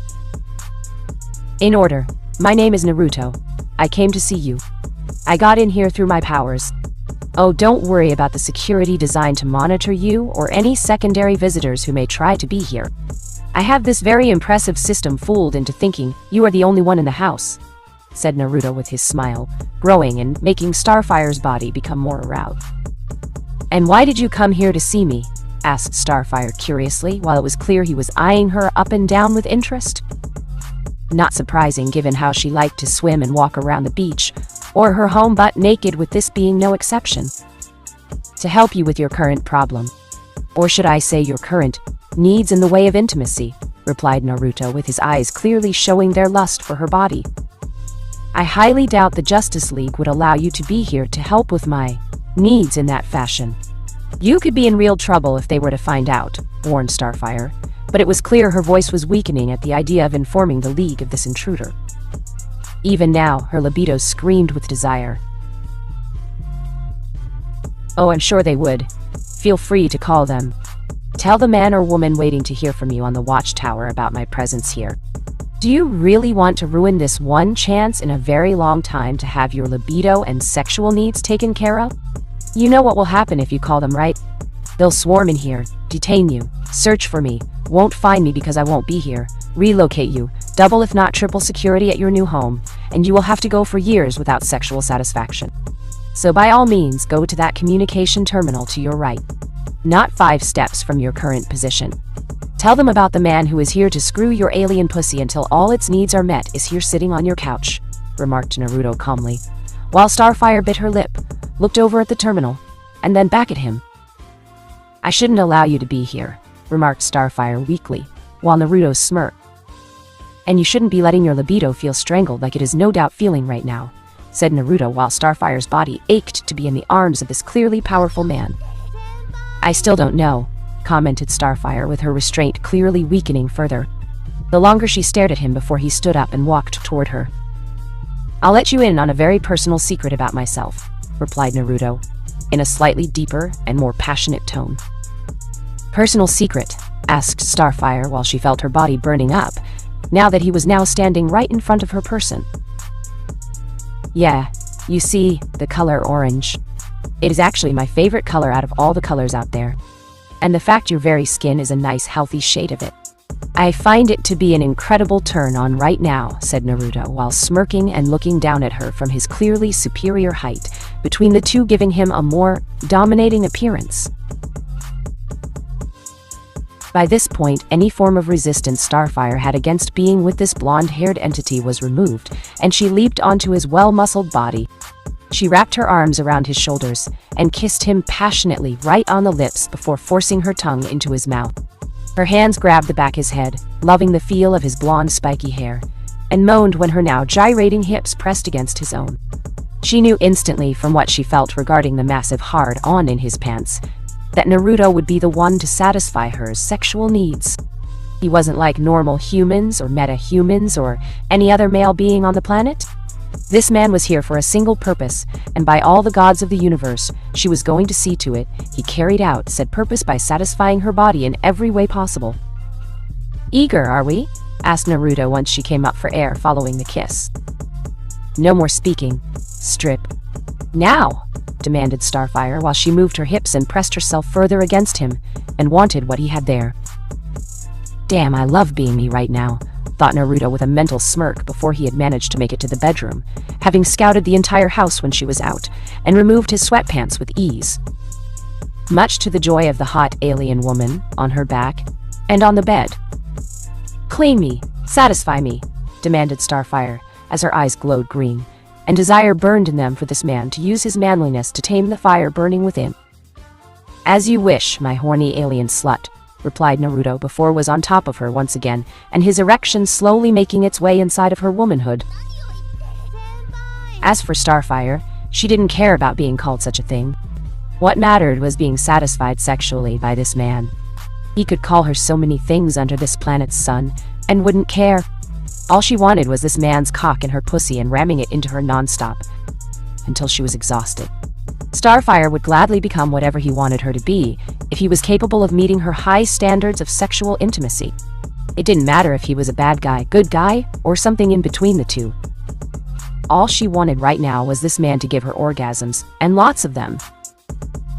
S1: "In order. My name is Naruto. I came to see you. I got in here through my powers. Oh, don't worry about the security designed to monitor you or any secondary visitors who may try to be here. I have this very impressive system fooled into thinking you are the only one in the house," said Naruto with his smile, growing and making Starfire's body become more aroused. "And why did you come here to see me?" asked Starfire curiously, while it was clear he was eyeing her up and down with interest. Not surprising, given how she liked to swim and walk around the beach, or her home butt naked, with this being no exception. "To help you with your current problem. Or should I say your current needs in the way of intimacy," replied Naruto, with his eyes clearly showing their lust for her body. "I highly doubt the Justice League would allow you to be here to help with my needs in that fashion. You could be in real trouble if they were to find out," warned Starfire, but it was clear her voice was weakening at the idea of informing the League of this intruder. Even now, her libido screamed with desire. "Oh, I'm sure they would. Feel free to call them. Tell the man or woman waiting to hear from you on the Watchtower about my presence here. Do you really want to ruin this one chance in a very long time to have your libido and sexual needs taken care of? You know what will happen if you call them, right? They'll swarm in here, detain you, search for me, won't find me because I won't be here, relocate you, double if not triple security at your new home, and you will have to go for years without sexual satisfaction. So by all means, go to that communication terminal to your right, not 5 steps from your current position. Tell them about the man who is here to screw your alien pussy until all its needs are met is here sitting on your couch," remarked Naruto calmly, while Starfire bit her lip, looked over at the terminal, and then back at him. "I shouldn't allow you to be here," remarked Starfire weakly, while Naruto smirked. "And you shouldn't be letting your libido feel strangled like it is no doubt feeling right now," said Naruto, while Starfire's body ached to be in the arms of this clearly powerful man. "I still don't know," commented Starfire, with her restraint clearly weakening further, the longer she stared at him before he stood up and walked toward her. "I'll let you in on a very personal secret about myself," replied Naruto, in a slightly deeper and more passionate tone. "Personal secret?" asked Starfire, while she felt her body burning up, now that he was now standing right in front of her person. "Yeah, you see, the color orange. It is actually my favorite color out of all the colors out there. And the fact your very skin is a nice healthy shade of it. I find it to be an incredible turn on right now," said Naruto, while smirking and looking down at her from his clearly superior height, between the two giving him a more dominating appearance. By this point, any form of resistance Starfire had against being with this blonde-haired entity was removed, and she leaped onto his well-muscled body. She wrapped her arms around his shoulders and kissed him passionately right on the lips before forcing her tongue into his mouth. Her hands grabbed the back of his head, loving the feel of his blonde spiky hair, and moaned when her now gyrating hips pressed against his own. She knew instantly from what she felt regarding the massive hard-on in his pants that Naruto would be the one to satisfy her sexual needs. He wasn't like normal humans or meta-humans or any other male being on the planet. This man was here for a single purpose, and by all the gods of the universe, she was going to see to it he carried out said purpose by satisfying her body in every way possible. "Eager, are we?" asked Naruto once she came up for air following the kiss. "No more speaking. Strip. Now!" demanded Starfire, while she moved her hips and pressed herself further against him, and wanted what he had there. "Damn, I love being me right now," thought Naruto with a mental smirk before he had managed to make it to the bedroom, having scouted the entire house when she was out, and removed his sweatpants with ease. Much to the joy of the hot alien woman, on her back, and on the bed. "Clean me, satisfy me," demanded Starfire, as her eyes glowed green, and desire burned in them for this man to use his manliness to tame the fire burning within. "As you wish, my horny alien slut," replied Naruto before was on top of her once again, and his erection slowly making its way inside of her womanhood. As for Starfire, she didn't care about being called such a thing. What mattered was being satisfied sexually by this man. He could call her so many things under this planet's sun, and wouldn't care. All she wanted was this man's cock in her pussy and ramming it into her nonstop, until she was exhausted. Starfire would gladly become whatever he wanted her to be, if he was capable of meeting her high standards of sexual intimacy. It didn't matter if he was a bad guy, good guy, or something in between the two. All she wanted right now was this man to give her orgasms, and lots of them.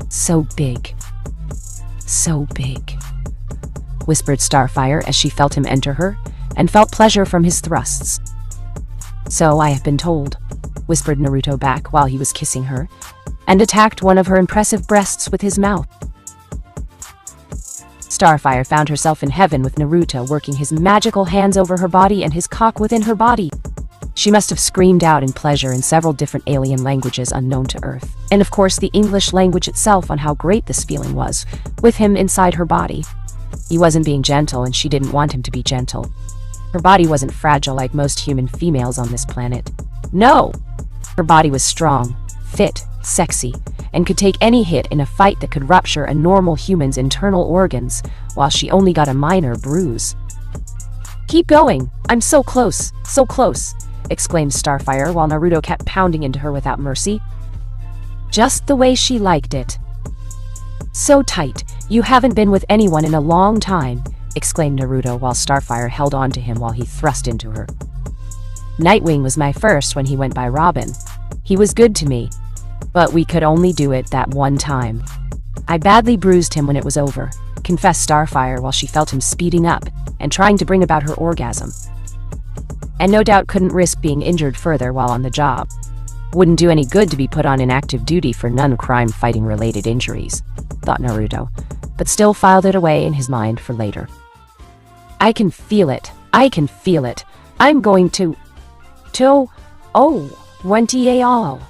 S1: "So big. So big," whispered Starfire as she felt him enter her, and felt pleasure from his thrusts. "So I have been told," whispered Naruto back while he was kissing her, and attacked one of her impressive breasts with his mouth. Starfire found herself in heaven with Naruto working his magical hands over her body and his cock within her body. She must have screamed out in pleasure in several different alien languages unknown to Earth, and of course the English language itself on how great this feeling was, with him inside her body. He wasn't being gentle and she didn't want him to be gentle. Her body wasn't fragile like most human females on this planet. No! Her body was strong, fit, sexy, and could take any hit in a fight that could rupture a normal human's internal organs, while she only got a minor bruise. "Keep going! I'm so close, so close!" exclaimed Starfire while Naruto kept pounding into her without mercy. Just the way she liked it. "So tight, you haven't been with anyone in a long time," exclaimed Naruto while Starfire held on to him while he thrust into her. "Nightwing was my first when he went by Robin. He was good to me, but we could only do it that one time. I badly bruised him when it was over," confessed Starfire while she felt him speeding up and trying to bring about her orgasm. And no doubt couldn't risk being injured further while on the job. Wouldn't do any good to be put on inactive duty for non-crime fighting related injuries, thought Naruto, but still filed it away in his mind for later. "I can feel it. I can feel it. I'm going to, oh, 20 all,"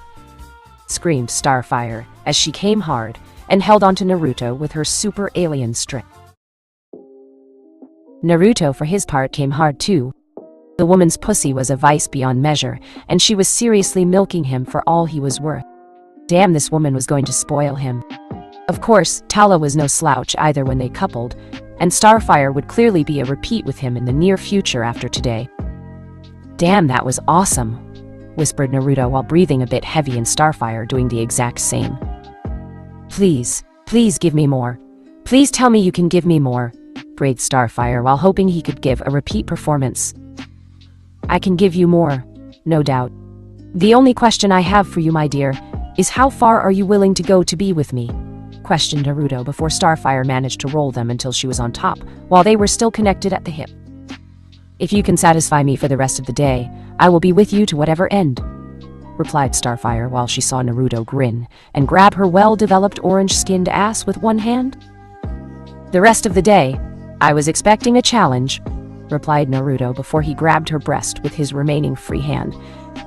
S1: screamed Starfire as she came hard and held onto Naruto with her super alien strength. Naruto, for his part, came hard too. The woman's pussy was a vice beyond measure, and she was seriously milking him for all he was worth. Damn, this woman was going to spoil him. Of course, Tala was no slouch either when they coupled, and Starfire would clearly be a repeat with him in the near future after today. "Damn, that was awesome," whispered Naruto while breathing a bit heavy and Starfire doing the exact same. Please give me more. Please tell me you can give me more," breathed Starfire while hoping he could give a repeat performance. "I can give you more, no doubt. The only question I have for you, my dear, is how far are you willing to go to be with me?" questioned Naruto before Starfire managed to roll them until she was on top, while they were still connected at the hip. "If you can satisfy me for the rest of the day, I will be with you to whatever end," replied Starfire while she saw Naruto grin and grab her well-developed orange-skinned ass with one hand. "The rest of the day? I was expecting a challenge," replied Naruto before he grabbed her breast with his remaining free hand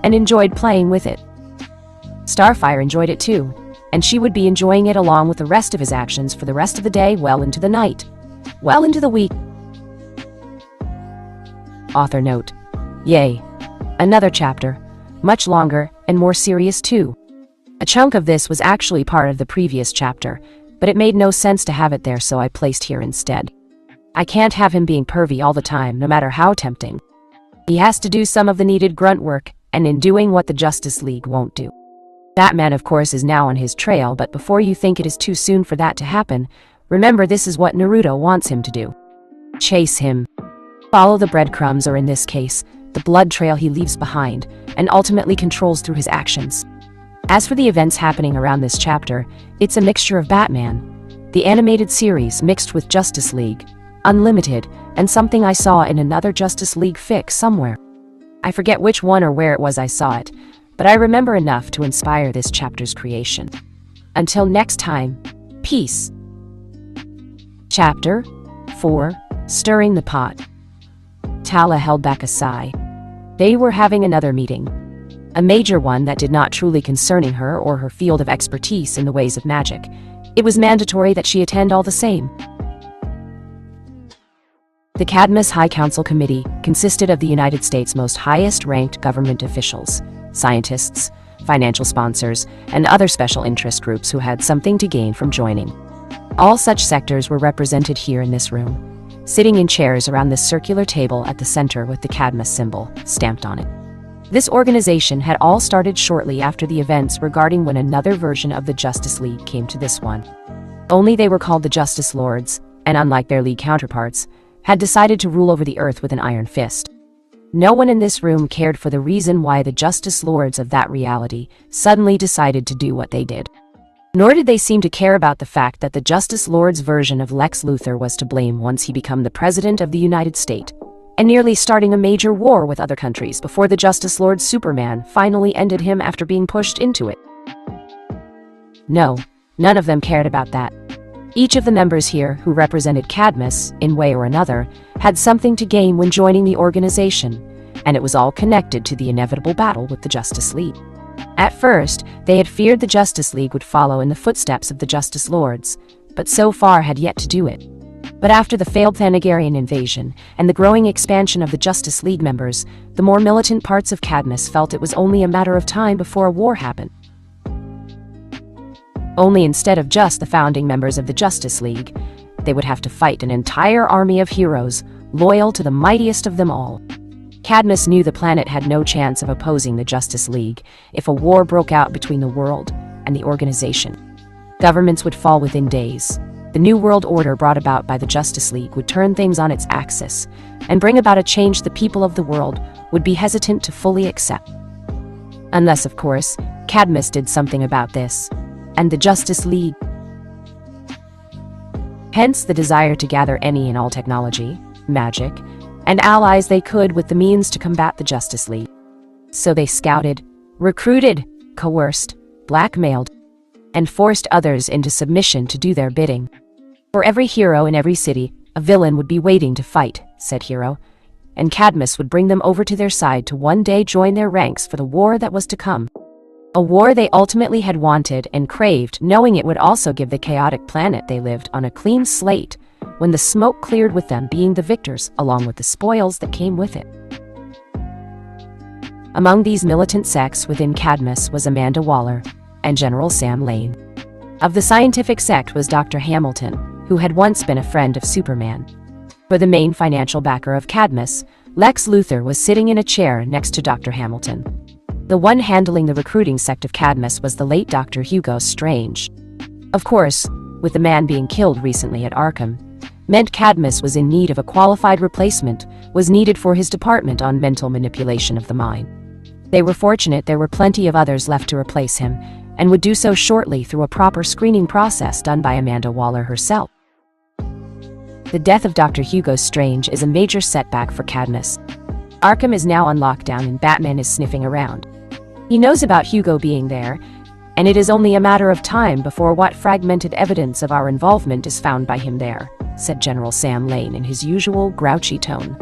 S1: and enjoyed playing with it. Starfire enjoyed it too, and she would be enjoying it along with the rest of his actions for the rest of the day, well into the night, well into the week. Author note: yay, another chapter, much longer and more serious too. A chunk of this was actually part of the previous chapter, but it made no sense to have it there, so I placed here instead. I can't have him being pervy all the time, no matter how tempting. He has to do some of the needed grunt work, and in doing what the Justice League won't do. Batman, of course, is now on his trail, but before you think it is too soon for that to happen, remember this is what Naruto wants him to do. Chase him. Follow the breadcrumbs, or in this case, the blood trail he leaves behind, and ultimately controls through his actions. As for the events happening around this chapter, it's a mixture of Batman, the animated series mixed with Justice League, Unlimited, and something I saw in another Justice League fic somewhere. I forget which one or where it was I saw it, but I remember enough to inspire this chapter's creation. Until next time, peace. Chapter 4: Stirring the Pot. Tala held back a sigh. They were having another meeting. A major one that did not truly concerning her or her field of expertise in the ways of magic. It was mandatory that she attend all the same. The Cadmus High Council Committee consisted of the United States' most highest-ranked government officials, scientists, financial sponsors, and other special interest groups who had something to gain from joining. All such sectors were represented here in this room, sitting in chairs around this circular table at the center with the Cadmus symbol stamped on it. This organization had all started shortly after the events regarding when another version of the Justice League came to this one. Only they were called the Justice Lords, and unlike their League counterparts, had decided to rule over the earth with an iron fist. No one in this room cared for the reason why the Justice Lords of that reality suddenly decided to do what they did. Nor did they seem to care about the fact that the Justice Lord's version of Lex Luthor was to blame once he became the President of the United States, and nearly starting a major war with other countries before the Justice Lord Superman finally ended him after being pushed into it. No, none of them cared about that. Each of the members here who represented Cadmus, in way or another, had something to gain when joining the organization, and it was all connected to the inevitable battle with the Justice League. At first, they had feared the Justice League would follow in the footsteps of the Justice Lords, but so far had yet to do it. But after the failed Thanagarian invasion and the growing expansion of the Justice League members, the more militant parts of Cadmus felt it was only a matter of time before a war happened. Only instead of just the founding members of the Justice League, they would have to fight an entire army of heroes, loyal to the mightiest of them all. Cadmus knew the planet had no chance of opposing the Justice League if a war broke out between the world and the organization. Governments would fall within days. The new world order brought about by the Justice League would turn things on its axis and bring about a change the people of the world would be hesitant to fully accept. Unless, of course, Cadmus did something about this, and the Justice League. Hence the desire to gather any and all technology, magic, and allies they could with the means to combat the Justice League. So they scouted, recruited, coerced, blackmailed, and forced others into submission to do their bidding. For every hero in every city, a villain would be waiting to fight, said Hero, and Cadmus would bring them over to their side to one day join their ranks for the war that was to come. A war they ultimately had wanted and craved, knowing it would also give the chaotic planet they lived on a clean slate when the smoke cleared with them being the victors, along with the spoils that came with it. Among these militant sects within Cadmus was Amanda Waller and General Sam Lane. Of the scientific sect was Dr. Hamilton, who had once been a friend of Superman. For the main financial backer of Cadmus, Lex Luthor was sitting in a chair next to Dr. Hamilton. The one handling the recruiting sect of Cadmus was the late Dr. Hugo Strange. Of course, with the man being killed recently at Arkham, meant Cadmus was in need of a qualified replacement, was needed for his department on mental manipulation of the mind. They were fortunate there were plenty of others left to replace him, and would do so shortly through a proper screening process done by Amanda Waller herself. The death of Dr. Hugo Strange is a major setback for Cadmus. Arkham is now on lockdown and Batman is sniffing around. He knows about Hugo being there, and it is only a matter of time before what fragmented evidence of our involvement is found by him there, said General Sam Lane in his usual grouchy tone.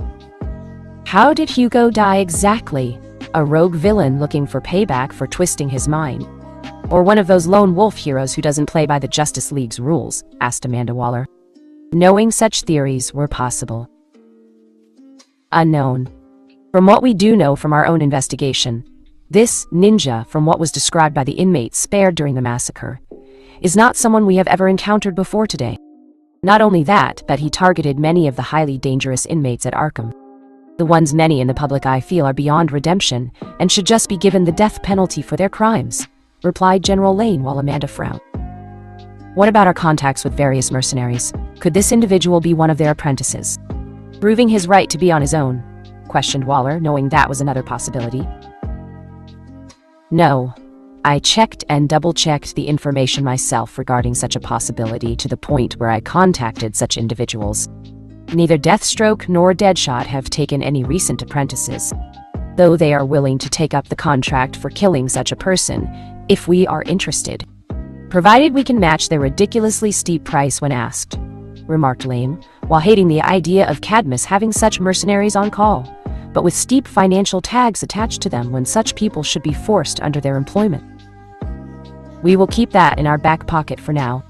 S1: How did Hugo die exactly? A rogue villain looking for payback for twisting his mind? Or one of those lone wolf heroes who doesn't play by the Justice League's rules? Asked Amanda Waller. Knowing such theories were possible. Unknown. From what we do know from our own investigation, this ninja, from what was described by the inmates spared during the massacre, is not someone we have ever encountered before today. Not only that, but he targeted many of the highly dangerous inmates at Arkham. The ones many in the public eye feel are beyond redemption and should just be given the death penalty for their crimes, replied General Lane while Amanda frowned. What about our contacts with various mercenaries? Could this individual be one of their apprentices? Proving his right to be on his own, questioned Waller, knowing that was another possibility. No. I checked and double-checked the information myself regarding such a possibility to the point where I contacted such individuals. Neither Deathstroke nor Deadshot have taken any recent apprentices, though they are willing to take up the contract for killing such a person if we are interested, provided we can match their ridiculously steep price when asked," remarked Lane, while hating the idea of Cadmus having such mercenaries on call, but with steep financial tags attached to them when such people should be forced under their employment. "We will keep that in our back pocket for now.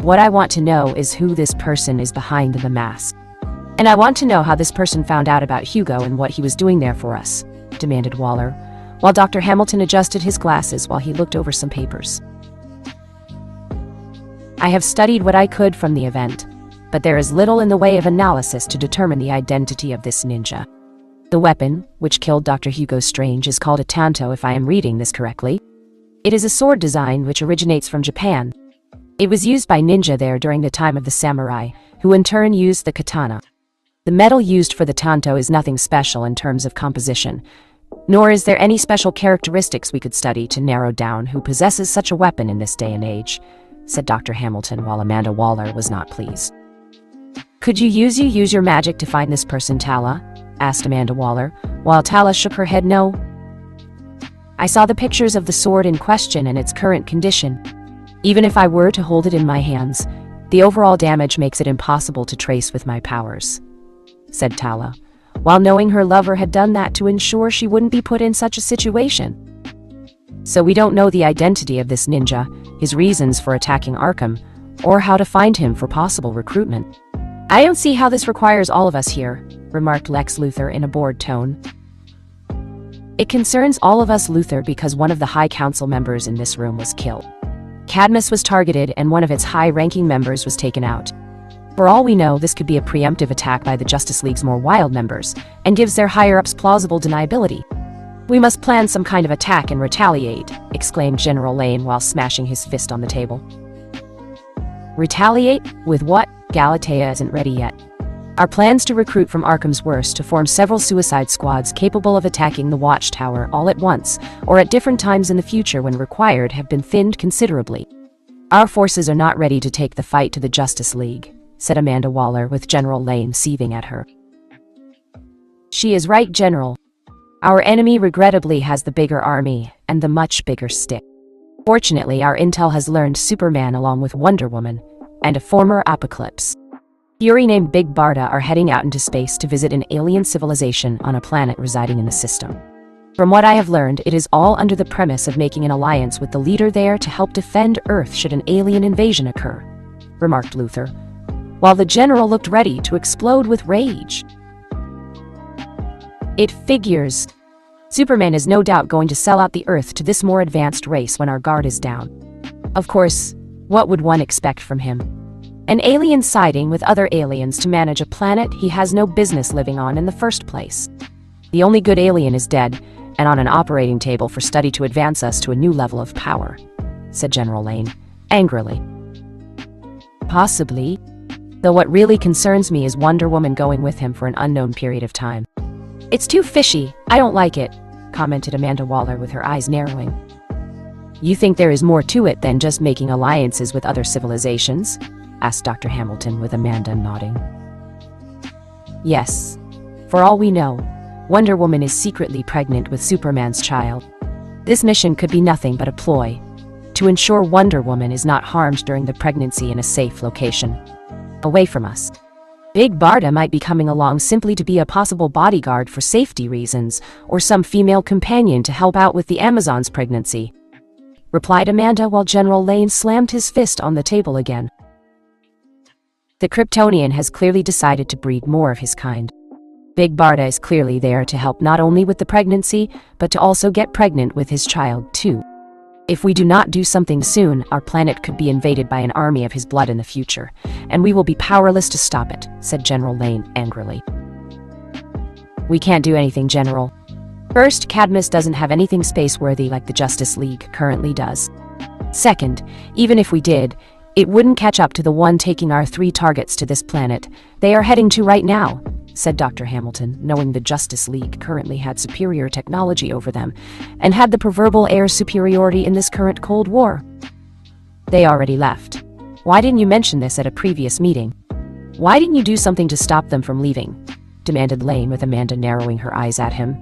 S1: What I want to know is who this person is behind the mask. And I want to know how this person found out about Hugo and what he was doing there for us," demanded Waller, while Dr. Hamilton adjusted his glasses while he looked over some papers. "I have studied what I could from the event, but there is little in the way of analysis to determine the identity of this ninja. The weapon, which killed Dr. Hugo Strange, is called a tanto if I am reading this correctly. It is a sword design which originates from Japan. It was used by ninja there during the time of the samurai, who in turn used the katana. The metal used for the tanto is nothing special in terms of composition, nor is there any special characteristics we could study to narrow down who possesses such a weapon in this day and age," said Dr. Hamilton, while Amanda Waller was not pleased. "Could you use your magic to find this person, Tala?" asked Amanda Waller, while Tala shook her head no. "I saw the pictures of the sword in question and its current condition. Even if I were to hold it in my hands, the overall damage makes it impossible to trace with my powers," said Tala, while knowing her lover had done that to ensure she wouldn't be put in such a situation. "So we don't know the identity of this ninja, his reasons for attacking Arkham, or how to find him for possible recruitment." "I don't see how this requires all of us here," remarked Lex Luthor in a bored tone. "It concerns all of us, Luthor, because one of the High Council members in this room was killed. Cadmus was targeted and one of its high-ranking members was taken out. For all we know, this could be a preemptive attack by the Justice League's more wild members, and gives their higher-ups plausible deniability. We must plan some kind of attack and retaliate," exclaimed General Lane while smashing his fist on the table. "Retaliate? With what? Galatea isn't ready yet. Our plans to recruit from Arkham's worst to form several suicide squads capable of attacking the Watchtower all at once, or at different times in the future when required, have been thinned considerably. Our forces are not ready to take the fight to the Justice League," said Amanda Waller, with General Lane seething at her. "She is right, General. Our enemy regrettably has the bigger army and the much bigger stick. Fortunately, our intel has learned Superman along with Wonder Woman and a former Apocalypse Fury named Big Barda are heading out into space to visit an alien civilization on a planet residing in the system. From what I have learned, it is all under the premise of making an alliance with the leader there to help defend Earth should an alien invasion occur," remarked Luthor, while the general looked ready to explode with rage. "It figures. Superman is no doubt going to sell out the Earth to this more advanced race when our guard is down. Of course, what would one expect from him? An alien siding with other aliens to manage a planet he has no business living on in the first place. The only good alien is dead, and on an operating table for study to advance us to a new level of power," said General Lane, angrily. "Possibly. Though what really concerns me is Wonder Woman going with him for an unknown period of time. It's too fishy. I don't like it," commented Amanda Waller with her eyes narrowing. "You think there is more to it than just making alliances with other civilizations?" asked Dr. Hamilton, with Amanda nodding. "Yes. For all we know, Wonder Woman is secretly pregnant with Superman's child. This mission could be nothing but a ploy to ensure Wonder Woman is not harmed during the pregnancy in a safe location, away from us. Big Barda might be coming along simply to be a possible bodyguard for safety reasons, or some female companion to help out with the Amazon's pregnancy," replied Amanda, while General Lane slammed his fist on the table again. "The Kryptonian has clearly decided to breed more of his kind. Big Barda is clearly there to help not only with the pregnancy, but to also get pregnant with his child, too. If we do not do something soon, our planet could be invaded by an army of his blood in the future, and we will be powerless to stop it," said General Lane angrily. "We can't do anything, General. First, Cadmus doesn't have anything space-worthy like the Justice League currently does. Second, even if we did, it wouldn't catch up to the one taking our 3 targets to this planet they are heading to right now," said Dr. Hamilton, knowing the Justice League currently had superior technology over them and had the proverbial air superiority in this current Cold War. "They already left. Why didn't you mention this at a previous meeting?" Why didn't you do something to stop them from leaving? Demanded Lane, with Amanda narrowing her eyes at him.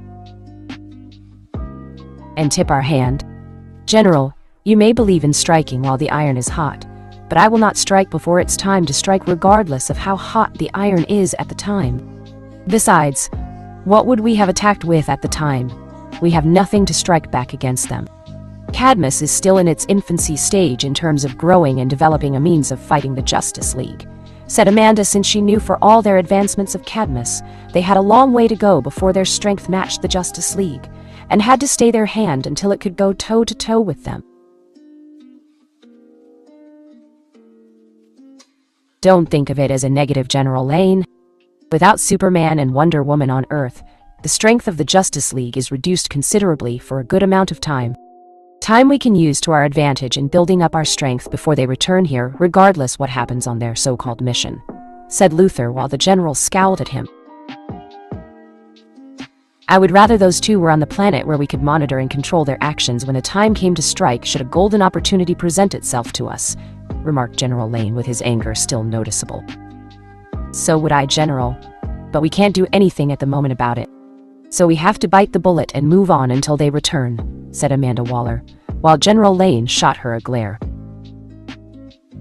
S1: And tip our hand. General, you may believe in striking while the iron is hot, but I will not strike before it's time to strike, regardless of how hot the iron is at the time. Besides, what would we have attacked with at the time? We have nothing to strike back against them. Cadmus is still in its infancy stage in terms of growing and developing a means of fighting the Justice League, said Amanda, since she knew for all their advancements of Cadmus, they had a long way to go before their strength matched the Justice League, and had to stay their hand until it could go toe-to-toe with them. Don't think of it as a negative, General Lane. Without Superman and Wonder Woman on Earth, the strength of the Justice League is reduced considerably for a good amount of time. Time we can use to our advantage in building up our strength before they return here, regardless what happens on their so-called mission, said Luthor, while the general scowled at him. I would rather those two were on the planet where we could monitor and control their actions when the time came to strike, should a golden opportunity present itself to us, remarked General Lane, with his anger still noticeable. So would I, General, but we can't do anything at the moment about it. So we have to bite the bullet and move on until they return, said Amanda Waller, while General Lane shot her a glare.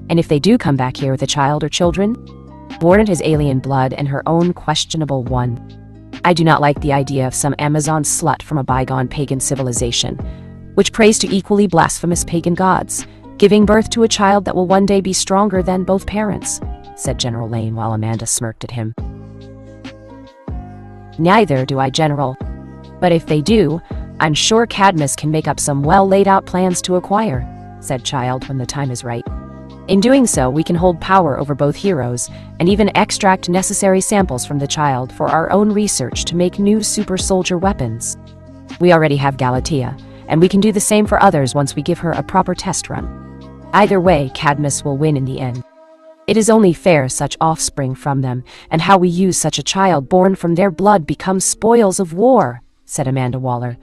S1: And if they do come back here with a child or children, born of his alien blood and her own questionable one, I do not like the idea of some Amazon slut from a bygone pagan civilization, which prays to equally blasphemous pagan gods, giving birth to a child that will one day be stronger than both parents, said General Lane, while Amanda smirked at him. Neither do I, General. But if they do, I'm sure Cadmus can make up some well-laid-out plans to acquire, said Child, when the time is right. In doing so, we can hold power over both heroes, and even extract necessary samples from the child for our own research to make new super soldier weapons. We already have Galatea, and we can do the same for others once we give her a proper test run. Either way, Cadmus will win in the end. It is only fair such offspring from them, and how we use such a child born from their blood becomes spoils of war, said Amanda Waller,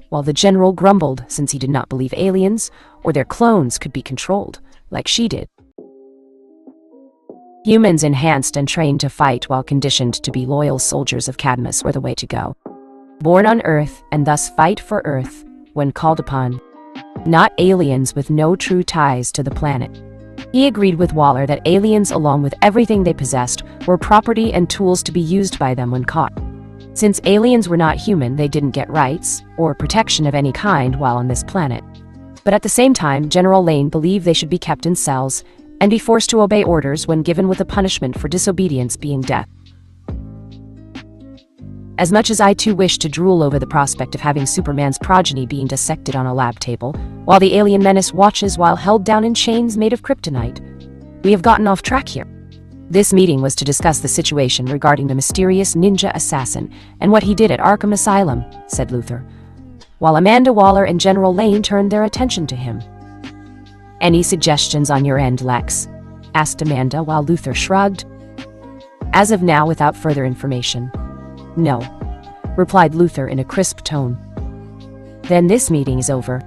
S1: while the general grumbled, since he did not believe aliens or their clones could be controlled, like she did. Humans enhanced and trained to fight while conditioned to be loyal soldiers of Cadmus were the way to go. Born on Earth and thus fight for Earth when called upon. Not aliens with no true ties to the planet. He agreed with Waller that aliens, along with everything they possessed, were property and tools to be used by them when caught. Since aliens were not human, they didn't get rights or protection of any kind while on this planet. But at the same time, General Lane believed they should be kept in cells and be forced to obey orders when given, with a punishment for disobedience being death. As much as I too wish to drool over the prospect of having Superman's progeny being dissected on a lab table, while the alien menace watches while held down in chains made of kryptonite, we have gotten off track here. This meeting was to discuss the situation regarding the mysterious ninja assassin and what he did at Arkham Asylum, said Luthor, while Amanda Waller and General Lane turned their attention to him. Any suggestions on your end, Lex? Asked Amanda, while Luthor shrugged. As of now, without further information. No, replied Luthor in a crisp tone. Then this meeting is over.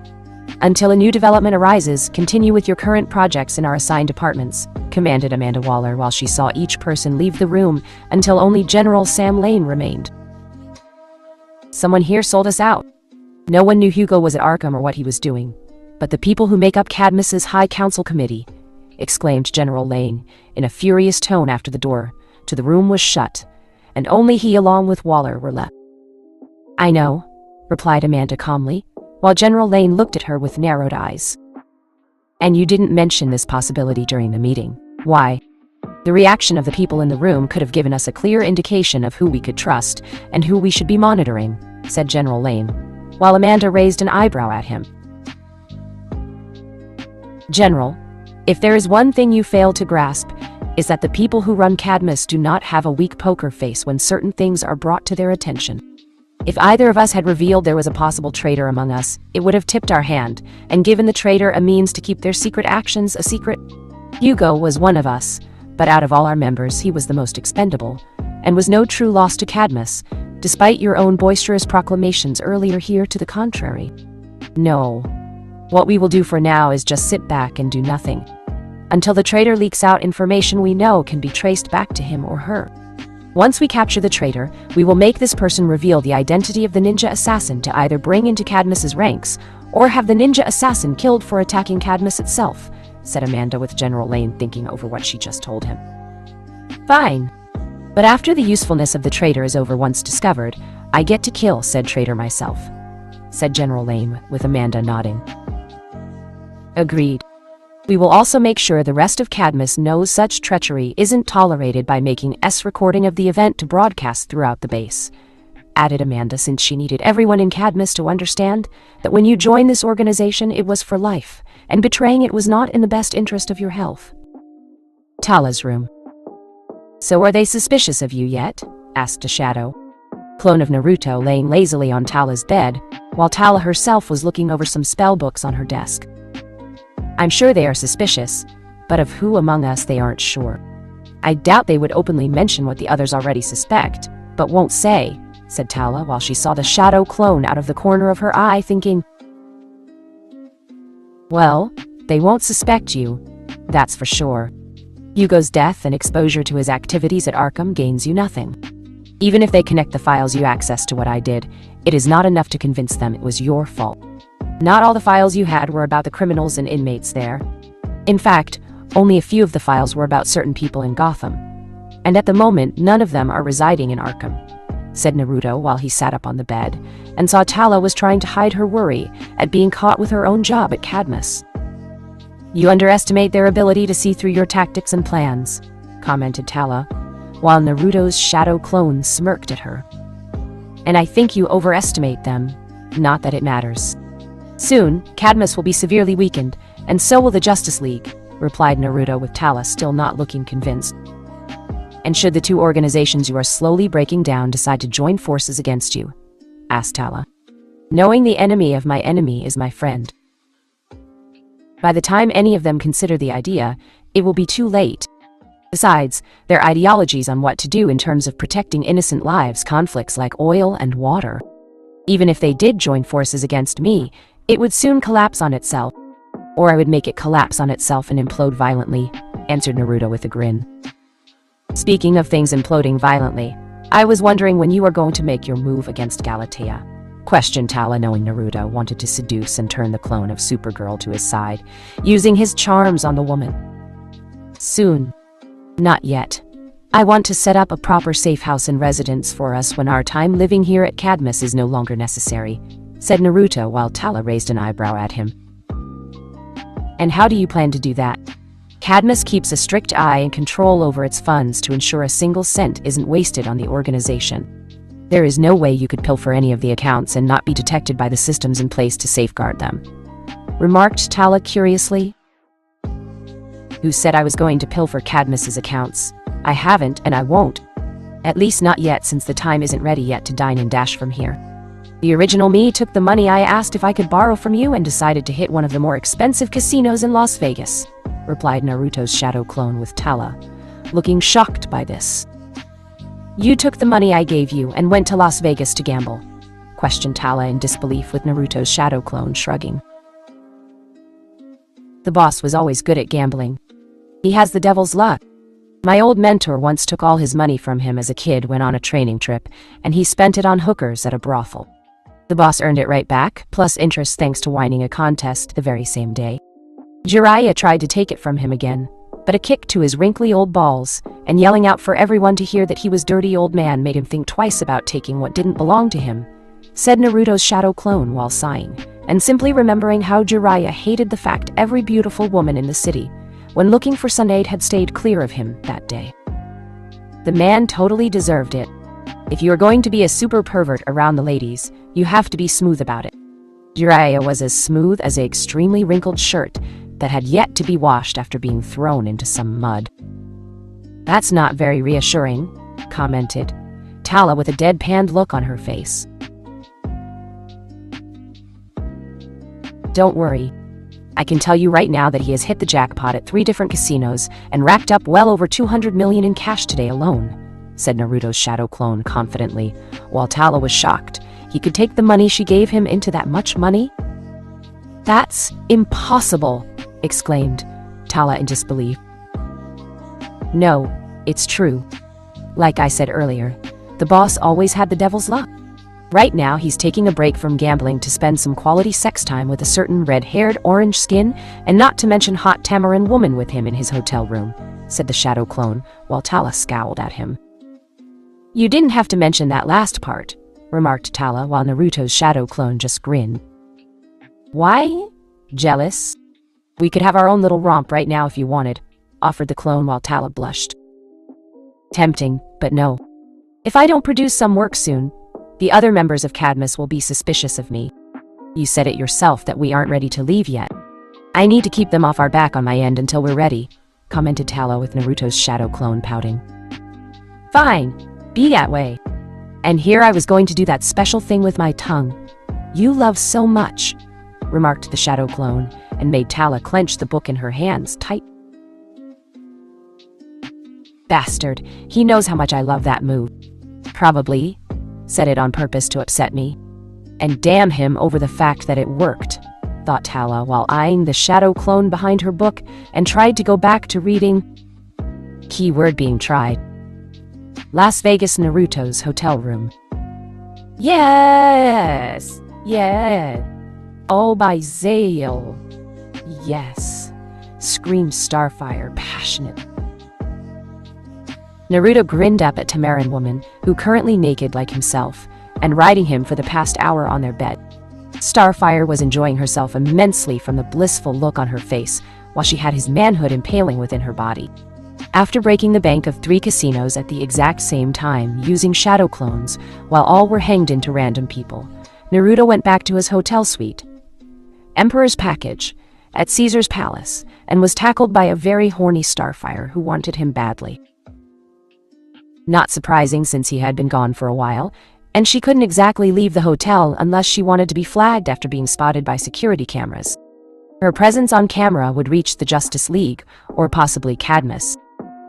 S1: Until a new development arises, continue with your current projects in our assigned departments, commanded Amanda Waller, while she saw each person leave the room until only General Sam Lane remained. Someone here sold us out. No one knew Hugo was at Arkham or what he was doing, but the people who make up Cadmus's High Council Committee, exclaimed General Lane in a furious tone after the door to the room was shut, and only he along with Waller were left. I know, replied Amanda calmly, while General Lane looked at her with narrowed eyes. And you didn't mention this possibility during the meeting. Why? The reaction of the people in the room could have given us a clear indication of who we could trust and who we should be monitoring, said General Lane, while Amanda raised an eyebrow at him. General, if there is one thing you fail to grasp, is that the people who run Cadmus do not have a weak poker face when certain things are brought to their attention. If either of us had revealed there was a possible traitor among us, it would have tipped our hand and given the traitor a means to keep their secret actions a secret. Hugo was one of us, but out of all our members, he was the most expendable, and was no true loss to Cadmus, despite your own boisterous proclamations earlier here to the contrary. No. What we will do for now is just sit back and do nothing. until the traitor leaks out information we know can be traced back to him or her. Once we capture the traitor, we will make this person reveal the identity of the ninja assassin to either bring into Cadmus's ranks or have the ninja assassin killed for attacking Cadmus itself, said Amanda with General Lane thinking over what she just told him. Fine. But after the usefulness of the traitor is over once discovered, I get to kill said traitor myself, said General Lane with Amanda nodding. Agreed. We will also make sure the rest of Cadmus knows such treachery isn't tolerated by making recording of the event to broadcast throughout the base, added Amanda, since she needed everyone in Cadmus to understand that when you join this organization it was for life, and betraying it was not in the best interest of your health. Tala's room. So are they suspicious of you yet? Asked a shadow clone of Naruto laying lazily on Tala's bed, while Tala herself was looking over some spell books on her desk. I'm sure they are suspicious, but of who among us they aren't sure. I doubt they would openly mention what the others already suspect, but won't say, said Tala while she saw the shadow clone out of the corner of her eye thinking, well, they won't suspect you, that's for sure. Hugo's death and exposure to his activities at Arkham gains you nothing. Even if they connect the files you access to what I did, it is not enough to convince them it was your fault. Not all the files you had were about the criminals and inmates there. In fact, only a few of the files were about certain people in Gotham. And at the moment, none of them are residing in Arkham, said Naruto while he sat up on the bed, and saw Tala was trying to hide her worry at being caught with her own job at Cadmus. You underestimate their ability to see through your tactics and plans, commented Tala, while Naruto's shadow clone smirked at her. And I think you overestimate them, not that it matters. Soon, Cadmus will be severely weakened, and so will the Justice League, replied Naruto with Tala still not looking convinced. And should the two organizations you are slowly breaking down decide to join forces against you? Asked Tala. Knowing the enemy of my enemy is my friend. By the time any of them consider the idea, it will be too late. Besides, their ideologies on what to do in terms of protecting innocent lives conflicts like oil and water. Even if they did join forces against me, it would soon collapse on itself. Or I would make it collapse on itself and implode violently, answered Naruto with a grin. Speaking of things imploding violently, I was wondering when you are going to make your move against Galatea, questioned Tala, knowing Naruto wanted to seduce and turn the clone of Supergirl to his side, using his charms on the woman. Soon. Not yet. I want to set up a proper safe house and residence for us when our time living here at Cadmus is no longer necessary, said Naruto while Tala raised an eyebrow at him. And how do you plan to do that? Cadmus keeps a strict eye and control over its funds to ensure a single cent isn't wasted on the organization. There is no way you could pilfer any of the accounts and not be detected by the systems in place to safeguard them, remarked Tala curiously. Who said I was going to pilfer Cadmus's accounts? I haven't, and I won't. At least not yet, since the time isn't ready yet to dine and dash from here. The original me took the money I asked if I could borrow from you and decided to hit one of the more expensive casinos in Las Vegas, replied Naruto's shadow clone with Tala, looking shocked by this. You took the money I gave you and went to Las Vegas to gamble, questioned Tala in disbelief, with Naruto's shadow clone shrugging. The boss was always good at gambling. He has the devil's luck. My old mentor once took all his money from him as a kid when on a training trip, and he spent it on hookers at a brothel. The boss earned it right back, plus interest thanks to winning a contest the very same day. Jiraiya tried to take it from him again, but a kick to his wrinkly old balls, and yelling out for everyone to hear that he was dirty old man made him think twice about taking what didn't belong to him, said Naruto's shadow clone while sighing, and simply remembering how Jiraiya hated the fact every beautiful woman in the city, when looking for Sunade, had stayed clear of him that day. The man totally deserved it. If you are going to be a super pervert around the ladies, you have to be smooth about it. Jiraiya was as smooth as an extremely wrinkled shirt that had yet to be washed after being thrown into some mud. That's not very reassuring, commented Tala with a deadpanned look on her face. Don't worry. I can tell you right now that he has hit the jackpot at 3 different casinos and racked up well over 200 million in cash today alone, said Naruto's shadow clone confidently, while Tala was shocked. He could take the money she gave him into that much money? That's impossible, exclaimed Tala in disbelief. No, it's true. Like I said earlier, the boss always had the devil's luck. Right now, he's taking a break from gambling to spend some quality sex time with a certain red-haired, orange skin, and not to mention hot Tamarin woman with him in his hotel room, said the shadow clone, while Tala scowled at him. You didn't have to mention that last part, remarked Tala, while Naruto's shadow clone just grinned. Why? Jealous? We could have our own little romp right now if you wanted, offered the clone while Tala blushed. Tempting, but no. If I don't produce some work soon, the other members of Cadmus will be suspicious of me. You said it yourself that we aren't ready to leave yet. I need to keep them off our back on my end until we're ready, commented Tala with Naruto's shadow clone pouting. Fine, be that way. And here I was going to do that special thing with my tongue. You love so much, remarked the shadow clone, and made Tala clench the book in her hands tight. Bastard, he knows how much I love that move. Probably said it on purpose to upset me. And damn him over the fact that it worked, thought Tala while eyeing the shadow clone behind her book and tried to go back to reading. Keyword being tried. Las Vegas Naruto's hotel room. Yes! Yeah! All by Zale. Yes! Screamed Starfire passionately. Naruto grinned up at Tamarin woman, who currently naked like himself, and riding him for the past hour on their bed. Starfire was enjoying herself immensely from the blissful look on her face, while she had his manhood impaling within her body. After breaking the bank of 3 casinos at the exact same time, using shadow clones, while all were hanged into random people, Naruto went back to his hotel suite, Emperor's package, at Caesar's palace, and was tackled by a very horny Starfire who wanted him badly. Not surprising since he had been gone for a while, and she couldn't exactly leave the hotel unless she wanted to be flagged after being spotted by security cameras. Her presence on camera would reach the Justice League, or possibly Cadmus.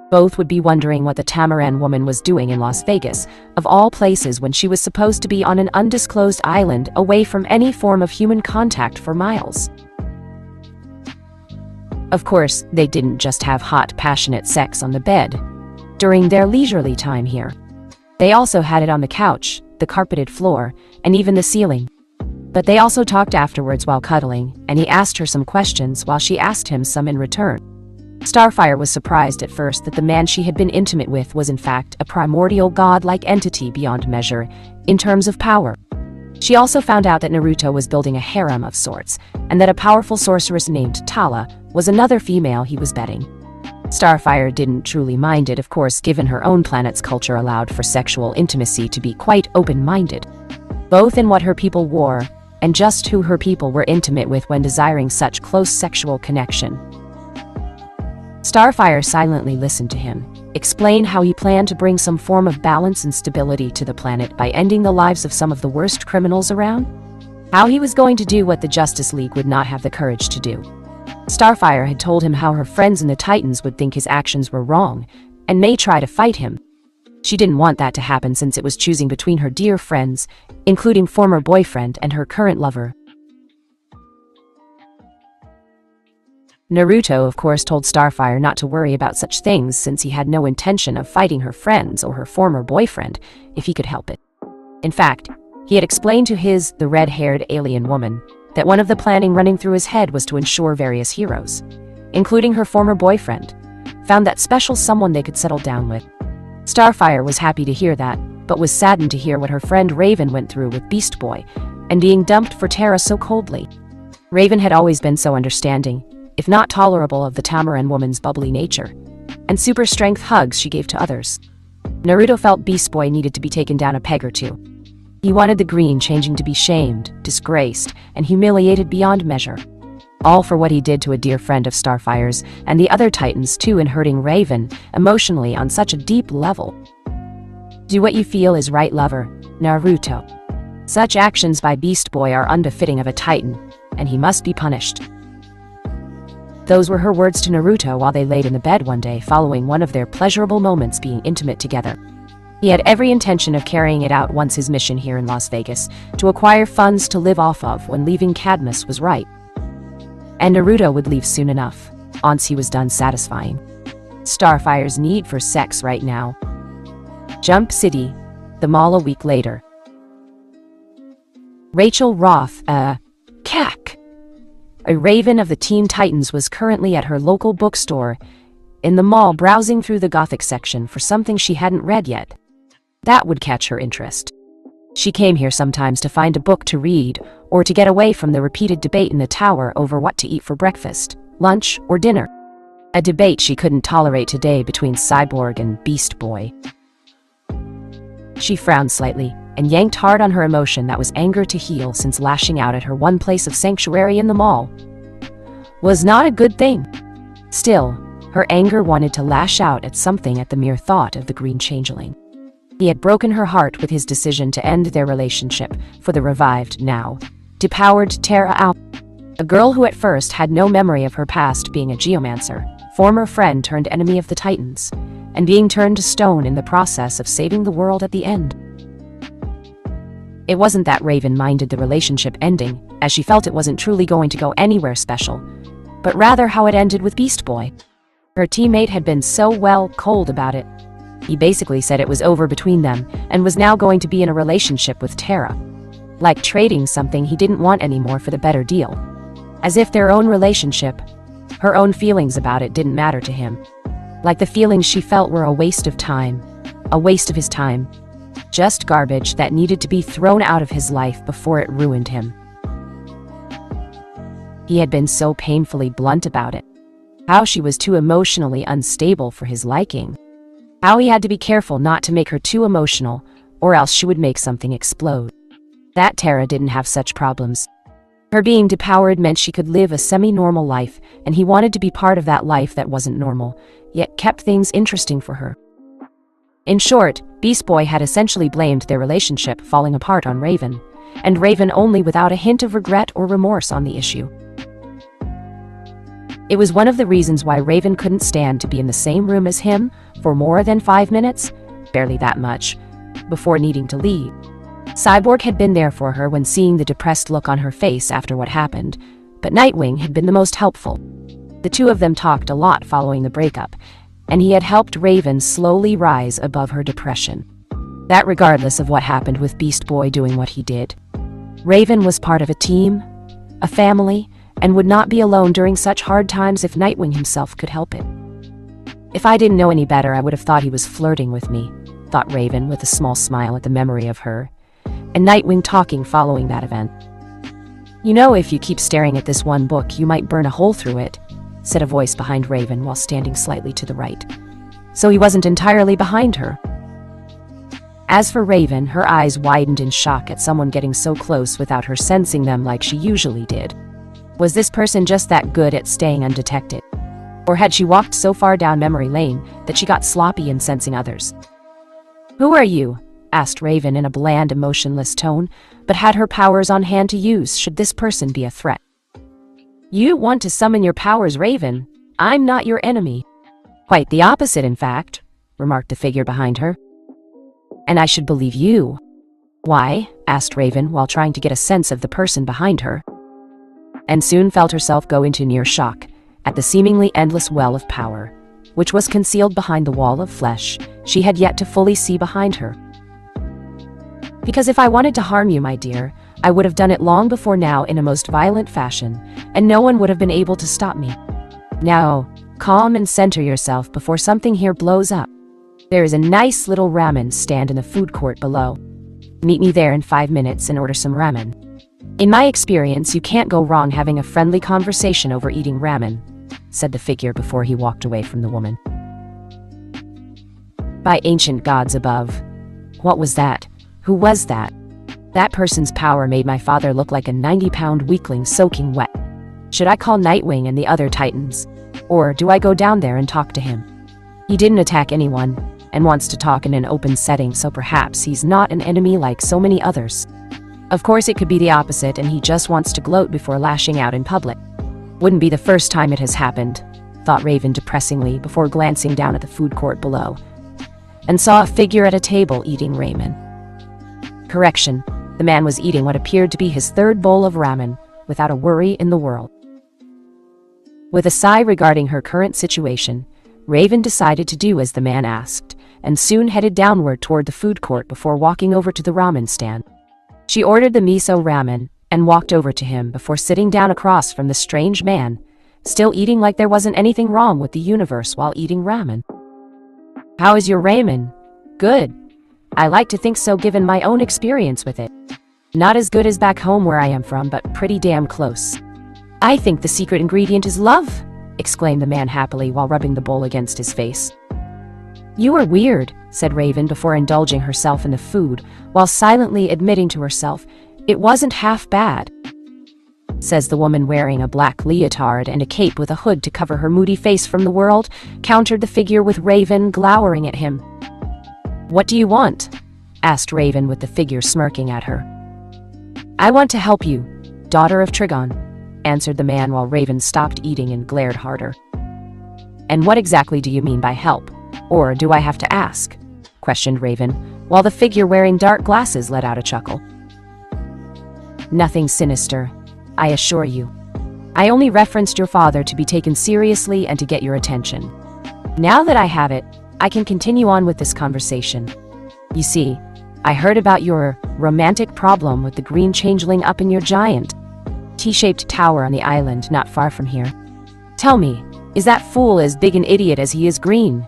S1: Both would be wondering what the Tamarin woman was doing in Las Vegas, of all places when she was supposed to be on an undisclosed island away from any form of human contact for miles. Of course, they didn't just have hot, passionate sex on the bed during their leisurely time here. They also had it on the couch, the carpeted floor, and even the ceiling. But they also talked afterwards while cuddling, and he asked her some questions while she asked him some in return. Starfire was surprised at first that the man she had been intimate with was in fact a primordial god-like entity beyond measure, in terms of power. She also found out that Naruto was building a harem of sorts, and that a powerful sorceress named Tala was another female he was betting. Starfire didn't truly mind it, of course, given her own planet's culture allowed for sexual intimacy to be quite open-minded, both in what her people wore and just who her people were intimate with when desiring such close sexual connection. Starfire silently listened to him, explain how he planned to bring some form of balance and stability to the planet by ending the lives of some of the worst criminals around, how he was going to do what the Justice League would not have the courage to do. Starfire had told him how her friends in the Titans would think his actions were wrong, and may try to fight him. She didn't want that to happen since it was choosing between her dear friends, including former boyfriend and her current lover. Naruto, of course, told Starfire not to worry about such things since he had no intention of fighting her friends or her former boyfriend if he could help it. In fact, he had explained to the red-haired alien woman that one of the planning running through his head was to ensure various heroes, including her former boyfriend, found that special someone they could settle down with. Starfire was happy to hear that, but was saddened to hear what her friend Raven went through with Beast Boy, and being dumped for Terra so coldly. Raven had always been so understanding, if not tolerable of the Tamarin woman's bubbly nature, and super strength hugs she gave to others. Naruto felt Beast Boy needed to be taken down a peg or two. He wanted the green changing to be shamed, disgraced, and humiliated beyond measure. All for what he did to a dear friend of Starfire's, and the other Titans too, in hurting Raven emotionally on such a deep level. Do what you feel is right, lover, Naruto. Such actions by Beast Boy are unbefitting of a Titan, and he must be punished. Those were her words to Naruto while they laid in the bed one day following one of their pleasurable moments being intimate together. He had every intention of carrying it out once his mission here in Las Vegas, to acquire funds to live off of when leaving Cadmus was right. And Naruto would leave soon enough. once he was done satisfying Starfire's need for sex right now. Jump City, the mall a week later. Rachel Roth, CAC, a raven of the Teen Titans, was currently at her local bookstore in the mall browsing through the Gothic section for something she hadn't read yet. That would catch her interest. She came here sometimes to find a book to read or to get away from the repeated debate in the tower over what to eat for breakfast, lunch, or dinner. A debate she couldn't tolerate today between Cyborg and Beast Boy. She frowned slightly and yanked hard on her emotion that was anger to heal, since lashing out at her one place of sanctuary in the mall was not a good thing. Still, her anger wanted to lash out at something at the mere thought of the Green Changeling. He had broken her heart with his decision to end their relationship for the revived, now depowered Tara Al, a girl who at first had no memory of her past being a geomancer, former friend turned enemy of the Titans, and being turned to stone in the process of saving the world at the end. It wasn't that Raven minded the relationship ending, as she felt it wasn't truly going to go anywhere special, but rather how it ended with Beast Boy. Her teammate had been so cold about it. He basically said it was over between them and was now going to be in a relationship with Tara. Like trading something he didn't want anymore for the better deal. As if their own relationship, her own feelings about it, didn't matter to him. Like the feelings she felt were a waste of time. A waste of his time. Just garbage that needed to be thrown out of his life before it ruined him. He had been so painfully blunt about it. How she was too emotionally unstable for his liking. How he had to be careful not to make her too emotional, or else she would make something explode. That Tara didn't have such problems. Her being depowered meant she could live a semi-normal life, and he wanted to be part of that life that wasn't normal, yet kept things interesting for her. In short, Beast Boy had essentially blamed their relationship falling apart on Raven, and Raven only without a hint of regret or remorse on the issue. It was one of the reasons why Raven couldn't stand to be in the same room as him for more than 5 minutes, barely that much, before needing to leave. Cyborg had been there for her when seeing the depressed look on her face after what happened, but Nightwing had been the most helpful. The two of them talked a lot following the breakup, and he had helped Raven slowly rise above her depression. That regardless of what happened with Beast Boy doing what he did. Raven was part of a team, a family, and would not be alone during such hard times if Nightwing himself could help it. If I didn't know any better, I would have thought he was flirting with me, thought Raven with a small smile at the memory of her, and Nightwing talking following that event. You know, if you keep staring at this one book, you might burn a hole through it, said a voice behind Raven while standing slightly to the right. So he wasn't entirely behind her. As for Raven, her eyes widened in shock at someone getting so close without her sensing them like she usually did. Was this person just that good at staying undetected? Or had she walked so far down memory lane that she got sloppy in sensing others? "Who are you?" asked Raven in a bland, emotionless tone, but had her powers on hand to use should this person be a threat. "You want to summon your powers, Raven. I'm not your enemy." "Quite the opposite, in fact," remarked the figure behind her. "And I should believe you." "Why?" asked Raven while trying to get a sense of the person behind her, and soon felt herself go into near shock at the seemingly endless well of power, which was concealed behind the wall of flesh she had yet to fully see behind her. "Because if I wanted to harm you, my dear, I would have done it long before now in a most violent fashion, and no one would have been able to stop me. Now, calm and center yourself before something here blows up. There is a nice little ramen stand in the food court below. Meet me there in 5 minutes and order some ramen. In my experience, you can't go wrong having a friendly conversation over eating ramen," said the figure before he walked away from the woman. By ancient gods above. What was that? Who was that? That person's power made my father look like a 90-pound weakling soaking wet. Should I call Nightwing and the other Titans? Or do I go down there and talk to him? He didn't attack anyone, and wants to talk in an open setting, so perhaps he's not an enemy like so many others. Of course, it could be the opposite, and he just wants to gloat before lashing out in public. Wouldn't be the first time it has happened, thought Raven depressingly before glancing down at the food court below, and saw a figure at a table eating ramen. Correction, the man was eating what appeared to be his third bowl of ramen, without a worry in the world. With a sigh regarding her current situation, Raven decided to do as the man asked, and soon headed downward toward the food court before walking over to the ramen stand. She ordered the miso ramen and walked over to him before sitting down across from the strange man, still eating like there wasn't anything wrong with the universe while eating ramen. "How is your ramen?" "Good. I like to think so given my own experience with it. Not as good as back home where I am from, but pretty damn close." "I think the secret ingredient is love," exclaimed the man happily while rubbing the bowl against his face. "You are weird," said Raven before indulging herself in the food, while silently admitting to herself, "It wasn't half bad." Says the woman wearing a black leotard and a cape with a hood to cover her moody face from the world, countered the figure with Raven glowering at him. "What do you want?" asked Raven with the figure smirking at her. "I want to help you, daughter of Trigon," answered the man while Raven stopped eating and glared harder. "And what exactly do you mean by help? Or do I have to ask?" questioned Raven, while the figure wearing dark glasses let out a chuckle. "Nothing sinister, I assure you. I only referenced your father to be taken seriously and to get your attention. Now that I have it, I can continue on with this conversation. You see, I heard about your romantic problem with the green changeling up in your giant T-shaped tower on the island not far from here. Tell me, is that fool as big an idiot as he is green?"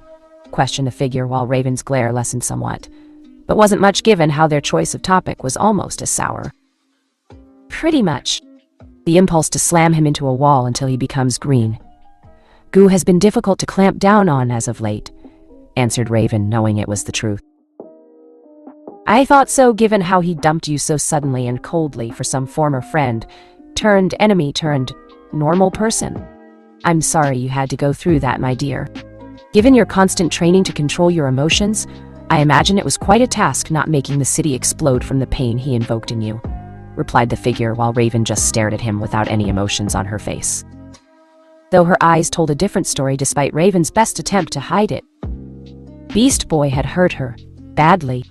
S1: questioned the figure while Raven's glare lessened somewhat, but wasn't much given how their choice of topic was almost as sour. "Pretty much. The impulse to slam him into a wall until he becomes green. Goo has been difficult to clamp down on as of late," answered Raven, knowing it was the truth. "I thought so given how he dumped you so suddenly and coldly for some former friend, turned enemy turned normal person. I'm sorry you had to go through that, my dear. Given your constant training to control your emotions, I imagine it was quite a task not making the city explode from the pain he invoked in you," replied the figure while Raven just stared at him without any emotions on her face. Though her eyes told a different story despite Raven's best attempt to hide it. Beast Boy had hurt her, badly.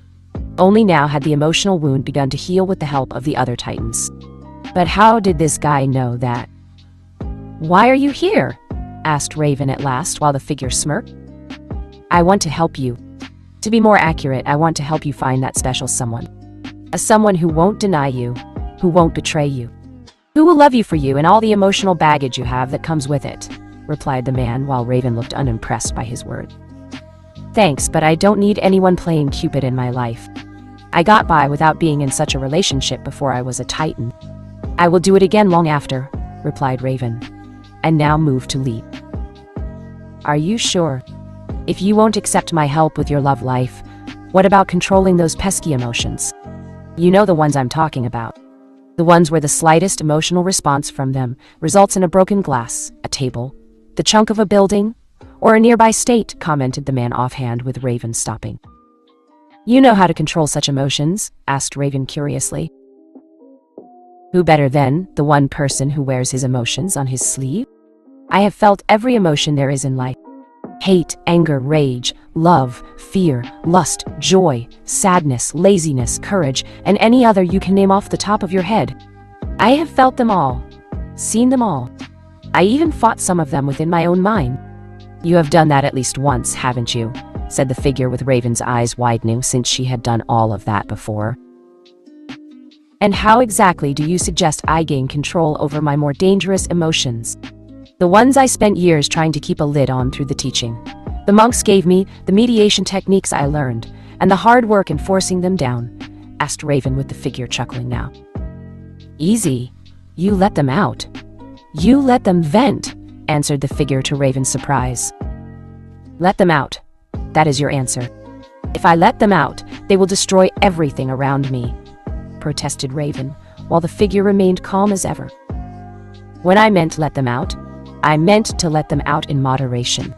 S1: Only now had the emotional wound begun to heal with the help of the other Titans. But how did this guy know that? "Why are you here?" asked Raven at last while the figure smirked. "I want to help you. To be more accurate, I want to help you find that special someone. A someone who won't deny you, who won't betray you, who will love you for you and all the emotional baggage you have that comes with it," replied the man while Raven looked unimpressed by his word. "Thanks, but I don't need anyone playing Cupid in my life. I got by without being in such a relationship before I was a Titan. I will do it again long after," replied Raven, and now moved to leave. "Are you sure? If you won't accept my help with your love life, what about controlling those pesky emotions? You know the ones I'm talking about. The ones where the slightest emotional response from them results in a broken glass, a table, the chunk of a building, or a nearby state," commented the man offhand with Raven stopping. "You know how to control such emotions?" asked Raven curiously. "Who better than the one person who wears his emotions on his sleeve? I have felt every emotion there is in life. Hate, anger, rage, love, fear, lust, joy, sadness, laziness, courage, and any other you can name off the top of your head. I have felt them all, seen them all. I even fought some of them within my own mind." "You have done that at least once, haven't you?" said the figure with Raven's eyes widening since she had done all of that before. "And how exactly do you suggest I gain control over my more dangerous emotions? The ones I spent years trying to keep a lid on through the teaching. The monks gave me, the mediation techniques I learned, and the hard work in forcing them down," asked Raven with the figure chuckling now. "Easy. You let them out. You let them vent," answered the figure to Raven's surprise. "Let them out. That is your answer. If I let them out, they will destroy everything around me," protested Raven, while the figure remained calm as ever. "When I meant let them out, I meant to let them out in moderation.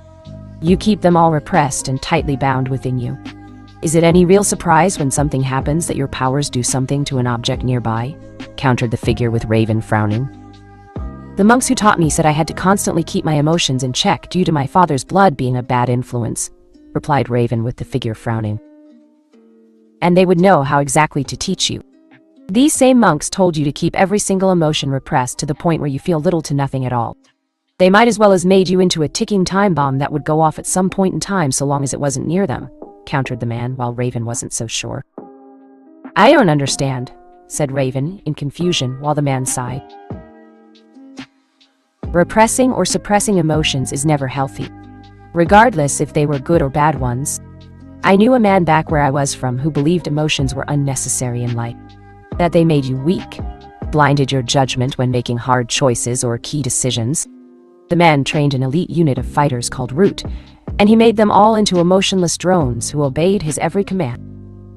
S1: You keep them all repressed and tightly bound within you. Is it any real surprise when something happens that your powers do something to an object nearby?" countered the figure with Raven frowning. "The monks who taught me said I had to constantly keep my emotions in check due to my father's blood being a bad influence," replied Raven with the figure frowning. "And they would know how exactly to teach you. These same monks told you to keep every single emotion repressed to the point where you feel little to nothing at all. They might as well have made you into a ticking time bomb that would go off at some point in time so long as it wasn't near them, countered the man, while Raven wasn't so sure. I don't understand, said Raven in confusion, while the man sighed. Repressing or suppressing emotions is never healthy, regardless if they were good or bad ones. I knew a man back where I was from who believed emotions were unnecessary in life, that they made you weak, blinded your judgment when making hard choices or key decisions. The man trained an elite unit of fighters called Root, and he made them all into emotionless drones who obeyed his every command.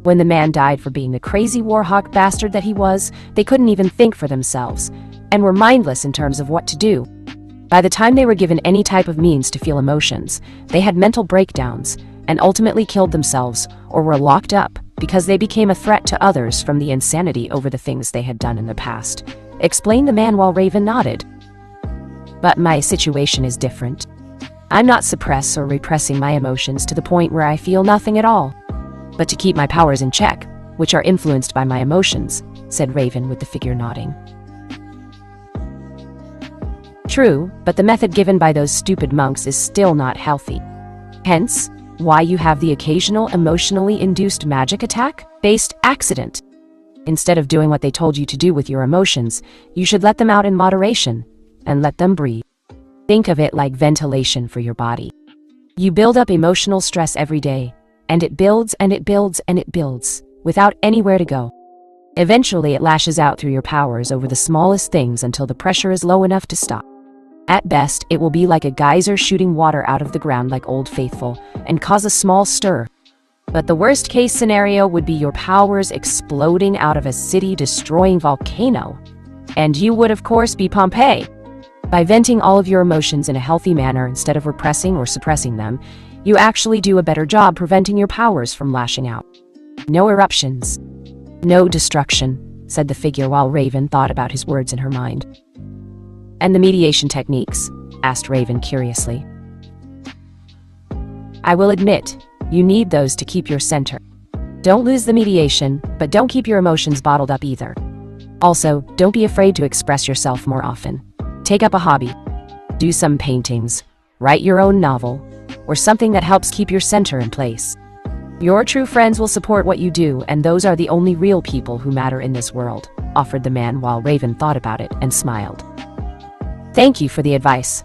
S1: When the man died for being the crazy warhawk bastard that he was, they couldn't even think for themselves, and were mindless in terms of what to do. By the time they were given any type of means to feel emotions, they had mental breakdowns, and ultimately killed themselves or were locked up because they became a threat to others from the insanity over the things they had done in the past, explained the man while Raven nodded. But my situation is different. I'm not suppressing or repressing my emotions to the point where I feel nothing at all, but to keep my powers in check, which are influenced by my emotions, said Raven with the figure nodding. True, but the method given by those stupid monks is still not healthy. Hence, why you have the occasional emotionally induced magic attack-based accident. Instead of doing what they told you to do with your emotions, you should let them out in moderation and let them breathe. Think of it like ventilation for your body. You build up emotional stress every day, and it builds and it builds and it builds, without anywhere to go. Eventually it lashes out through your powers over the smallest things until the pressure is low enough to stop. At best, it will be like a geyser shooting water out of the ground like Old Faithful, and cause a small stir. But the worst case scenario would be your powers exploding out of a city-destroying volcano. And you would of course be Pompeii. By venting all of your emotions in a healthy manner instead of repressing or suppressing them, you actually do a better job preventing your powers from lashing out. No eruptions. No destruction, said the figure while Raven thought about his words in her mind. And the mediation techniques? Asked Raven curiously. I will admit, you need those to keep your center. Don't lose the mediation, but don't keep your emotions bottled up either. Also, don't be afraid to express yourself more often. Take up a hobby. Do some paintings. Write your own novel. Or something that helps keep your center in place. Your true friends will support what you do, and those are the only real people who matter in this world, offered the man while Raven thought about it and smiled. Thank you for the advice.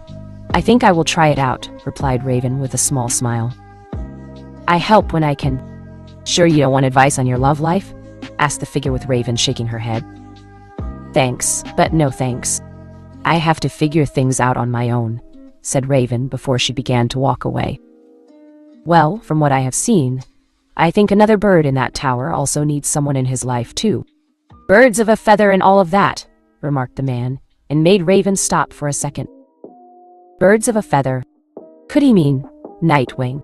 S1: I think I will try it out, replied Raven with a small smile. I help when I can. Sure you don't want advice on your love life? Asked the figure with Raven shaking her head. Thanks, but no thanks. I have to figure things out on my own, said Raven before she began to walk away. Well, from what I have seen, I think another bird in that tower also needs someone in his life too. Birds of a feather and all of that, remarked the man, and made Raven stop for a second. Birds of a feather. Could he mean Nightwing?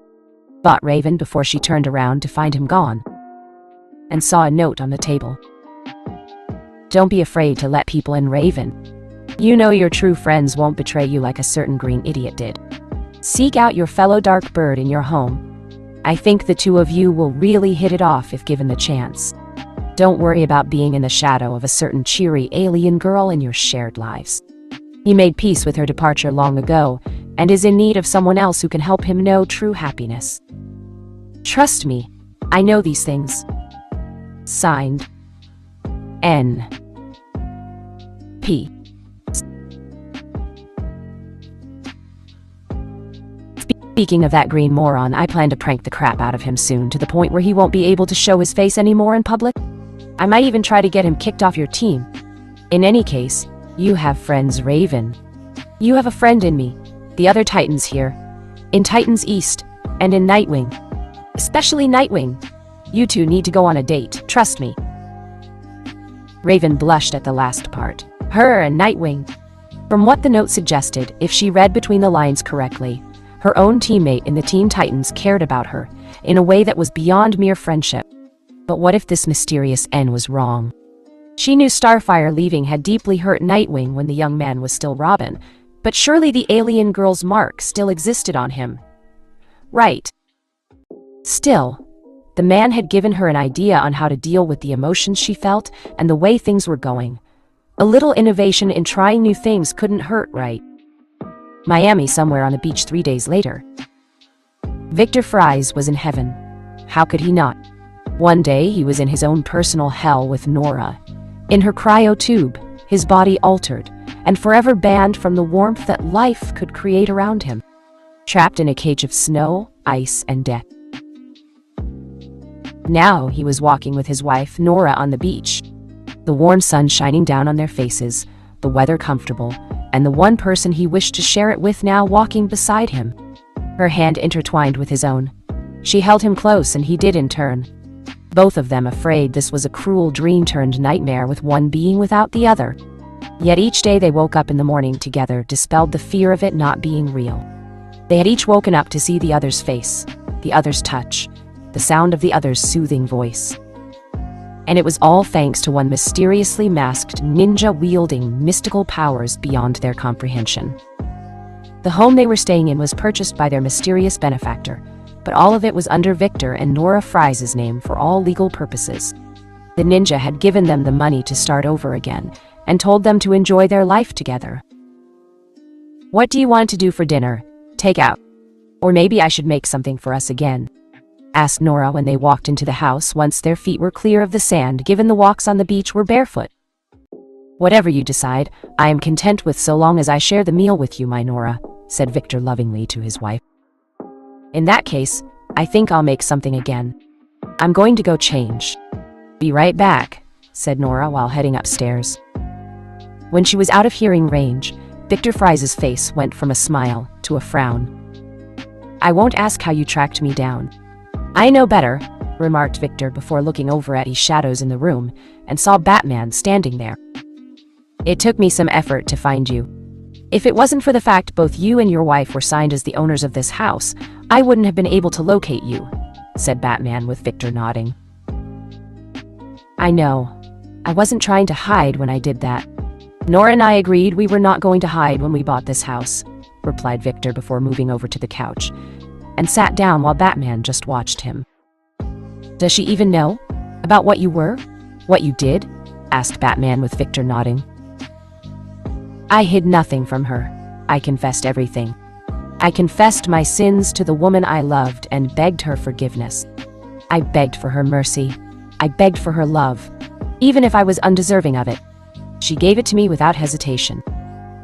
S1: Thought Raven before she turned around to find him gone, and saw a note on the table. Don't be afraid to let people in, Raven. You know your true friends won't betray you like a certain green idiot did. Seek out your fellow dark bird in your home. I think the two of you will really hit it off if given the chance. Don't worry about being in the shadow of a certain cheery alien girl in your shared lives. He made peace with her departure long ago, and is in need of someone else who can help him know true happiness. Trust me, I know these things. Signed, N. P. Speaking of that green moron, I plan to prank the crap out of him soon, to the point where he won't be able to show his face anymore in public. I might even try to get him kicked off your team. In any case, you have friends, Raven. You have a friend in me, the other Titans here, in Titans East, and in Nightwing. Especially Nightwing. You two need to go on a date, trust me. Raven blushed at the last part. Her and Nightwing. From what the note suggested, if she read between the lines correctly, her own teammate in the Teen Titans cared about her in a way that was beyond mere friendship. But what if this mysterious N was wrong? She knew Starfire leaving had deeply hurt Nightwing when the young man was still Robin, but surely the alien girl's mark still existed on him. Right. Still, the man had given her an idea on how to deal with the emotions she felt and the way things were going. A little innovation in trying new things couldn't hurt, right? Miami somewhere on the beach 3 days later. Victor Fries was in heaven. How could he not? One day he was in his own personal hell with Nora. In her cryo tube, his body altered, and forever banned from the warmth that life could create around him. Trapped in a cage of snow, ice, and death. Now he was walking with his wife, Nora, on the beach. The warm sun shining down on their faces, the weather comfortable, and the one person he wished to share it with now walking beside him. Her hand intertwined with his own. She held him close, and he did in turn. Both of them afraid this was a cruel dream turned nightmare, with one being without the other. Yet each day they woke up in the morning together dispelled the fear of it not being real. They had each woken up to see the other's face, the other's touch, the sound of the other's soothing voice. And it was all thanks to one mysteriously masked ninja wielding mystical powers beyond their comprehension. The home they were staying in was purchased by their mysterious benefactor, but all of it was under Victor and Nora Fries' name for all legal purposes. The ninja had given them the money to start over again, and told them to enjoy their life together. "What do you want to do for dinner? Take out. Or maybe I should make something for us again," asked Nora when they walked into the house once their feet were clear of the sand, given the walks on the beach were barefoot. "Whatever you decide, I am content with so long as I share the meal with you, my Nora," said Victor lovingly to his wife. "In that case, I think I'll make something again. I'm going to go change." "Be right back," said Nora while heading upstairs. When she was out of hearing range, Victor Fries' face went from a smile to a frown. "I won't ask how you tracked me down. I know better," remarked Victor before looking over at the shadows in the room and saw Batman standing there. "It took me some effort to find you. If it wasn't for the fact both you and your wife were signed as the owners of this house, I wouldn't have been able to locate you," said Batman with Victor nodding. "I know. I wasn't trying to hide when I did that. Nora and I agreed we were not going to hide when we bought this house," replied Victor before moving over to the couch, and sat down while Batman just watched him. "Does she even know about what you were? What you did?" asked Batman with Victor nodding. "I hid nothing from her. I confessed everything. I confessed my sins to the woman I loved and begged her forgiveness. I begged for her mercy. I begged for her love, even if I was undeserving of it. She gave it to me without hesitation.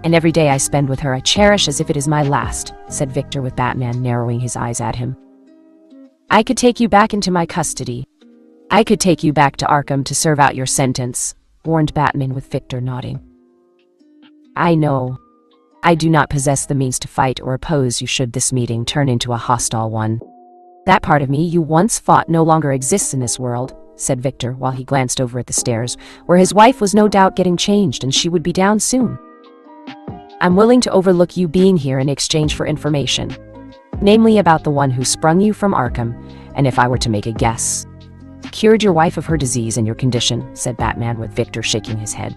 S1: And every day I spend with her I cherish as if it is my last," said Victor with Batman narrowing his eyes at him. "I could take you back into my custody. I could take you back to Arkham to serve out your sentence," warned Batman with Victor nodding. "I know. I do not possess the means to fight or oppose you should this meeting turn into a hostile one. That part of me you once fought no longer exists in this world," said Victor while he glanced over at the stairs, where his wife was no doubt getting changed and she would be down soon. "I'm willing to overlook you being here in exchange for information, namely about the one who sprung you from Arkham, and if I were to make a guess, cured your wife of her disease and your condition," said Batman with Victor shaking his head.